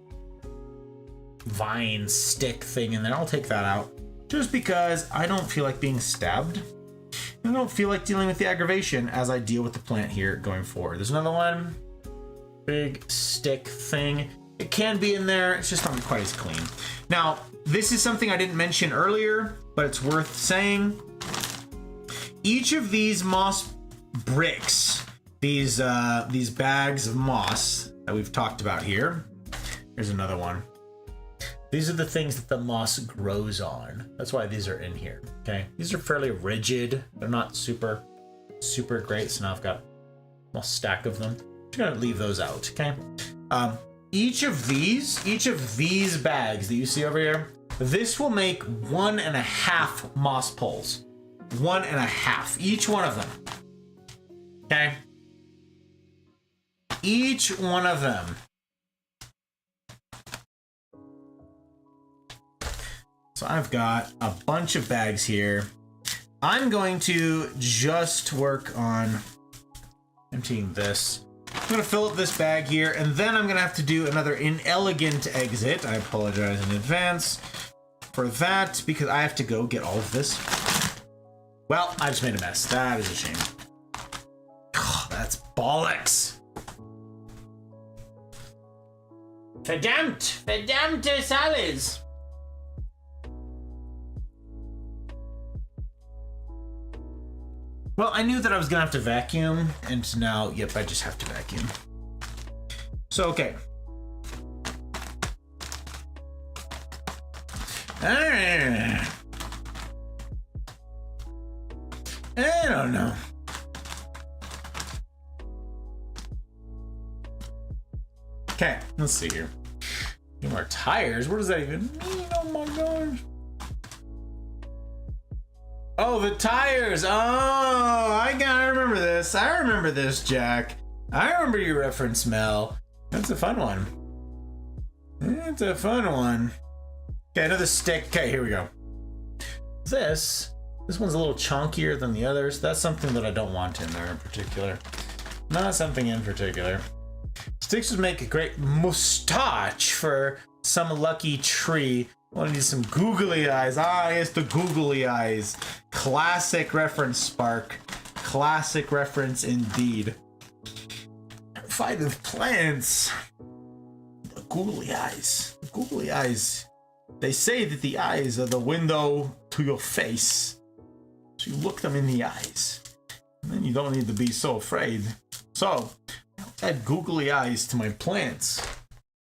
vine stick thing in there. I'll take that out just because I don't feel like being stabbed. I don't feel like dealing with the aggravation as I deal with the plant here going forward. There's another one, big stick thing. It can be in there, it's just not quite as clean. Now, this is something I didn't mention earlier, but it's worth saying. Each of these moss bricks, these bags of moss that we've talked about here. Here's another one. These are the things that the moss grows on. That's why these are in here, okay? These are fairly rigid. They're not super great, so now I've got a small stack of them. I'm just gonna leave those out, okay? Each of these bags that you see over here, this will make 1.5 moss poles. 1.5, each one of them, okay? Each one of them. So I've got a bunch of bags here. I'm going to just work on emptying this. I'm gonna fill up this bag here, and then I'm gonna have to do another inelegant exit. I apologize in advance for that, because I have to go get all of this. Well, I just made a mess. That is a shame. Oh, that's bollocks. Verdammte Salles. Well, I knew that I was gonna have to vacuum, and now, yep, I just have to vacuum. So, okay. I don't know. Okay, let's see here. Any more tires? What does that even mean? Oh my gosh. Oh, the tires. Oh, I remember this. I remember this, Jack. I remember your reference, Mel. That's a fun one. It's a fun one. Okay, another stick. Okay, here we go. This one's a little chunkier than the others. That's something that I don't want in there in particular. Not something in particular. Sticks would make a great mustache for some lucky tree Want to need some googly eyes. Ah, yes, the googly eyes. Classic reference, Spark. Classic reference indeed. Fight of plants. The googly eyes. The googly eyes. They say that the eyes are the window to your face. So you look them in the eyes. And then you don't need to be so afraid. So, add googly eyes to my plants.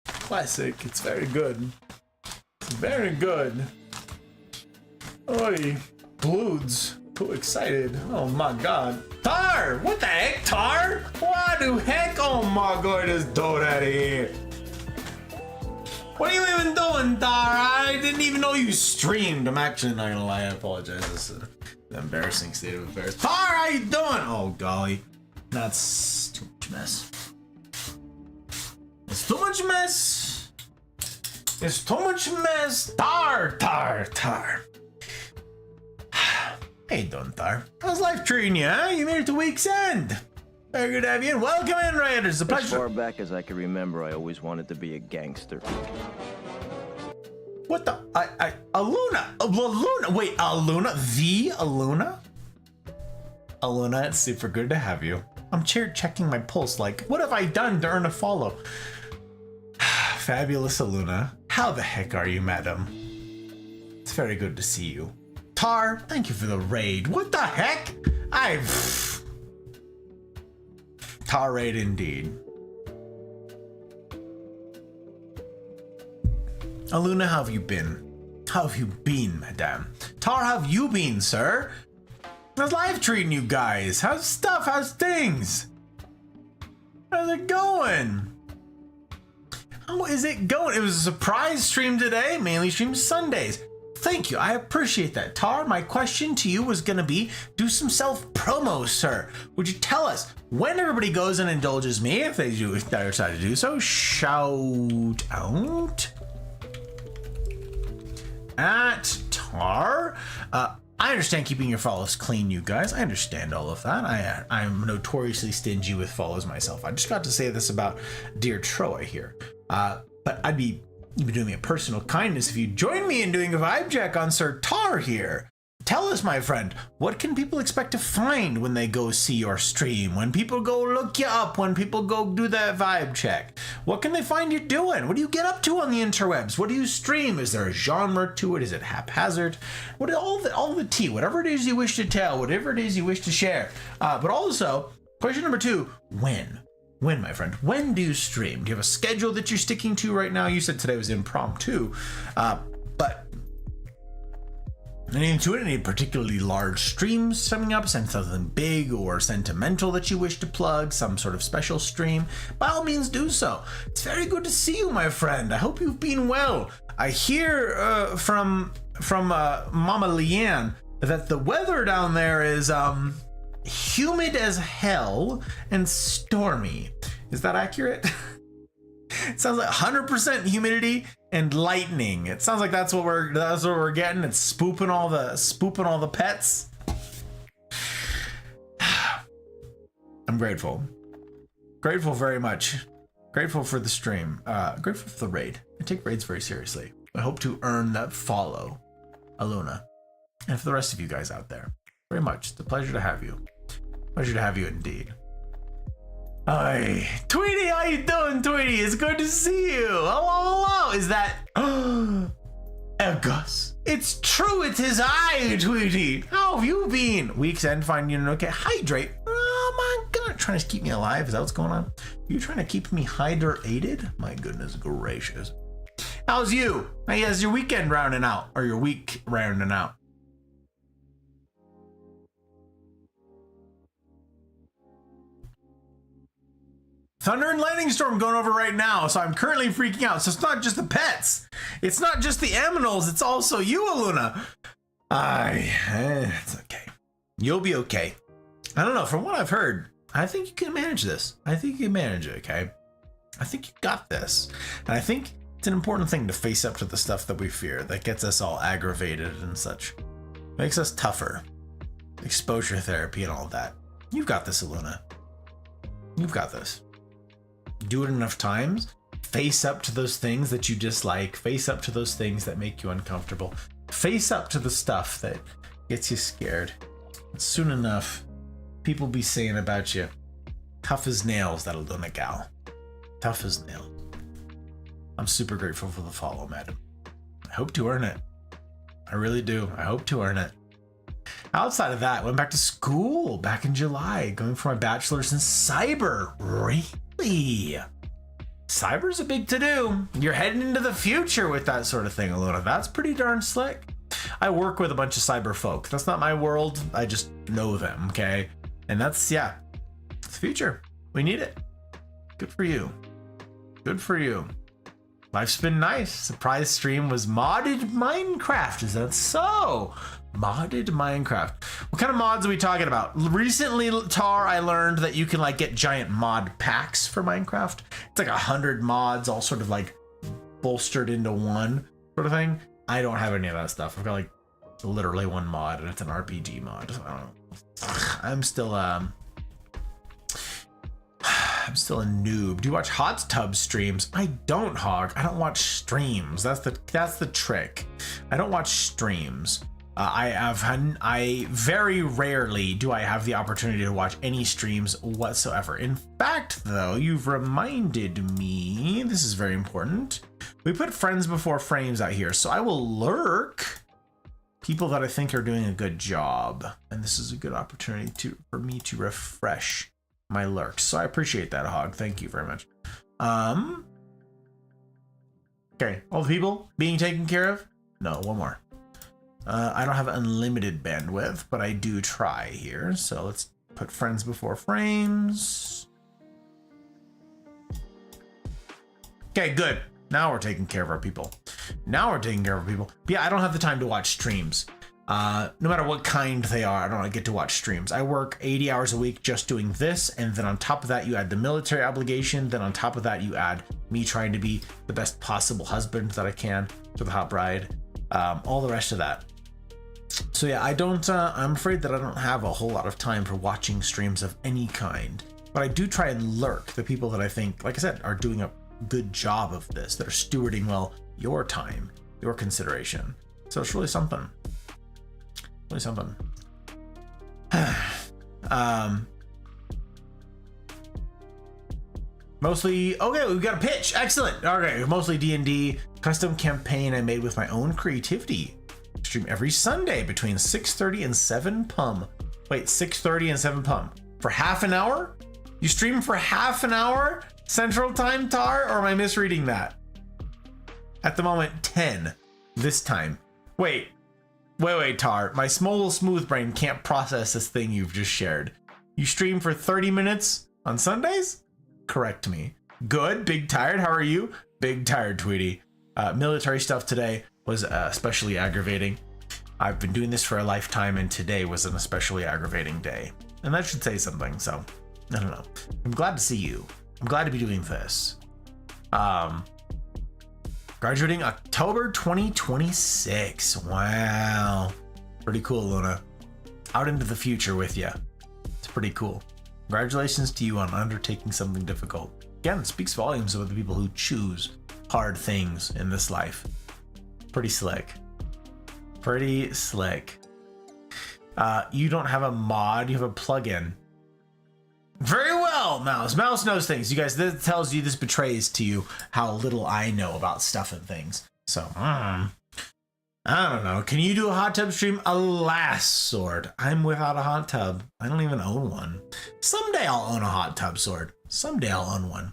Classic. It's very good. It's very good. Oi, Bloods. Too excited. Oh my god. Tar! What the heck, Tar? What the heck? Oh my goodness, dude out of here. What are you even doing, Tar? I didn't even know you streamed. I'm actually not gonna lie, I apologize. This is an embarrassing state of affairs. Tar, how you doing? Oh golly. That's too much mess. It's too much mess. It's too much mess. Tar, Tar, Tar. Hey, Tar. How's life treating you, huh? You made it to week's end. Very good to have you in. Welcome in, Raiders. It's a pleasure. As far back as I can remember, I always wanted to be a gangster. What the? Aluna. Aluna. Wait, Aluna? The Aluna? Aluna, it's super good to have you. I'm checking my pulse like, what have I done to earn a follow? Fabulous Aluna. How the heck are you, madam? It's very good to see you. Tar, thank you for the raid. What the heck? Tar raid indeed. Aluna, how have you been? How have you been, madame? Tar, how have you been, sir? How's life treating you guys? How's stuff? How's things? How's it going? How is it going? It was a surprise stream today, mainly stream Sundays. Thank you, I appreciate that. Tar, my question to you was gonna be, do some self-promo, sir. Would you tell us when everybody goes and indulges me, if they decide to do so, shout out at Tar. I understand keeping your follows clean, you guys. I understand all of that. I'm notoriously stingy with follows myself. I just got to say this about dear Troy here. But you'd be doing me a personal kindness if you join me in doing a vibe check on Sir Tar here. Tell us, my friend, what can people expect to find when they go see your stream? When people go look you up, when people go do that vibe check? What can they find you doing? What do you get up to on the interwebs? What do you stream? Is there a genre to it? Is it haphazard? What all the tea, whatever it is you wish to tell, whatever it is you wish to share. But also, question number 2, when? When, my friend? When do you stream? Do you have a schedule that you're sticking to right now? You said today was impromptu, but any particularly large streams coming up, something big or sentimental that you wish to plug, some sort of special stream, by all means do so. It's very good to see you, my friend. I hope you've been well. I hear from Mama Leanne that the weather down there is humid as hell and stormy. Is that accurate? It sounds like 100% humidity and lightning. It sounds like that's what we're getting. It's spooping all the pets. I'm grateful. Grateful very much. Grateful for the stream. Grateful for the raid. I take raids very seriously. I hope to earn that follow, Aluna, and for the rest of you guys out there. Very much. It's a pleasure to have you. Pleasure to have you indeed. Hi, Tweety, how you doing, Tweety? It's good to see you. Hello. Is that Gus? It's true, it's his eye, Tweety. How have you been? Week's end, finding you okay. Hydrate. Oh my god, trying to keep me alive. Is that what's going on? You trying to keep me hydrated? My goodness gracious. How's you? How's your weekend rounding out? Or your week rounding out? Thunder and lightning storm going over right now, so I'm currently freaking out. So it's not just the pets. It's not just the aminals. It's also you, Aluna. It's okay. You'll be okay. I don't know. From what I've heard, I think you can manage this. I think you can manage it, okay? I think you got this. And I think it's an important thing to face up to the stuff that we fear that gets us all aggravated and such. Makes us tougher. Exposure therapy and all that. You've got this, Aluna. You've got this. Do it enough times, face up to those things that you dislike. Face up to those things that make you uncomfortable. Face up to the stuff that gets you scared. And soon enough, people be saying about you, tough as nails, that Luna gal. Tough as nails. I'm super grateful for the follow, madam. I hope to earn it. I really do. I hope to earn it. Outside of that, went back to school back in July, going for my bachelor's in cyber. Really? Cyber's a big to-do. You're heading into the future with that sort of thing, Alona. That's pretty darn slick. I work with a bunch of cyber folk. That's not my world. I just know them, okay? And that's, yeah, it's the future. We need it. Good for you. Good for you. Life's been nice. Surprise stream was modded Minecraft. Is that so? Modded Minecraft. What kind of mods are we talking about? Recently, Tar, I learned that you can like get giant mod packs for Minecraft. It's like 100 mods all sort of like bolstered into one sort of thing. I don't have any of that stuff. I've got like literally one mod and it's an RPG mod. I don't know. I'm still a noob. Do you watch hot tub streams? I don't, Hog. I don't watch streams. That's the trick. I don't watch streams. I very rarely do I have the opportunity to watch any streams whatsoever. In fact, though, you've reminded me, this is very important. We put friends before frames out here, so I will lurk people that I think are doing a good job. And this is a good opportunity for me to refresh my lurks. So I appreciate that, Hog. Thank you very much. Okay, all the people being taken care of? No, one more. I don't have unlimited bandwidth, but I do try here. So let's put friends before frames. Okay, good. Now we're taking care of our people. But yeah, I don't have the time to watch streams. No matter what kind they are, I don't get to watch streams. I work 80 hours a week just doing this, and then on top of that, you add the military obligation. Then on top of that, you add me trying to be the best possible husband that I can to the hot bride. All the rest of that. So yeah, I'm afraid that I don't have a whole lot of time for watching streams of any kind, but I do try and lurk the people that I think, like I said, are doing a good job of this, that are stewarding well your time, your consideration. So it's really something. Really something. Mostly, okay, we've got a pitch. Excellent. Okay, mostly D&D custom campaign I made with my own creativity. Stream every Sunday between 6:30 and 7 pum. Wait, 6:30 and 7 pum. For half an hour? You stream for half an hour? Central Time, Tar? Or am I misreading that? At the moment, 10. This time. Wait, Tar. My smooth brain can't process this thing you've just shared. You stream for 30 minutes on Sundays? Correct me. Good. Big tired. How are you? Big tired, Tweety. Military stuff today was especially aggravating. I've been doing this for a lifetime, and today was an especially aggravating day. And that should say something, so I don't know. I'm glad to see you. I'm glad to be doing this. Graduating October 2026. Wow. Pretty cool, Luna. Out into the future with you. It's pretty cool. Congratulations to you on undertaking something difficult. Again, it speaks volumes about the people who choose hard things in this life. Pretty slick. Pretty slick. You don't have a mod, you have a plugin. Very well, Mouse. Mouse knows things. You guys, this tells you, this betrays to you how little I know about stuff and things. So, I don't know. Can you do a hot tub stream? Alas, Sword. I'm without a hot tub. I don't even own one. Someday I'll own a hot tub, Sword. Someday I'll own one.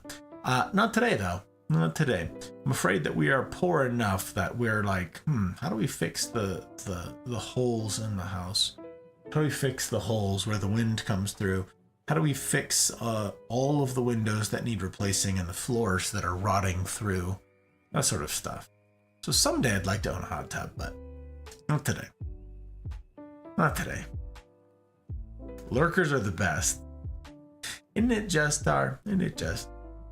Not today, though. Not today. I'm afraid that we are poor enough that we're like, how do we fix the holes in the house? How do we fix the holes where the wind comes through? How do we fix all of the windows that need replacing and the floors that are rotting through? That sort of stuff. So someday I'd like to own a hot tub, but not today. Not today. Lurkers are the best. Isn't it just, Tar? Isn't it just?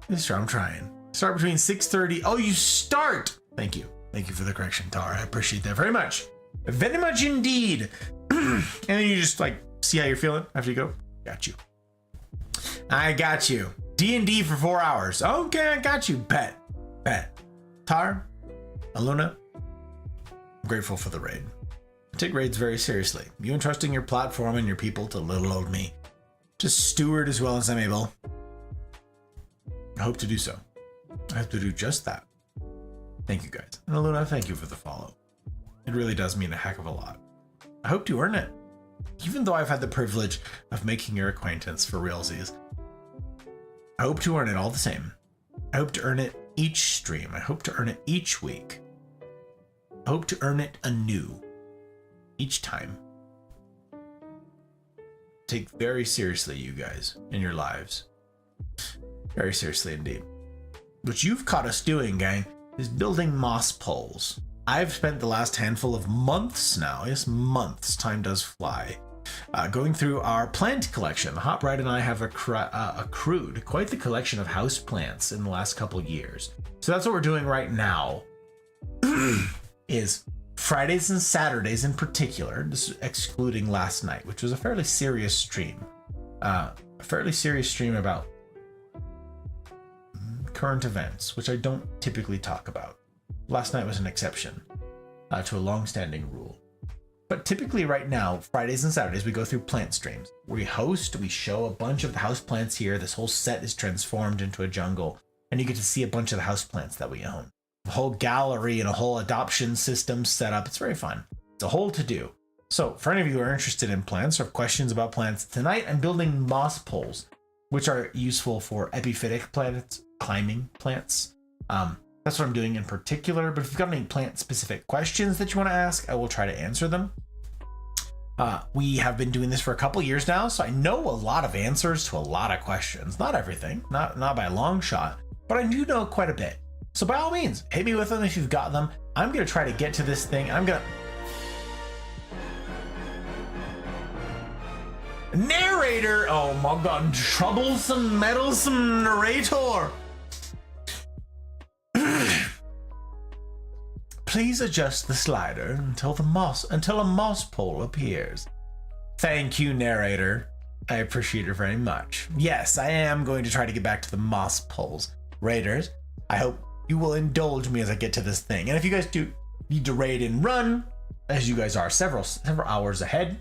It's true, I'm trying. Start between 6:30. Oh, you start! Thank you. Thank you for the correction, Tar. I appreciate that very much. Very much indeed. And then you just like see how you're feeling after you go. Got you. I got you. D&D for 4 hours. Okay, I got you. Bet. Bet. Tar, Aluna, I'm grateful for the raid. I take raids very seriously. You entrusting your platform and your people to little old me. To steward as well as I'm able. I hope to do so. I hope to do just that. Thank you guys. And Aluna, thank you for the follow. It really does mean a heck of a lot. I hope to earn it. Even though I've had the privilege of making your acquaintance for realsies. I hope to earn it all the same. I hope to earn it each stream. I hope to earn it each week. I hope to earn it anew. Each time. Take very seriously, you guys, in your lives. Very seriously indeed. What you've caught us doing, gang, is building moss poles. I've spent the last handful of months now, yes, months, time does fly, going through our plant collection. Hot Bride and I have accrued quite the collection of house plants in the last couple years. So that's what we're doing right now, is Fridays and Saturdays in particular, this is excluding last night, which was a fairly serious stream. A fairly serious stream about current events, which I don't typically talk about. Last night was an exception to a long-standing rule. But typically right now, Fridays and Saturdays, we go through plant streams. We host, we show a bunch of the house plants here. This whole set is transformed into a jungle, and you get to see a bunch of the house plants that we own. A whole gallery and a whole adoption system set up. It's very fun. It's a whole to-do. So for any of you who are interested in plants or have questions about plants, tonight I'm building moss poles, which are useful for epiphytic plants, climbing plants. That's what I'm doing in particular, but if you've got any plant-specific questions that you want to ask, I will try to answer them. We have been doing this for a couple years now, so I know a lot of answers to a lot of questions. Not everything, not by a long shot, but I do know quite a bit. So by all means, hit me with them if you've got them. I'm going to try to get to this thing. Narrator! Oh my god, troublesome, meddlesome narrator! Please adjust the slider until a moss pole appears. Thank you, narrator. I appreciate it very much. Yes, I am going to try to get back to the moss poles. Raiders, I hope you will indulge me as I get to this thing. And if you guys do need to raid and run, as you guys are several hours ahead,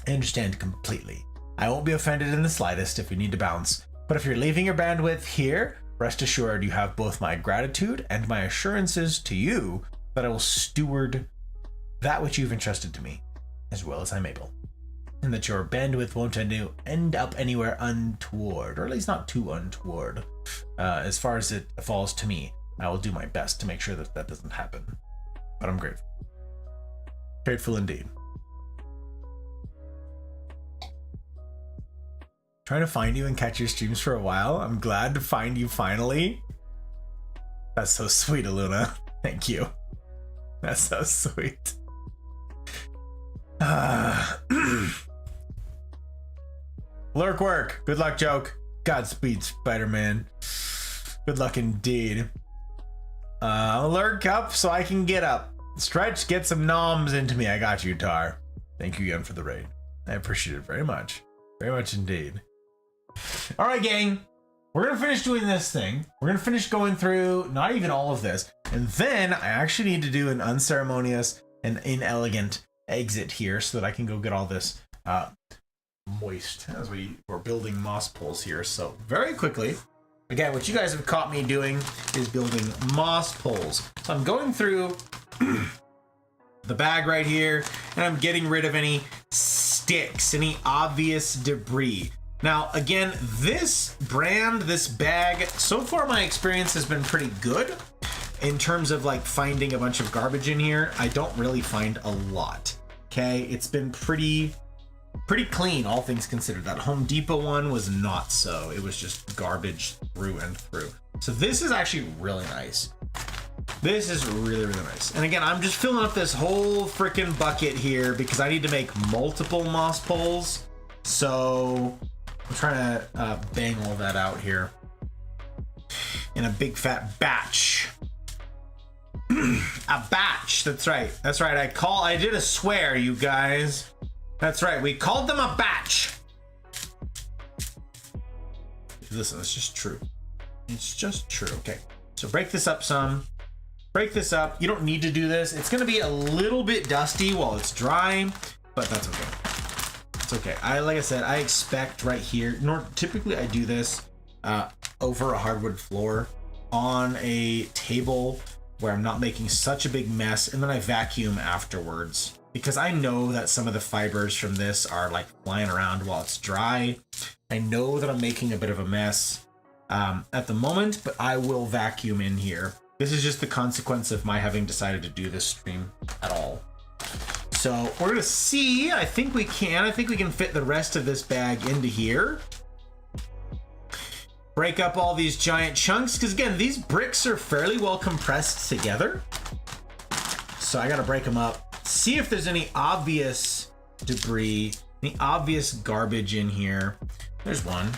I understand completely. I won't be offended in the slightest if we need to bounce. But if you're leaving your bandwidth here, rest assured you have both my gratitude and my assurances to you that I will steward that which you've entrusted to me as well as I'm able. And that your bandwidth won't end up anywhere untoward, or at least not too untoward. As far as it falls to me, I will do my best to make sure that that doesn't happen. But I'm grateful. Grateful indeed. Trying to find you and catch your streams for a while. I'm glad to find you finally. That's so sweet, Aluna. Thank you. That's so sweet. Lurk work. Good luck, joke. Godspeed, Spider-Man. Good luck indeed. Lurk up so I can get up. Stretch, get some noms into me. I got you, Tar. Thank you again for the raid. I appreciate it very much. Very much indeed. All right, gang. We're going to finish doing this thing. We're going to finish going through not even all of this. And then I actually need to do an unceremonious and inelegant exit here so that I can go get all this moist as we're building moss poles here. So very quickly, again, what you guys have caught me doing is building moss poles. So I'm going through the bag right here and I'm getting rid of any sticks, any obvious debris. Now, again, this bag, so far my experience has been pretty good in terms of like finding a bunch of garbage in here. I don't really find a lot. Okay, it's been pretty clean, all things considered. That Home Depot one was not so. It was just garbage through and through. So this is actually really nice. This is really, really nice. And again, I'm just filling up this whole freaking bucket here because I need to make multiple moss poles. So I'm trying to bang all that out here in a big fat batch. A batch. That's right. That's right. I did a swear, you guys. That's right. We called them a batch. Listen, it's just true. It's just true. Okay. So break this up some. Break this up. You don't need to do this. It's gonna be a little bit dusty while it's dry, but that's okay. It's okay. Like I said, I expect right here, typically I do this over a hardwood floor on a table where I'm not making such a big mess, and then I vacuum afterwards because I know that some of the fibers from this are like flying around while it's dry. I know that I'm making a bit of a mess at the moment, but I will vacuum in here. This is just the consequence of my having decided to do this stream at all. So we're gonna see. I think we can fit the rest of this bag into here. Break up all these giant chunks, because again, these bricks are fairly well compressed together. So I gotta break them up. See if there's any obvious debris, any obvious garbage in here. There's one.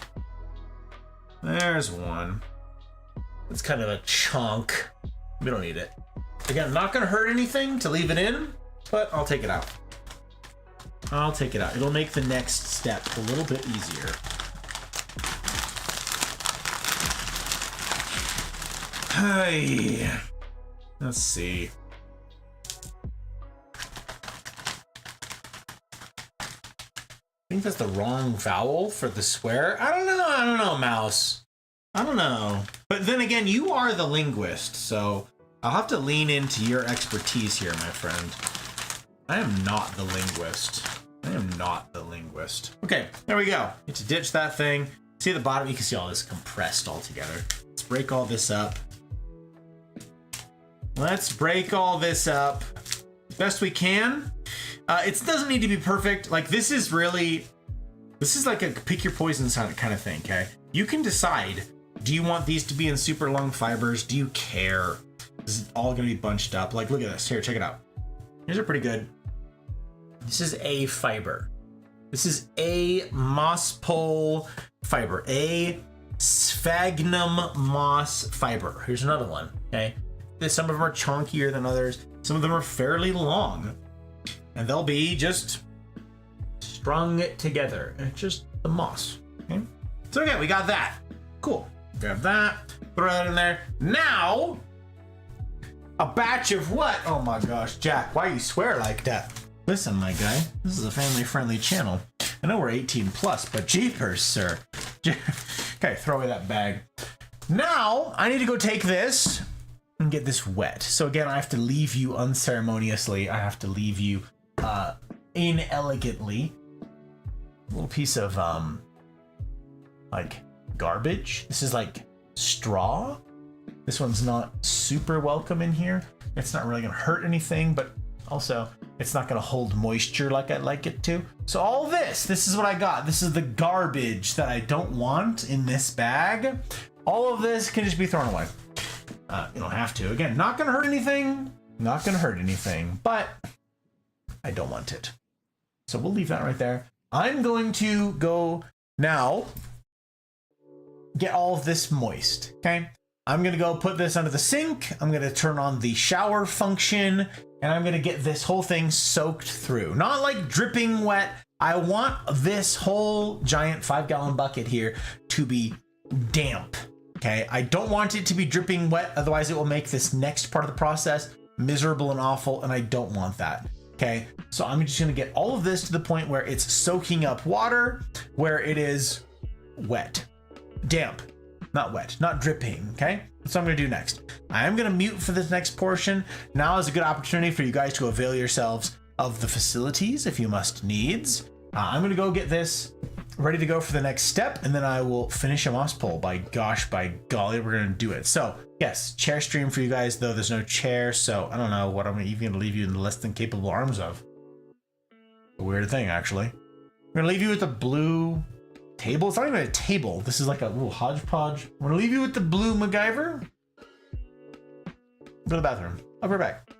There's one. It's kind of a chunk. We don't need it. Again, not gonna hurt anything to leave it in, but I'll take it out. I'll take it out. It'll make the next step a little bit easier. Hey, let's see. I think that's the wrong vowel for the swear. I don't know, mouse. I don't know. But then again, you are the linguist, so I'll have to lean into your expertise here, my friend. I am not the linguist. I am not the linguist. Okay, there we go. Need to ditch that thing. See at the bottom, you can see all this compressed all together. Let's break all this up. Let's break all this up best we can. It doesn't need to be perfect. Like this is like a pick your poison kind of thing, okay? You can decide, do you want these to be in super long fibers? Do you care? This is all gonna be bunched up. Like, look at this. Here, check it out. Here's a pretty good. This is a fiber. This is a moss pole fiber, a sphagnum moss fiber. Here's another one, okay? Some of them are chunkier than others. Some of them are fairly long, and they'll be just strung together. And it's just the moss, okay? So okay, we got that. Cool. Grab that, throw that in there. Now, a batch of what? Oh my gosh, Jack, why you swear like that? Listen, my guy, this is a family-friendly channel. I know we're 18 plus, but jeepers, sir. Okay, throw away that bag. Now, I need to go take this and get this wet. So again, I have to leave you unceremoniously. I have to leave you inelegantly. A little piece of like garbage. This is like straw. This one's not super welcome in here. It's not really gonna hurt anything, but also it's not gonna hold moisture like I'd like it to. So all this is what I got. This is the garbage that I don't want in this bag. All of this can just be thrown away. You don't have to. Again, not gonna hurt anything. Not gonna hurt anything, but I don't want it. So we'll leave that right there. I'm going to go now get all of this moist, okay? I'm gonna go put this under the sink. I'm gonna turn on the shower function, and I'm gonna get this whole thing soaked through. Not like dripping wet. I want this whole giant 5-gallon bucket here to be damp. Okay, I don't want it to be dripping wet, otherwise it will make this next part of the process miserable and awful, and I don't want that. Okay, so I'm just gonna get all of this to the point where it's soaking up water, where it is wet, damp, not wet, not dripping, okay? That's what I'm gonna do next. I am gonna mute for this next portion. Now is a good opportunity for you guys to avail yourselves of the facilities if you must needs. I'm gonna go get this ready to go for the next step, and then I will finish a moss pole. By golly, we're gonna do it. So yes, chair stream for you guys, though there's no chair, so I don't know what I'm even gonna leave you in the less than capable arms of. A weird thing, actually. I'm gonna leave you with the blue table. It's not even a table. This is like a little hodgepodge. I'm gonna leave you with the blue MacGyver. Go to the bathroom. I'll be right back.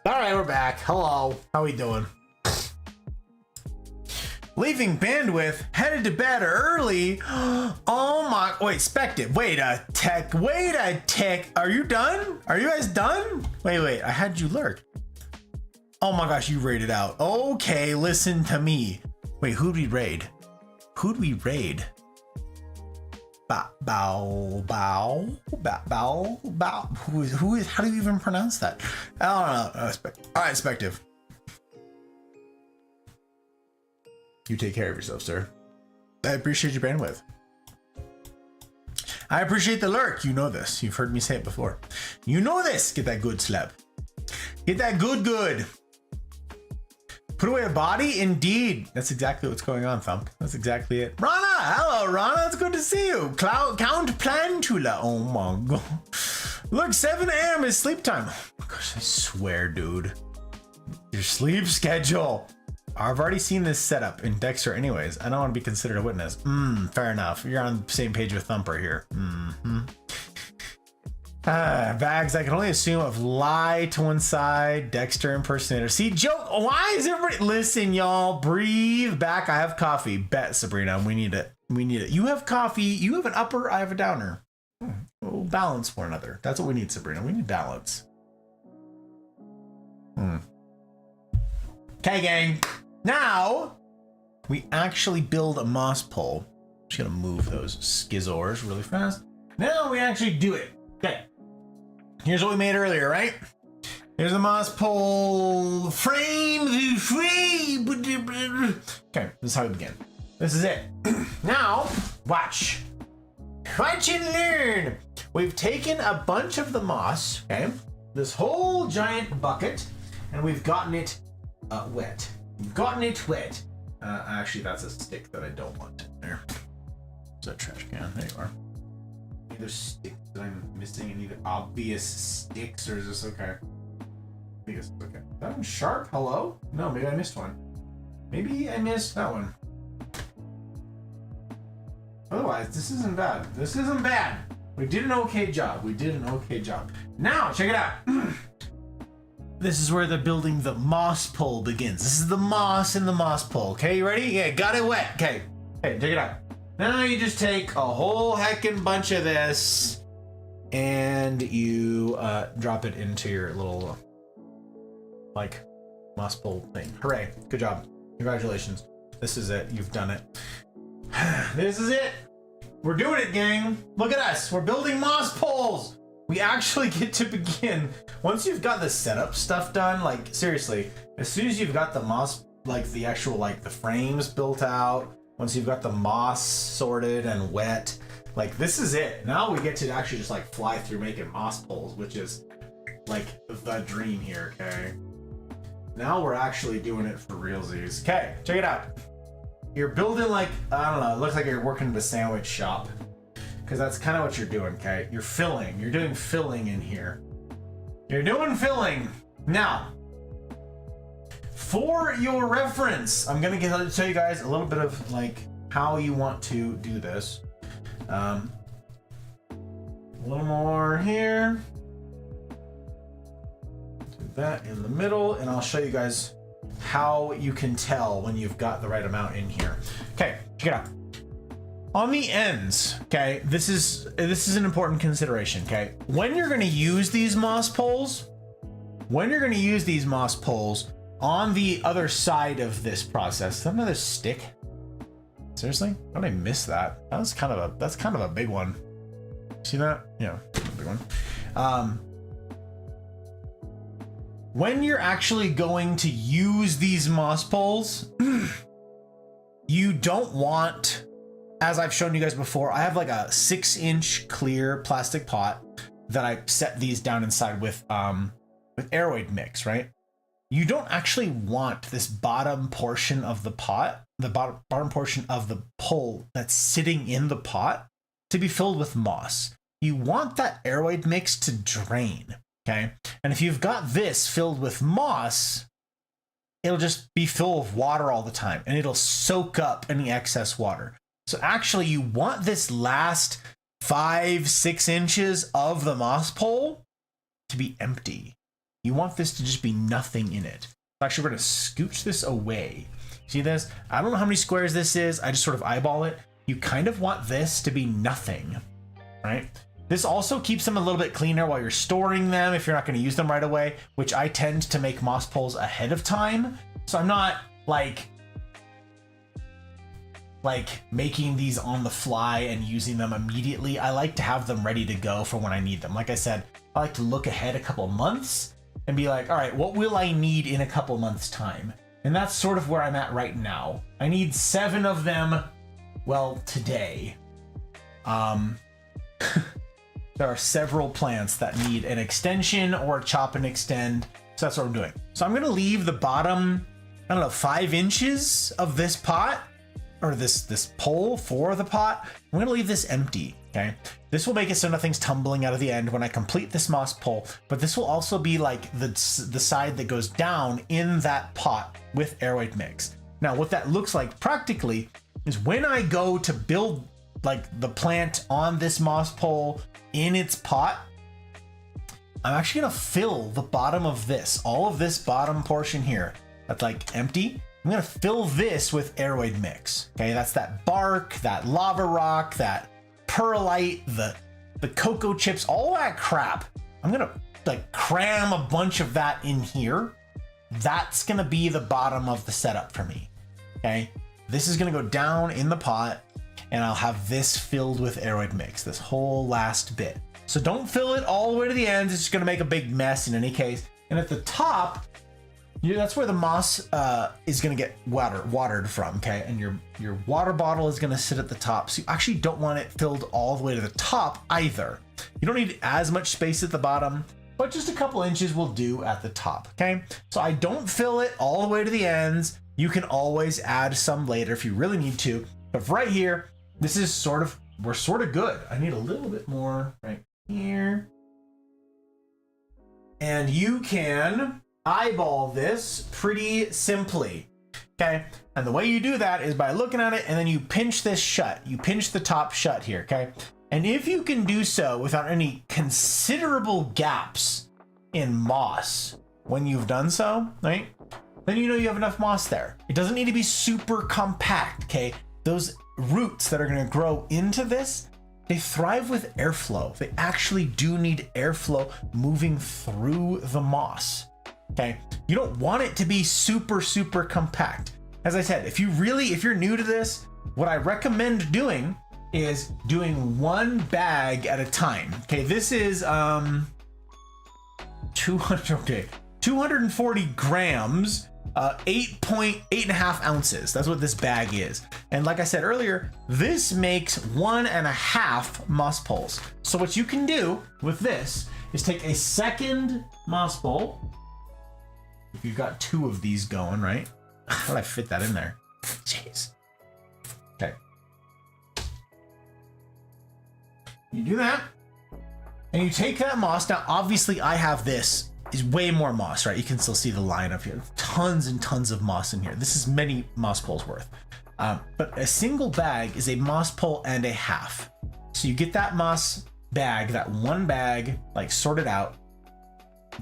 All right, we're back. Hello. How we doing? Leaving bandwidth, headed to bed early. Oh my, wait, Spective, wait a tech. Are you done? Are you guys done? Wait, I had you lurk. Oh my gosh, you raided out. Okay, listen to me. Wait, who'd we raid? Bow. Who is, how do you even pronounce that? I don't know. All right, Spective. You take care of yourself, sir. I appreciate your bandwidth. I appreciate the lurk. You know this. You've heard me say it before. You know this. Get that good slap. Get that good. Put away a body? Indeed. That's exactly what's going on, Thump. That's exactly it. Rana! Hello, Rana. It's good to see you. Count Plantula. Oh my god. Look, 7 a.m. is sleep time. Oh my gosh, I swear, dude. Your sleep schedule. I've already seen this setup in Dexter anyways. I don't want to be considered a witness. Fair enough. You're on the same page with Thumper here. Bags, I can only assume of lie to one side. Dexter impersonator. See, joke. Why is everybody... Listen, y'all. Breathe back. I have coffee. Bet, Sabrina. We need it. You have coffee. You have an upper. I have a downer. We'll balance one another. That's what we need, Sabrina. We need balance. Okay, gang. Now, we actually build a moss pole. Just gonna move those skizzors really fast. Now we actually do it. Okay. Here's what we made earlier, right? Here's the moss pole frame. Okay, this is how we begin. This is it. Now, watch. Watch and learn. We've taken a bunch of the moss, okay? This whole giant bucket, and we've gotten it wet. Actually, that's a stick that I don't want in there. Is that trash can? There you are. Either sticks that I'm missing, any obvious sticks, or is this okay? I think it's okay. That one's sharp. Hello? No, maybe I missed one. Maybe I missed that one. Otherwise, this isn't bad. We did an okay job. Now, check it out. This is where building the moss pole begins. This is the moss in the moss pole. Okay, you ready? Yeah, got it wet. Okay, check it out. Now you just take a whole heckin' bunch of this and you drop it into your little moss pole thing. Hooray, good job. Congratulations. This is it. You've done it. This is it. We're doing it, gang. Look at us. We're building moss poles. We actually get to begin. Once you've got the setup stuff done, seriously, as soon as you've got the moss, the actual, the frames built out, once you've got the moss sorted and wet, this is it. Now we get to actually just fly through making moss poles, which is the dream here, okay? Now we're actually doing it for realsies. Okay, check it out. You're building I don't know, it looks like you're working at a sandwich shop. Because that's kind of what you're doing, okay? You're filling. You're doing filling in here. Now, for your reference, I'm going to tell you guys a little bit of how you want to do this. A little more here. Do that in the middle, and I'll show you guys how you can tell when you've got the right amount in here. Okay, check it out. On the ends, okay, this is an important consideration, okay? When you're gonna use these moss poles, on the other side of this process, is that another stick? Seriously? How did I miss that? That's kind of a big one. See that? Yeah, a big one. When you're actually going to use these moss poles, you don't want, as I've shown you guys before, I have a 6-inch clear plastic pot that I set these down inside with aeroid mix, right? You don't actually want this bottom portion of the pot, the bottom portion of the pole that's sitting in the pot, to be filled with moss. You want that aeroid mix to drain, okay? And if you've got this filled with moss, it'll just be full of water all the time, and it'll soak up any excess water. So actually, you want this last 5-6 inches of the moss pole to be empty. You want this to just be nothing in it. Actually, we're going to scooch this away. See this? I don't know how many squares this is. I just sort of eyeball it. You kind of want this to be nothing, right? This also keeps them a little bit cleaner while you're storing them if you're not going to use them right away, which I tend to make moss poles ahead of time. So I'm not like making these on the fly and using them immediately. I like to have them ready to go for when I need them. Like I said, I like to look ahead a couple months and be like, all right, what will I need in a couple months time? And that's sort of where I'm at right now. I need 7 of them, well, today. There are several plants that need an extension or a chop and extend. So that's what I'm doing. So I'm gonna leave the bottom, I don't know, 5 inches of this pot, or this pole for the pot. I'm gonna leave this empty, okay? This will make it so nothing's tumbling out of the end when I complete this moss pole, but this will also be like the side that goes down in that pot with airweight mix. Now, what that looks like practically is when I go to build like the plant on this moss pole in its pot, I'm actually gonna fill the bottom of this, all of this bottom portion here that's like empty. I'm gonna fill this with airweight mix. Okay, that's that bark, that lava rock, that perlite, the cocoa chips, all that crap. I'm gonna like cram a bunch of that in here. That's gonna be the bottom of the setup for me. Okay, this is gonna go down in the pot, and I'll have this filled with airweight mix, this whole last bit. So don't fill it all the way to the end. It's just gonna make a big mess in any case. And at the top, that's where the moss is gonna get watered from, okay? And your water bottle is gonna sit at the top. So you actually don't want it filled all the way to the top either. You don't need as much space at the bottom, but just a couple inches will do at the top, okay? So I don't fill it all the way to the ends. You can always add some later if you really need to. But right here, this is we're sort of good. I need a little bit more right here. And you can eyeball this pretty simply, okay? And the way you do that is by looking at it and then you pinch this shut. You pinch the top shut here, okay? And if you can do so without any considerable gaps in moss when you've done so, right? Then you know you have enough moss there. It doesn't need to be super compact, okay? Those roots that are gonna grow into this, they thrive with airflow. They actually do need airflow moving through the moss. Okay, you don't want it to be super compact. As I said, if you're new to this, what I recommend doing is doing 1 bag at a time. Okay, this is 240 grams, 8.5 ounces. That's what this bag is. And like I said earlier, this makes 1.5 moss poles. So what you can do with this is take a second moss pole. If you've got 2 of these going, right? How did I fit that in there? Jeez. Okay. You do that, and you take that moss. Now, obviously, I have this is way more moss, right? You can still see the line up here. Tons and tons of moss in here. This is many moss poles worth. But a single bag is a moss pole and a half. So you get that moss bag, that 1 bag, like sorted out,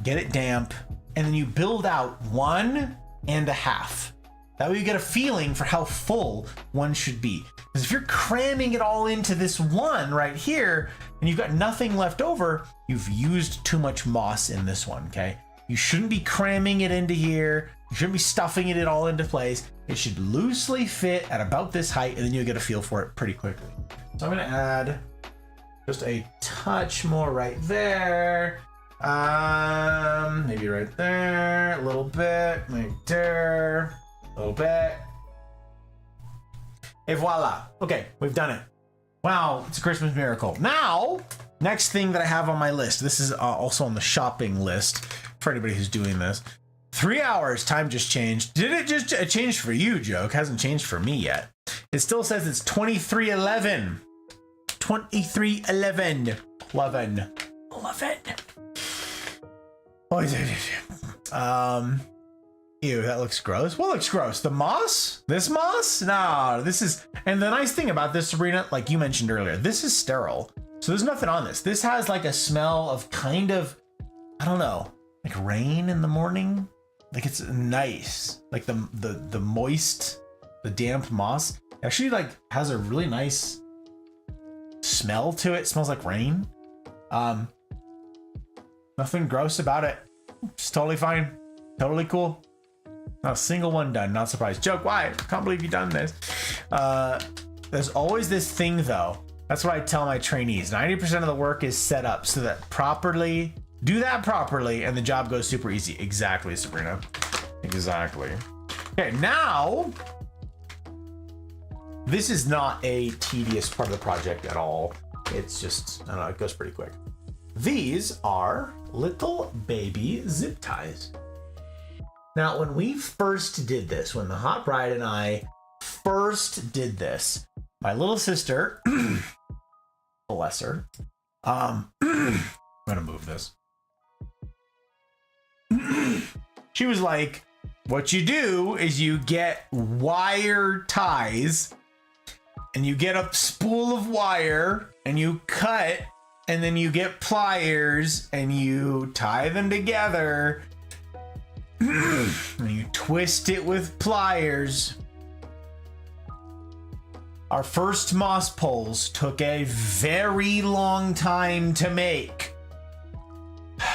get it damp, and then you build out 1.5. That way you get a feeling for how full one should be. Because if you're cramming it all into this one right here, and you've got nothing left over, you've used too much moss in this one, okay? You shouldn't be cramming it into here. You shouldn't be stuffing it all into place. It should loosely fit at about this height, and then you'll get a feel for it pretty quickly. So I'm gonna add just a touch more right there. Maybe right there, a little bit, right there, a little bit. Et voila. Okay, we've done it. Wow, it's a Christmas miracle. Now, next thing that I have on my list, this is also on the shopping list for anybody who's doing this. 3 hours, time just changed. Did it just change for you, Joe? It hasn't changed for me yet. It still says it's 23:11. 23:11. 11. Ew, that looks gross. What looks gross? The moss? This moss? No, this is, and the nice thing about this, Sabrina, like you mentioned earlier, this is sterile. So there's nothing on this. This has like a smell of kind of, I don't know, like rain in the morning. Like it's nice. Like the moist, the damp moss actually like has a really nice smell to it. Smells like rain. Nothing gross about it. It's totally fine. Totally cool. Not a single one done. Not surprised. Joke, why? Can't believe you've done this. There's always this thing though. That's what I tell my trainees. 90% of the work is set up so that do that properly and the job goes super easy. Exactly, Sabrina. Exactly. Okay, now, this is not a tedious part of the project at all. It's just, I don't know, it goes pretty quick. These are little baby zip ties. Now, when we first did this, when the Hot Bride and I first did this, my little sister, bless her, I'm gonna move this. She was like, what you do is you get wire ties and you get a spool of wire and you cut, and then you get pliers and you tie them together and you twist it with pliers. Our first moss poles took a very long time to make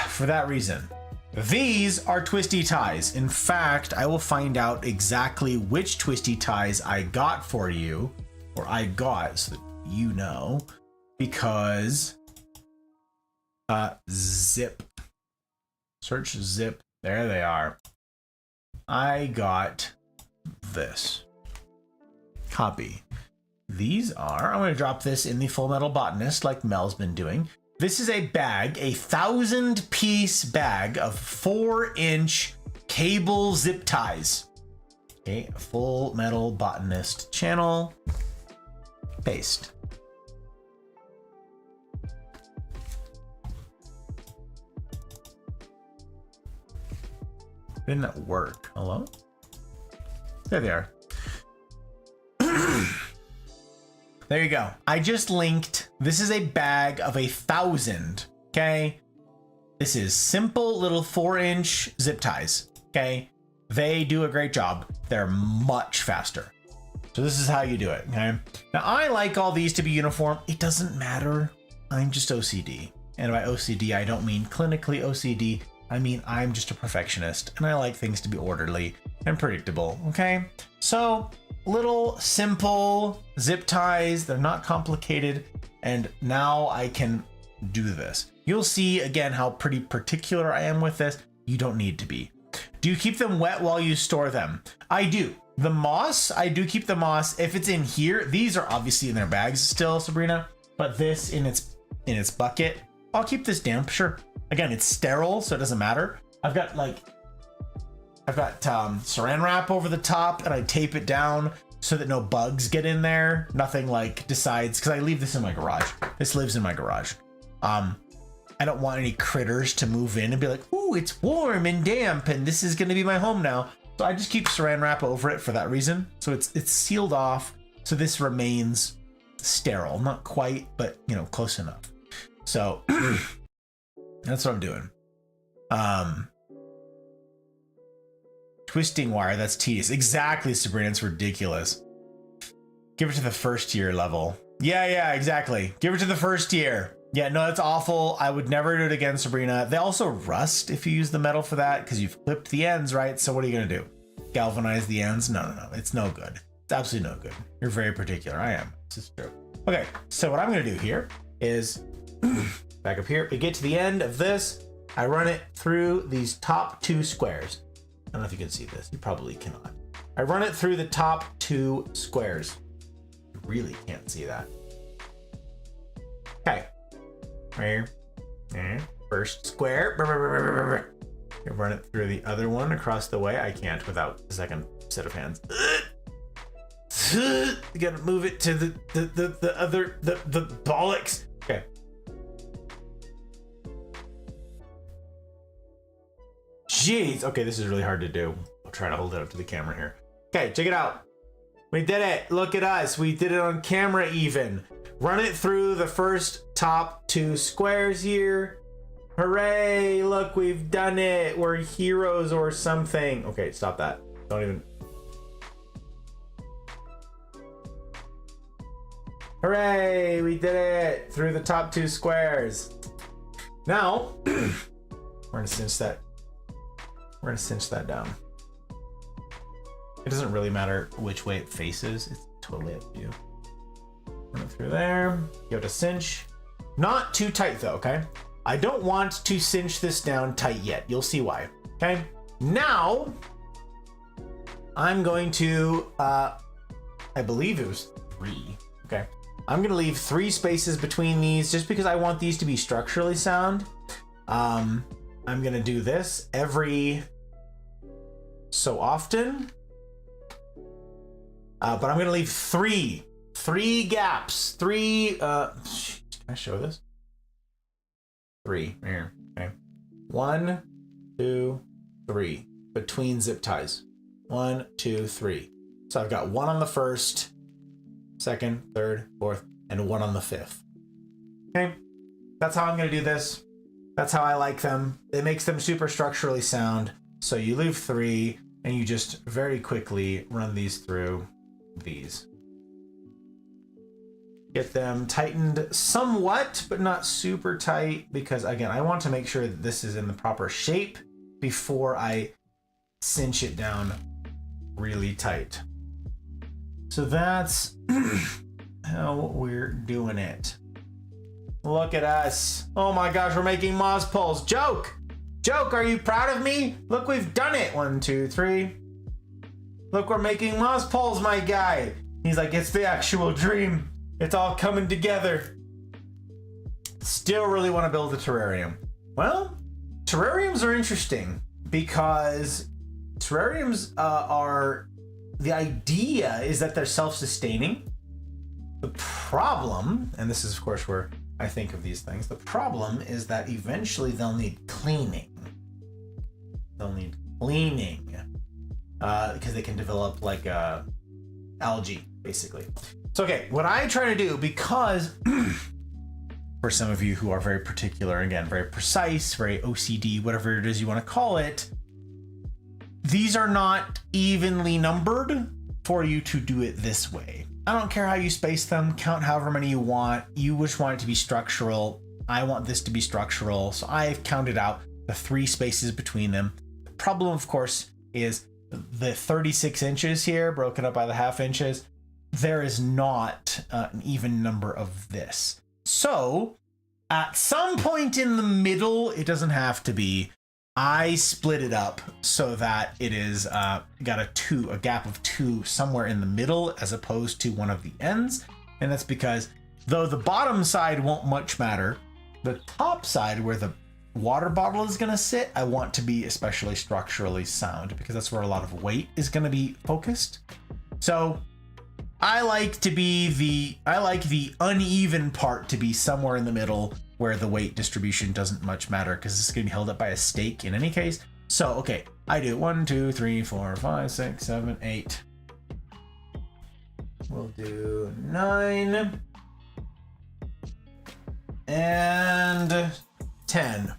for that reason. These are twisty ties. In fact, I will find out exactly which twisty ties I got for you, or I got so that you know, because zip. Search zip. There they are. I got this. Copy. These are, I'm going to drop this in the Full Metal Botanist like Mel's been doing. This is a bag, a 1,000-piece bag of 4-inch cable zip ties. Okay, Full Metal Botanist channel. Paste. Didn't that work? Hello? There they are. There you go. I just linked. This is a bag of 1,000. Okay. This is simple little 4-inch zip ties. Okay. They do a great job. They're much faster. So this is how you do it. Okay. Now I like all these to be uniform. It doesn't matter. I'm just OCD. And by OCD, I don't mean clinically OCD. I mean, I'm just a perfectionist and I like things to be orderly and predictable. Okay. So little simple zip ties. They're not complicated. And now I can do this. You'll see again how pretty particular I am with this. You don't need to be. Do you keep them wet while you store them? I do. The moss, I do keep the moss. If it's in here, these are obviously in their bags still, Sabrina, but this in its bucket, I'll keep this damp, sure. Again, it's sterile, so it doesn't matter. I've got saran wrap over the top and I tape it down so that no bugs get in there. Nothing like decides, because I leave this in my garage. This lives in my garage. I don't want any critters to move in and be like, ooh, it's warm and damp and this is going to be my home now. So I just keep saran wrap over it for that reason. So it's sealed off. So this remains sterile. Not quite, but you know, close enough. So that's what I'm doing. Twisting wire, that's tedious. Exactly, Sabrina, it's ridiculous. Give it to the first year level. Yeah, exactly. Give it to the first year. Yeah, no, that's awful. I would never do it again, Sabrina. They also rust if you use the metal for that because you've clipped the ends, right? So what are you going to do? Galvanize the ends? No. It's no good. It's absolutely no good. You're very particular. I am. This is true. Okay, so what I'm going to do here is back up here. We get to the end of this. I run it through these top 2 squares. I don't know if you can see this. You probably cannot. I run it through the top 2 squares. You really can't see that. Okay. Right here. First square. You run it through the other one across the way. I can't without the second set of hands. You gotta move it to the other bollocks. Okay. Jeez. Okay, this is really hard to do. I'll try to hold it up to the camera here. Okay, check it out. We did it. Look at us. We did it on camera even. Run it through the first top 2 squares here. Hooray, look, we've done it. We're heroes or something. Okay, stop that. Don't even. Hooray, we did it through the top 2 squares. Now, we're gonna cinch that. We're gonna cinch that down. It doesn't really matter which way it faces. It's totally up to you. Run it through there. Give it a cinch. Not too tight though, okay? I don't want to cinch this down tight yet. You'll see why, okay? Now, I'm going to, I believe it was 3, okay? I'm gonna leave 3 spaces between these just because I want these to be structurally sound. I'm gonna do this every so often. But I'm gonna leave 3 gaps. 3, can I show this? 3, here, okay. 1, 2, 3, between zip ties. 1, 2, 3. So I've got 1 on the first, second, third, fourth, and 1 on the 5th. Okay, that's how I'm gonna do this. That's how I like them. It makes them super structurally sound. So you leave 3, and you just very quickly run these through these. Get them tightened somewhat, but not super tight, because again, I want to make sure that this is in the proper shape before I cinch it down really tight. So that's how we're doing it. Look at us. Oh my gosh, we're making moss poles. Joke! Joke, are you proud of me? Look, we've done it. 1, 2, 3. Look, we're making moss poles, my guy. He's like, it's the actual dream. It's all coming together. Still really want to build a terrarium. Well, terrariums are interesting because terrariums are, the idea is that they're self-sustaining. The problem, and this is of course where I think of these things, the problem is that eventually they'll need cleaning. They'll need cleaning because they can develop like algae, basically. So, okay, what I try to do, because for some of you who are very particular, again, very precise, very OCD, whatever it is you want to call it, these are not evenly numbered for you to do it this way. I don't care how you space them, count however many you want. You just want it to be structural. I want this to be structural. So I've counted out the 3 spaces between them. The problem, of course, is the 36 inches here, broken up by the ½ inches. There is not an even number of this. So at some point in the middle, it doesn't have to be, I split it up so that it is got a gap of 2 somewhere in the middle as opposed to one of the ends. And that's because though the bottom side won't much matter, the top side where the water bottle is going to sit, I want to be especially structurally sound because that's where a lot of weight is going to be focused. So I like the uneven part to be somewhere in the middle where the weight distribution doesn't much matter because it's going to be held up by a stake in any case. So, okay, I do 1, 2, 3, 4, 5, 6, 7, 8. We'll do 9 and 10.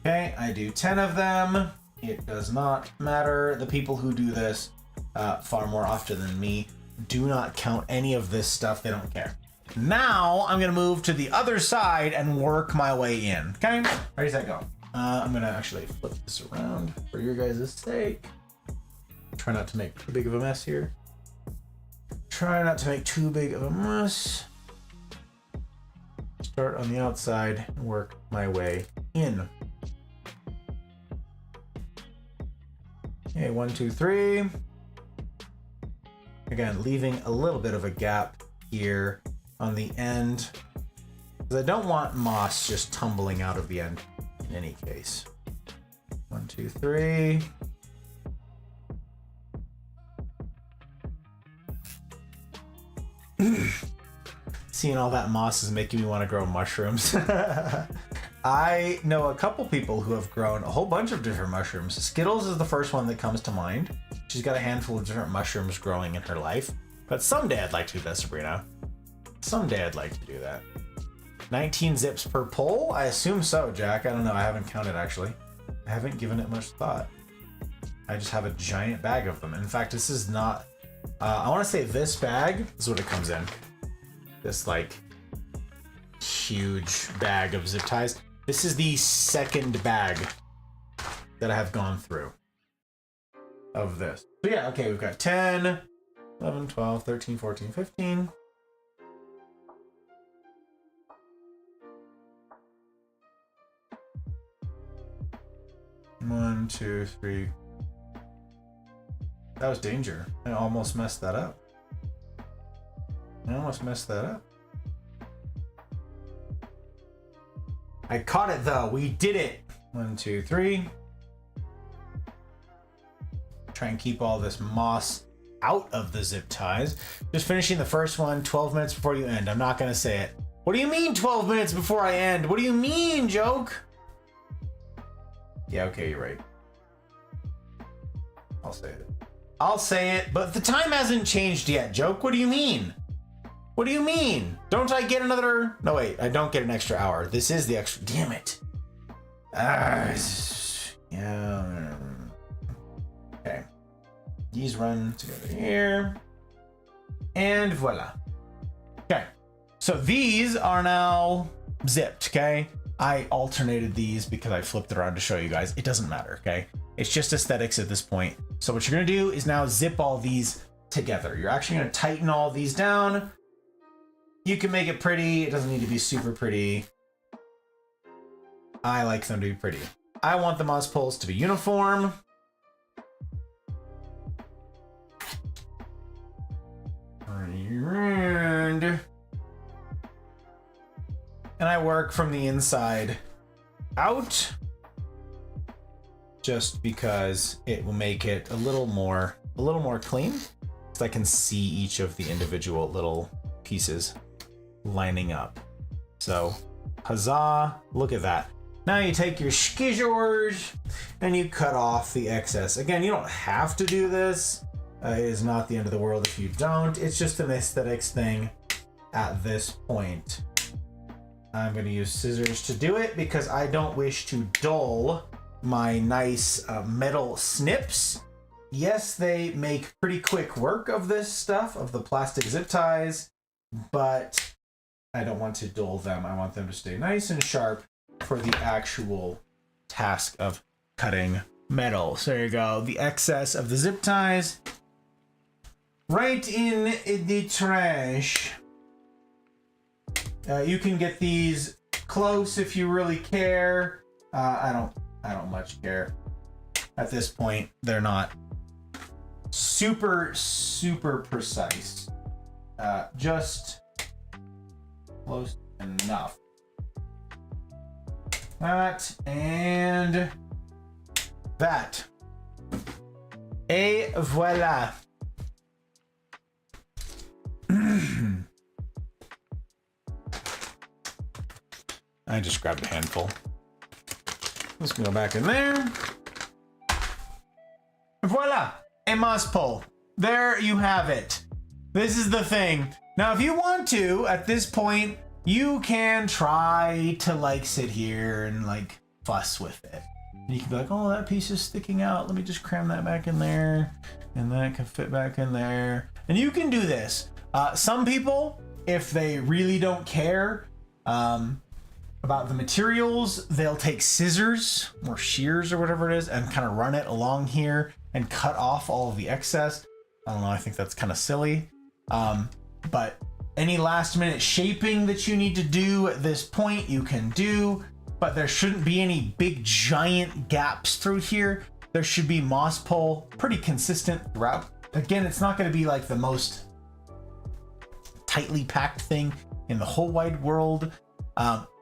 Okay, I do 10 of them. It does not matter. The people who do this far more often than me do not count any of this stuff. They don't care. Now I'm gonna move to the other side and work my way in. Okay, ready, set, go. I'm gonna actually flip this around for your guys' sake. Try not to make too big of a mess here. Try not to make too big of a mess. Start on the outside and work my way in. Okay, 1, 2, 3. Again, leaving a little bit of a gap here on the end, because I don't want moss just tumbling out of the end in any case. 1, 2, 3. Seeing all that moss is making me want to grow mushrooms. I know a couple people who have grown a whole bunch of different mushrooms. Skittles is the first one that comes to mind. She's got a handful of different mushrooms growing in her life. But someday I'd like to do that, Sabrina. Someday I'd like to do that. 19 zips per pull? I assume so, Jack. I don't know. I haven't counted, actually. I haven't given it much thought. I just have a giant bag of them. In fact, this is not... I want to say this bag is what it comes in. This, like, huge bag of zip ties. This is the second bag that I have gone through of this. So yeah, okay, we've got 10, 11, 12, 13, 14, 15. One, two, three. That was danger. I almost messed that up. I caught it though. We did it. 1, 2, 3. Try and keep all this moss out of the zip ties. Just finishing the first one 12 minutes before you end. I'm not going to say it. What do you mean 12 minutes before I end? What do you mean, joke? Yeah, okay, you're right. I'll say it. I'll say it, but the time hasn't changed yet, joke. What do you mean? What do you mean? Don't I get another... No, wait, I don't get an extra hour. This is the extra... Damn it. Yeah. Okay. These run together here. And voila. Okay. So these are now zipped, okay? I alternated these because I flipped it around to show you guys. It doesn't matter, okay? It's just aesthetics at this point. So what you're gonna do is now zip all these together. You're actually gonna tighten all these down. You can make it pretty. It doesn't need to be super pretty. I like them to be pretty. I want the moss poles to be uniform. And I work from the inside out just because it will make it a little more clean, so I can see each of the individual little pieces lining up. So huzzah, look at that. Now you take your Chores and you cut off the excess. Again, you don't have to do this. It is not the end of the world if you don't. It's just an aesthetics thing at this point. I'm going to use scissors to do it because I don't wish to dull my nice metal snips. Yes, they make pretty quick work of this stuff, of the plastic zip ties, but I don't want to dull them. I want them to stay nice and sharp for the actual task of cutting metal. So there you go. The excess of the zip ties right in the trash. You can get these close if you really care. I don't much care. At this point, they're not super precise. Just close enough. That and that. Et voila. I just grabbed a handful. Let's go back in there. Voila! A moss pole. There you have it. This is the thing. Now, if you want to, at this point, you can try to like sit here and like fuss with it. And you can be like, oh, that piece is sticking out. Let me just cram that back in there. And that can fit back in there. And you can do this. Some people, if they really don't care about the materials, they'll take scissors or shears or whatever it is and kind of run it along here and cut off all of the excess. I don't know, I think that's kind of silly. But any last minute shaping that you need to do at this point, you can do, but there shouldn't be any big giant gaps through here. There should be moss pole pretty consistent throughout. Again, it's not going to be like the most tightly packed thing in the whole wide world.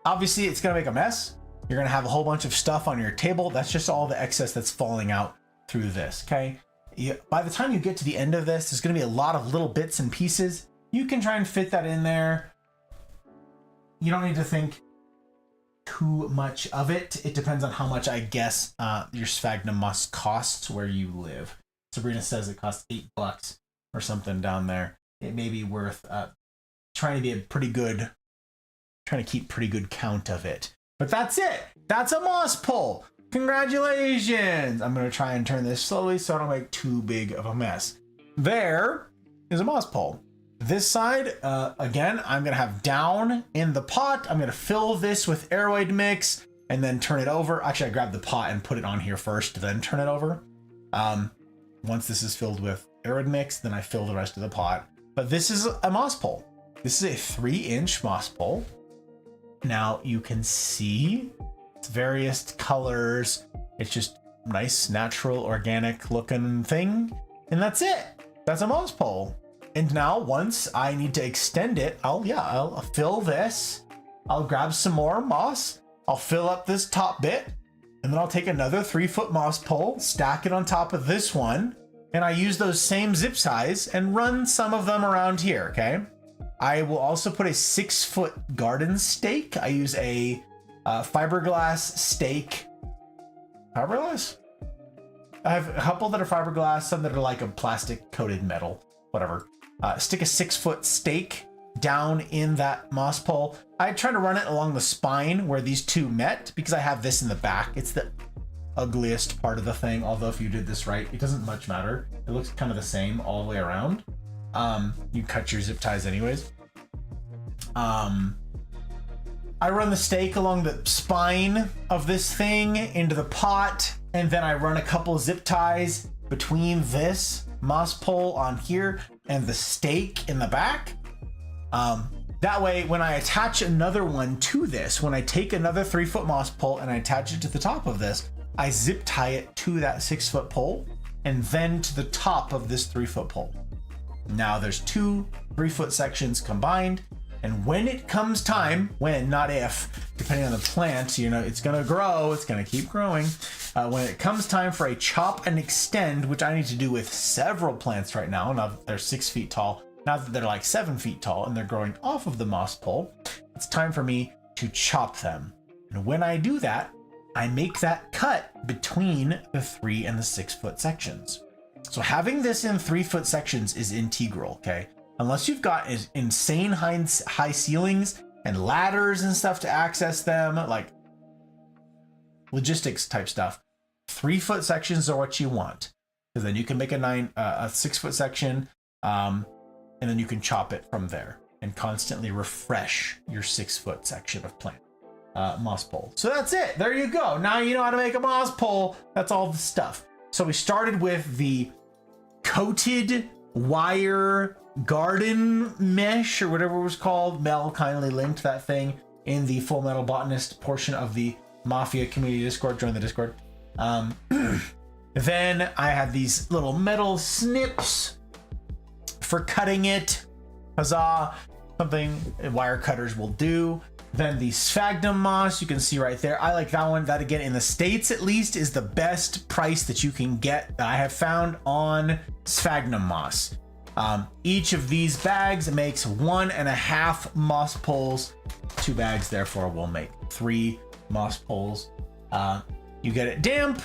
Obviously it's going to make a mess. You're going to have a whole bunch of stuff on your table. That's just all the excess that's falling out through this. Okay. By the time you get to the end of this, there's going to be a lot of little bits and pieces. You can try and fit that in there. You don't need to think too much of it. It depends on how much, I guess, your sphagnum moss costs where you live. Sabrina says it costs $8 or something down there. It may be worth trying to be a pretty good trying to keep pretty good count of it. But that's it. That's a moss pole. Congratulations. I'm going to try and turn this slowly so I don't make too big of a mess. There is a moss pole. This side, again, I'm going to have down in the pot. I'm going to fill this with aeroid mix and then turn it over. Actually, I grabbed the pot and put it on here first, then turn it over. Once this is filled with aeroid mix, then I fill the rest of the pot. But this is a moss pole. This is a 3-inch moss pole. Now you can see it's various colors. It's just nice, natural, organic looking thing. And that's it. That's a moss pole. And now once I need to extend it, I'll fill this. I'll grab some more moss. I'll fill up this top bit. And then I'll take another 3-foot moss pole, stack it on top of this one. And I use those same zip ties and run some of them around here, okay? I will also put a 6-foot garden stake. I use a fiberglass stake. Fiberglass? I have a couple that are fiberglass, some that are like a plastic coated metal, whatever. Stick a 6-foot stake down in that moss pole. I try to run it along the spine where these two met because I have this in the back. It's the ugliest part of the thing, although if you did this right, it doesn't much matter. It looks kind of the same all the way around. You cut your zip ties anyways. I run the stake along the spine of this thing into the pot, and then I run a couple zip ties between this moss pole on here and the stake in the back. That way, when I attach another one to this, when I take another 3-foot moss pole and I attach it to the top of this, I zip tie it to that 6-foot pole and then to the top of this 3-foot pole. Now there's 2 3-foot sections combined. And when it comes time, when, not if, depending on the plant, you know, it's going to grow, it's going to keep growing. When it comes time for a chop and extend, which I need to do with several plants right now that they're 6 feet tall, now that they're like 7 feet tall and they're growing off of the moss pole, it's time for me to chop them. And when I do that, I make that cut between the 3 and the 6-foot sections. So having this in 3-foot sections is integral, okay? Unless you've got insane high ceilings and ladders and stuff to access them, like logistics type stuff, 3-foot sections are what you want. Because then you can make a 6-foot section, and then you can chop it from there and constantly refresh your 6-foot section of plant. Moss pole. So that's it. There you go. Now you know how to make a moss pole. That's all the stuff. So we started with the coated wire garden mesh or whatever it was called. Mel kindly linked that thing in the Full Metal Botanist portion of the Mafia community Discord. Join the Discord. Then I had these little metal snips for cutting it. Huzzah. Something wire cutters will do. Then the sphagnum moss, you can see right there. I like that one. That again, in the States at least, is the best price that you can get that I have found on sphagnum moss. Each of these bags makes 1.5 moss poles. 2 bags, therefore, will make 3 moss poles. You get it damp.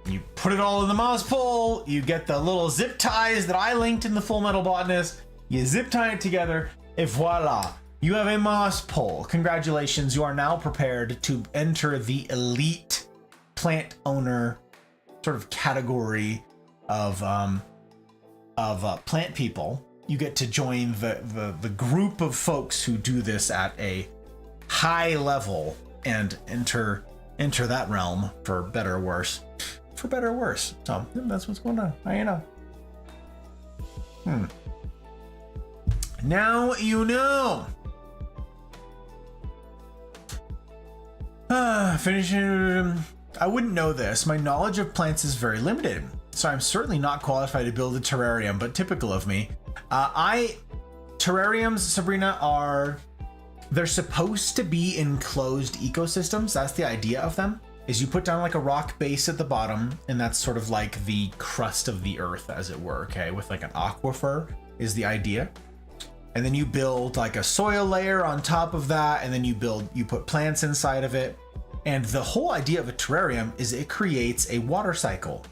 You put it all in the moss pole. You get the little zip ties that I linked in the Full Metal Botanist. You zip tie it together, and voila. You have a moss pole. Congratulations, you are now prepared to enter the elite plant owner sort of category of plant people. You get to join the group of folks who do this at a high level and enter that realm for better or worse. For better or worse. So that's what's going on. I know. Now you know. Finishing. I wouldn't know this. My knowledge of plants is very limited, so I'm certainly not qualified to build a terrarium, but typical of me. Terrariums, Sabrina, they're supposed to be enclosed ecosystems. That's the idea of them, is you put down like a rock base at the bottom, and that's sort of like the crust of the earth, as it were, okay? With like an aquifer is the idea. And then you build like a soil layer on top of that, and then you put plants inside of it. And the whole idea of a terrarium is it creates a water cycle,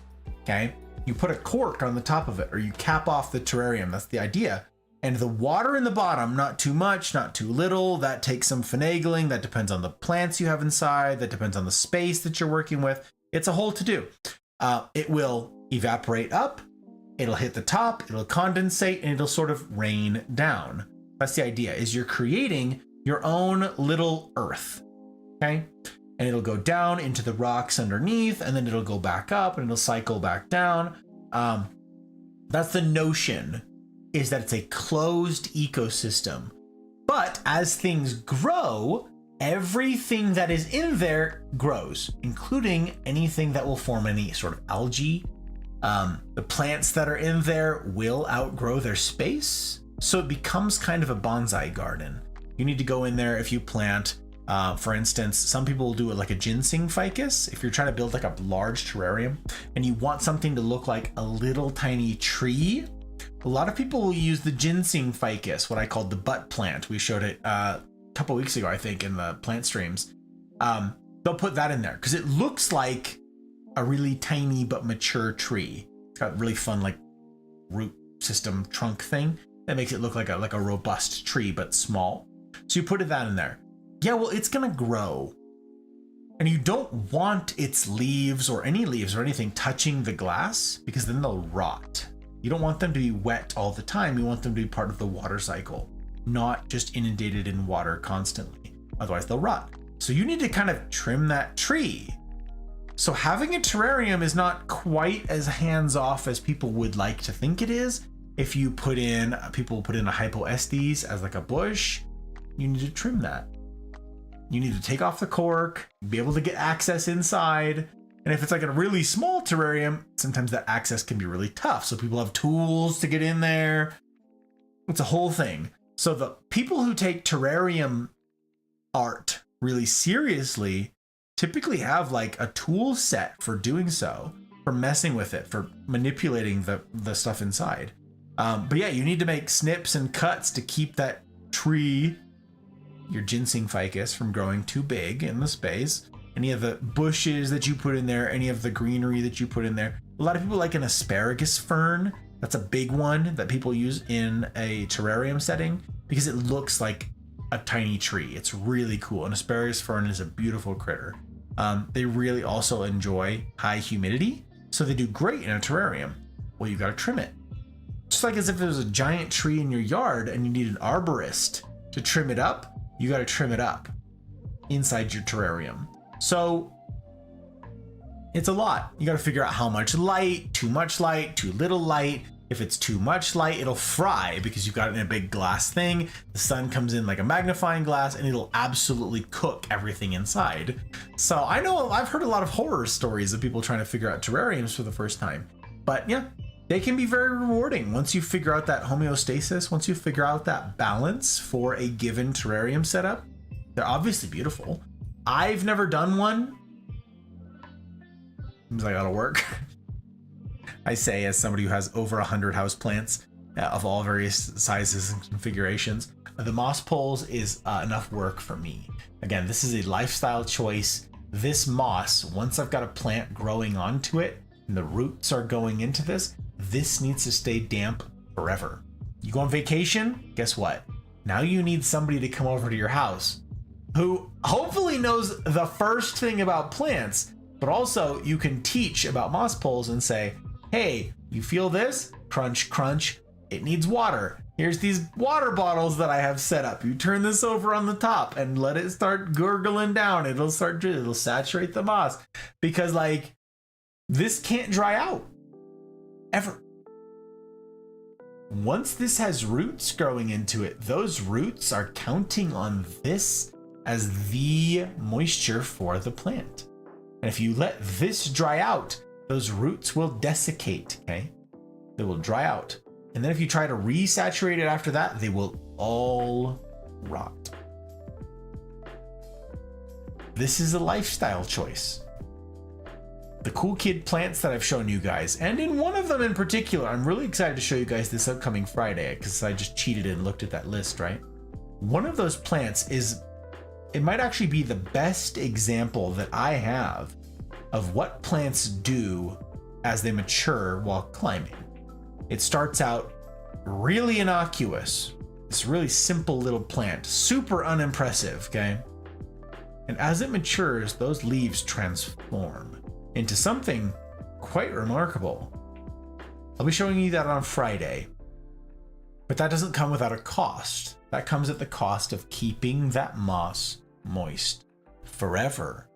okay? You put a cork on the top of it, or you cap off the terrarium. That's the idea. And the water in the bottom, not too much, not too little, that takes some finagling. That depends on the plants you have inside. That depends on the space that you're working with. It's a whole to-do. It will evaporate up. It'll hit the top. It'll condensate, and it'll sort of rain down. That's the idea, is you're creating your own little earth, okay? And it'll go down into the rocks underneath, and then it'll go back up, and it'll cycle back down. That's the notion, is that it's a closed ecosystem. But as things grow, everything that is in there grows, including anything that will form any sort of algae. The plants that are in there will outgrow their space. So it becomes kind of a bonsai garden. You need to go in there if you plant, for instance, some people will do it like a ginseng ficus. If you're trying to build like a large terrarium and you want something to look like a little tiny tree, a lot of people will use the ginseng ficus, what I called the butt plant. We showed it a couple weeks ago, I think, in the plant streams. They'll put that in there because it looks like a really tiny but mature tree. It's got really fun like root system trunk thing that makes it look like a robust tree but small. So you put that in there. Yeah, well, it's gonna grow, and you don't want its leaves or any leaves or anything touching the glass because then they'll rot. You don't want them to be wet all the time. You want them to be part of the water cycle, not just inundated in water constantly. Otherwise they'll rot. So you need to kind of trim that tree. So having a terrarium is not quite as hands-off as people would like to think it is. If you put in, people put in a hypoestes as like a bush, you need to trim that. You need to take off the cork, be able to get access inside. And if it's like a really small terrarium, sometimes that access can be really tough. So people have tools to get in there. It's a whole thing. So the people who take terrarium art really seriously typically have like a tool set for doing so, for messing with it, for manipulating the stuff inside. But yeah, you need to make snips and cuts to keep that tree, your ginseng ficus, from growing too big in the space. Any of the bushes that you put in there, any of the greenery that you put in there. A lot of people like an asparagus fern. That's a big one that people use in a terrarium setting because it looks like a tiny tree. It's really cool. An asparagus fern is a beautiful critter. They really also enjoy high humidity, so they do great in a terrarium. Well, you got to trim it. Just like as if there was a giant tree in your yard and you need an arborist to trim it up, you got to trim it up inside your terrarium. So it's a lot. You got to figure out how much light, too little light. If it's too much light, it'll fry because you've got it in a big glass thing. The sun comes in like a magnifying glass and it'll absolutely cook everything inside. So I know I've heard a lot of horror stories of people trying to figure out terrariums for the first time. But yeah, they can be very rewarding once you figure out that homeostasis, once you figure out that balance for a given terrarium setup. They're obviously beautiful. I've never done one. Seems like that'll work. I say as somebody who has over 100 houseplants of all various sizes and configurations, the moss poles is enough work for me. Again, this is a lifestyle choice. This moss, once I've got a plant growing onto it and the roots are going into this needs to stay damp forever. You go on vacation, guess what? Now you need somebody to come over to your house who hopefully knows the first thing about plants, but also you can teach about moss poles and say, hey, you feel this? Crunch, crunch. It needs water. Here's these water bottles that I have set up. You turn this over on the top and let it start gurgling down. It'll saturate the moss because like this can't dry out ever. Once this has roots growing into it, those roots are counting on this as the moisture for the plant. And if you let this dry out, those roots will desiccate, okay? They will dry out. And then if you try to resaturate it after that, they will all rot. This is a lifestyle choice. The cool kid plants that I've shown you guys, and in one of them in particular, I'm really excited to show you guys this upcoming Friday because I just cheated and looked at that list, right? One of those plants is, it might actually be the best example that I have of what plants do as they mature while climbing. It starts out really innocuous. It's a really simple little plant, super unimpressive, okay? And as it matures, those leaves transform into something quite remarkable. I'll be showing you that on Friday. But that doesn't come without a cost. That comes at the cost of keeping that moss moist forever.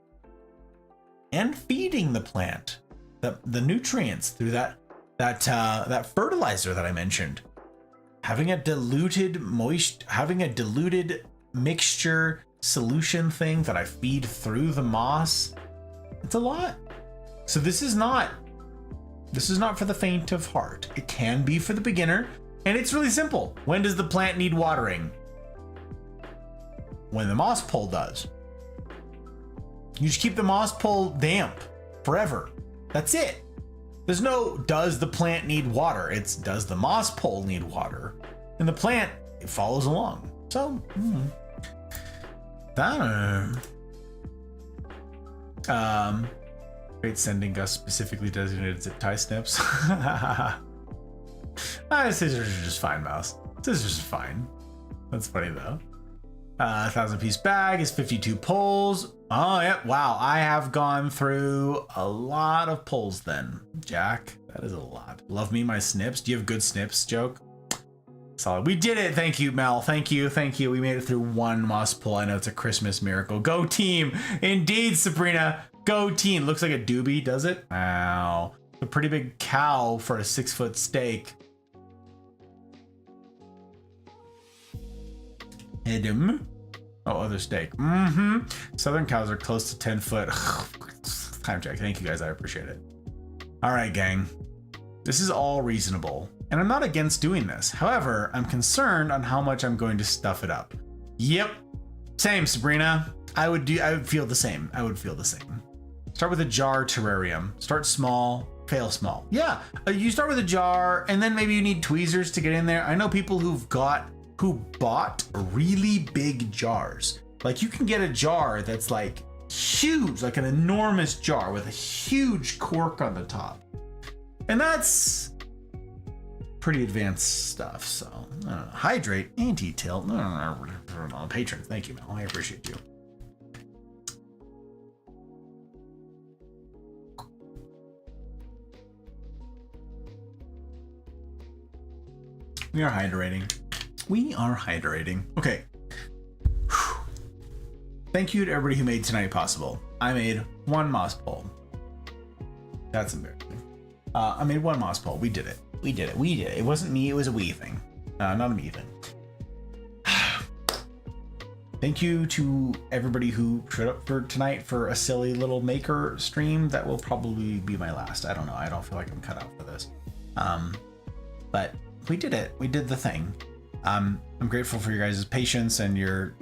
And feeding the plant the nutrients through that fertilizer that I mentioned. Having a diluted mixture solution thing that I feed through the moss, it's a lot. So this is not for the faint of heart. It can be for the beginner, and it's really simple. When does the plant need watering? When the moss pole does. You just keep the moss pole damp forever. That's it. There's no does the plant need water? It's does the moss pole need water? And the plant, it follows along. So, great sending us specifically designated zip tie snips. Scissors are just fine, mouse. Scissors are fine. That's funny though. 1,000-piece bag is 52 pulls. Oh, yep. Wow. I have gone through a lot of pulls then, Jack. That is a lot. Love me my snips. Do you have good snips, Joke? Solid. We did it. Thank you, Mel. Thank you. Thank you. We made it through one moss pull. I know it's a Christmas miracle. Go team. Indeed, Sabrina. Go team. Looks like a doobie, does it? Wow. A pretty big cow for a 6-foot steak. Hidden. Oh, other steak. Southern cows are close to 10 foot. Time check. Thank you guys. I appreciate it. All right, gang. This is all reasonable. And I'm not against doing this. However, I'm concerned on how much I'm going to stuff it up. Yep. Same, Sabrina. I would feel the same. I would feel the same. Start with a jar terrarium. Start small, fail small. Yeah. You start with a jar and then maybe you need tweezers to get in there. I know people who bought really big jars. Like you can get a jar that's like huge, like an enormous jar with a huge cork on the top. And that's pretty advanced stuff. So hydrate, anti-tilt. Patron, thank you, Mel. I appreciate you. We are hydrating. We are hydrating. Okay. Thank you to everybody who made tonight possible. I made one moss pole. That's embarrassing. I made one moss pole. We did it. It wasn't me. It was a we thing. Not a me thing. Thank you to everybody who showed up for tonight for a silly little maker stream. That will probably be my last. I don't know. I don't feel like I'm cut out for this. But we did it. We did the thing. I'm grateful for your guys' patience and you're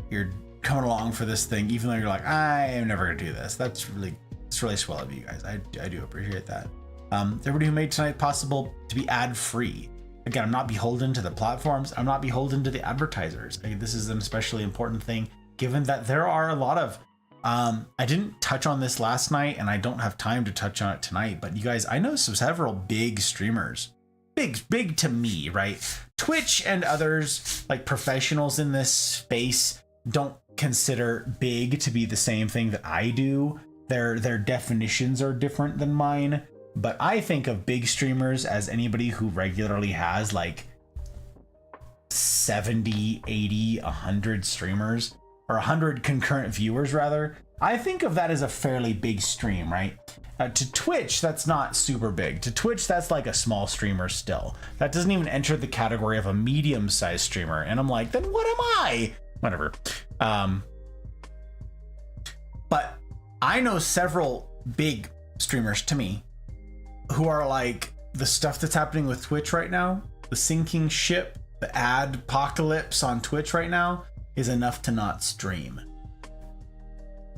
coming along for this thing, even though you're like, I am never gonna do this. It's really swell of you guys. I do appreciate that. Everybody who made tonight possible to be ad-free. Again, I'm not beholden to the platforms. I'm not beholden to the advertisers. This is an especially important thing, given that there are a lot of, I didn't touch on this last night and I don't have time to touch on it tonight, but you guys, I know several big streamers, big to me, right? Twitch and others, like professionals in this space, don't consider big to be the same thing that I do. Their definitions are different than mine, but I think of big streamers as anybody who regularly has like 70, 80, 100 streamers, or 100 concurrent viewers rather. I think of that as a fairly big stream, right? To Twitch, that's not super big. To Twitch, that's like a small streamer still. That doesn't even enter the category of a medium-sized streamer. And I'm like, then what am I? Whatever. But I know several big streamers to me who are like, the stuff that's happening with Twitch right now, the sinking ship, the ad apocalypse on Twitch right now is enough to not stream.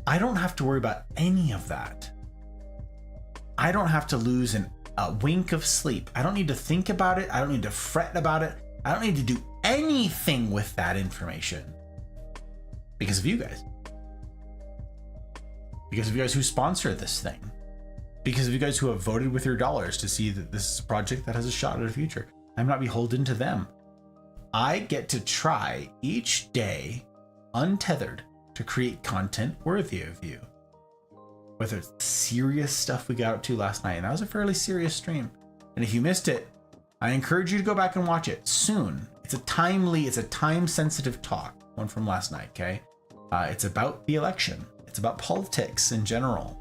I don't have to worry about any of that. I don't have to lose a wink of sleep. I don't need to think about it. I don't need to fret about it. I don't need to do anything with that information because of you guys. Because of you guys who sponsor this thing. Because of you guys who have voted with your dollars to see that this is a project that has a shot at a future. I'm not beholden to them. I get to try each day, untethered, to create content worthy of you. Whether it's serious stuff we got up to last night, and that was a fairly serious stream. And if you missed it, I encourage you to go back and watch it soon. It's a time-sensitive talk, one from last night, okay? It's about the election. It's about politics in general.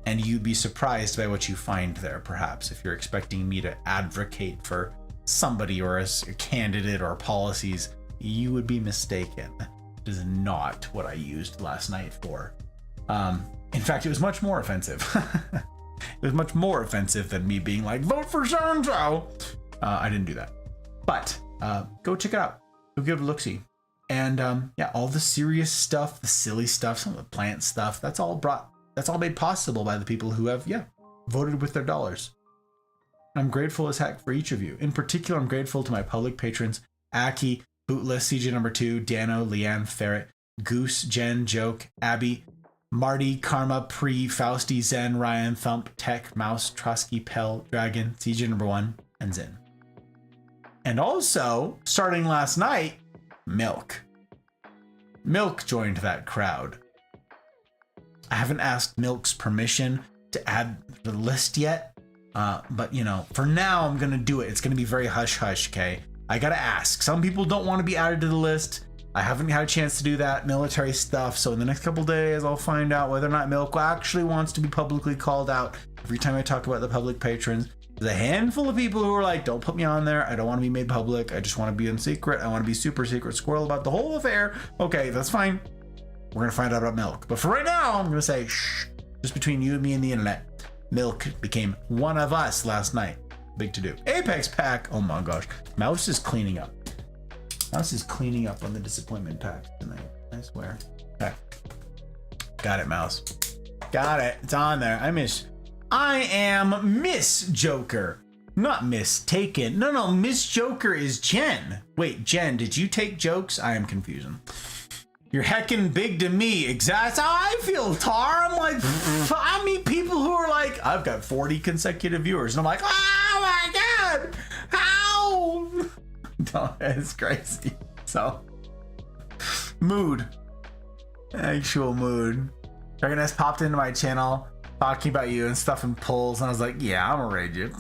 And you'd be surprised by what you find there, perhaps, if you're expecting me to advocate for somebody or a candidate or policies, you would be mistaken. It is not what I used last night for. In fact, it was much more offensive. It was much more offensive than me being like, vote for so-and-so. I didn't do that. But go check it out. Go give it a look-see. And yeah, all the serious stuff, the silly stuff, some of the plant stuff, that's all made possible by the people who have, voted with their dollars. I'm grateful as heck for each of you. In particular, I'm grateful to my public patrons, Aki, Bootless, CJ number 2, Dano, Leanne, Ferret, Goose, Jen, Joke, Abby, Marty, Karma, Pre, Fausti, Zen, Ryan, Thump, Tech, Mouse, Trosky, Pell, Dragon, CJ number 1, and Zen. And also, starting last night, Milk. Milk joined that crowd. I haven't asked Milk's permission to add the list yet, but for now I'm gonna do it. It's gonna be very hush-hush, okay? I gotta ask. Some people don't want to be added to the list. I haven't had a chance to do that military stuff, so in the next couple days I'll find out whether or not Milk actually wants to be publicly called out every time I talk about the public patrons. There's a handful of people who are like, don't put me on there. I don't want to be made public. I just want to be in secret. I want to be super secret squirrel about the whole affair. Okay, that's fine. We're going to find out about Milk. But for right now, I'm going to say, shh, just between you and me and the internet. Milk became one of us last night. Big to do. Apex pack. Oh my gosh. Mouse is cleaning up. Mouse is cleaning up on the disappointment pack tonight. I swear. Okay. Got it, Mouse. Got it. It's on there. I am Miss Joker. Not mistaken. No, Miss Joker is Jen. Wait, Jen, did you take jokes? I am confusing. You're heckin' big to me. That's how I feel, Tar. I'm like, I meet people who are like, I've got 40 consecutive viewers. And I'm like, oh my God, how? No, it's crazy. So, mood. Actual mood. Dragon S popped into my channel talking about you and stuff in polls, and I was like, yeah, I'm gonna raid you.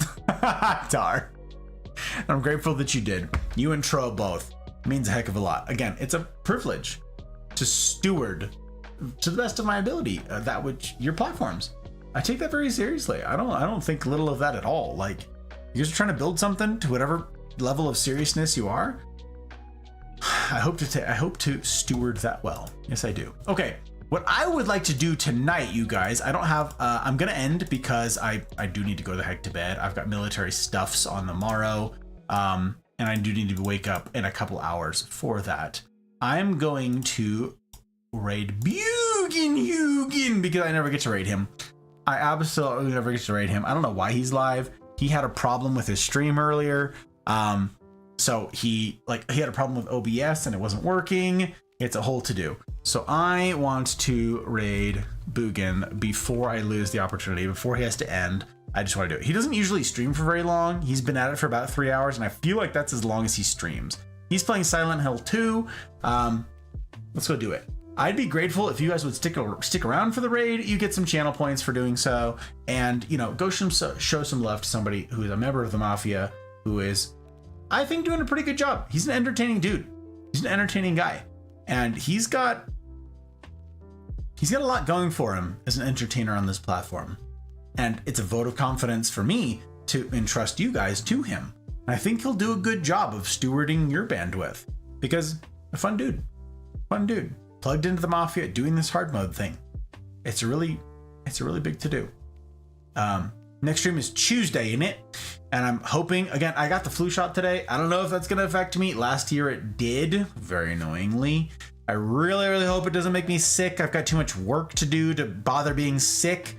Tar. And I'm grateful that you did. You and Tro both. It means a heck of a lot. Again, it's a privilege to steward to the best of my ability that which your platforms. I take that very seriously. I don't think little of that at all. Like, you guys are trying to build something to whatever level of seriousness you are. I hope to steward that well. Yes, I do. Okay. What I would like to do tonight, you guys, I don't have, I'm going to end because I do need to go the heck to bed. I've got military stuffs on the morrow. And I do need to wake up in a couple hours for that. I'm going to raid Bugen because I never get to raid him. I absolutely never get to raid him. I don't know why he's live. He had a problem with his stream earlier. So he had a problem with OBS and it wasn't working. It's a whole to-do. So I want to raid Bugen before I lose the opportunity, before he has to end. I just want to do it. He doesn't usually stream for very long. He's been at it for about 3 hours, and I feel like that's as long as he streams. He's playing Silent Hill 2. Let's go do it. I'd be grateful if you guys would stick around for the raid. You get some channel points for doing so, and go show some love to somebody who is a member of the Mafia, who is, I think, doing a pretty good job. He's an entertaining dude. He's an entertaining guy. And he's got a lot going for him as an entertainer on this platform. And it's a vote of confidence for me to entrust you guys to him. And I think he'll do a good job of stewarding your bandwidth, because a fun dude, plugged into the Mafia, doing this hard mode thing. It's a really big to do. Next stream is Tuesday, isn't it? And I'm hoping, again, I got the flu shot today. I don't know if that's going to affect me. Last year it did, very annoyingly. I really, really hope it doesn't make me sick. I've got too much work to do to bother being sick.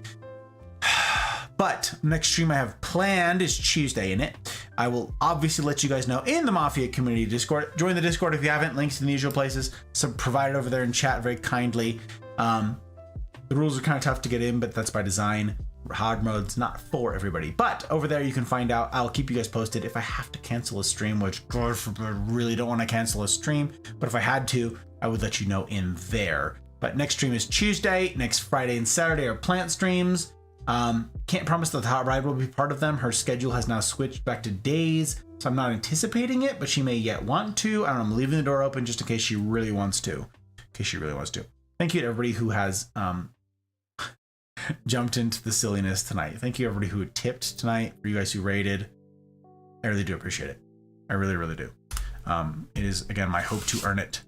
But next stream I have planned is Tuesday, innit? I will obviously let you guys know in the Mafia community Discord. Join the Discord if you haven't. Links in the usual places. So provided over there in chat very kindly. The rules are kind of tough to get in, but that's by design. hard mode's not for everybody. But over there you can find out. I'll keep you guys posted if I have to cancel a stream, which God forbid, I really don't want to cancel a stream. But if I had to, I would let you know in there. But next stream is Tuesday. Next Friday and Saturday are plant streams. Can't promise that the hot ride will be part of them. Her schedule has now switched back to days, so I'm not anticipating it, but she may yet want to. I don't know, I'm leaving the door open just in case she really wants to. Thank you to everybody who has jumped into the silliness tonight. Thank you everybody who tipped tonight, for you guys who rated. I really do appreciate it. I really, really do. It is, again, my hope to earn it.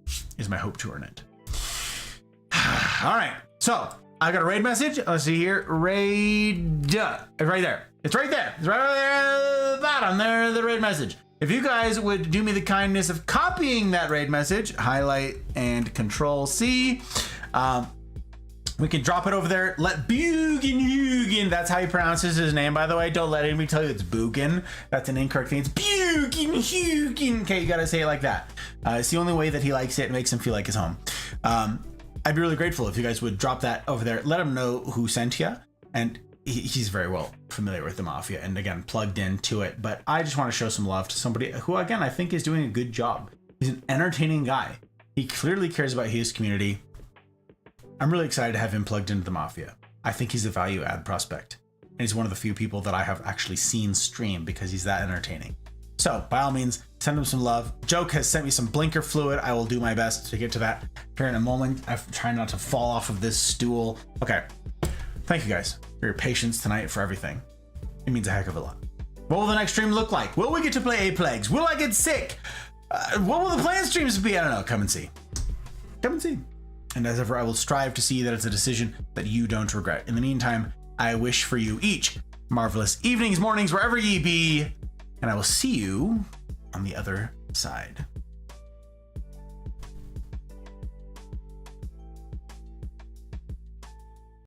All right, so I got a raid message. Let's see here. Raid. It's right there. It's right there. It's right there at the bottom there, the raid message. If you guys would do me the kindness of copying that raid message, highlight and Control C, we can drop it over there. Let Bugen, that's how he pronounces his name, by the way. Don't let anybody tell you it's Bugen. That's an incorrect thing. It's Bugen. Okay, you gotta say it like that. It's the only way that he likes it. It makes him feel like his home. I'd be really grateful if you guys would drop that over there. Let him know who sent you. And he's very well familiar with the Mafia and, again, plugged into it. But I just want to show some love to somebody who, again, I think is doing a good job. He's an entertaining guy. He clearly cares about his community. I'm really excited to have him plugged into the Mafia. I think he's a value add prospect. And he's one of the few people that I have actually seen stream because he's that entertaining. So, by all means, send him some love. Joke has sent me some blinker fluid. I will do my best to get to that here in a moment. I'm trying not to fall off of this stool. Okay. Thank you guys for your patience tonight, for everything. It means a heck of a lot. What will the next stream look like? Will we get to play A-Plagues? Will I get sick? What will the planned streams be? I don't know. Come and see. And as ever, I will strive to see that it's a decision that you don't regret. In the meantime, I wish for you each marvelous evenings, mornings, wherever ye be. And I will see you on the other side.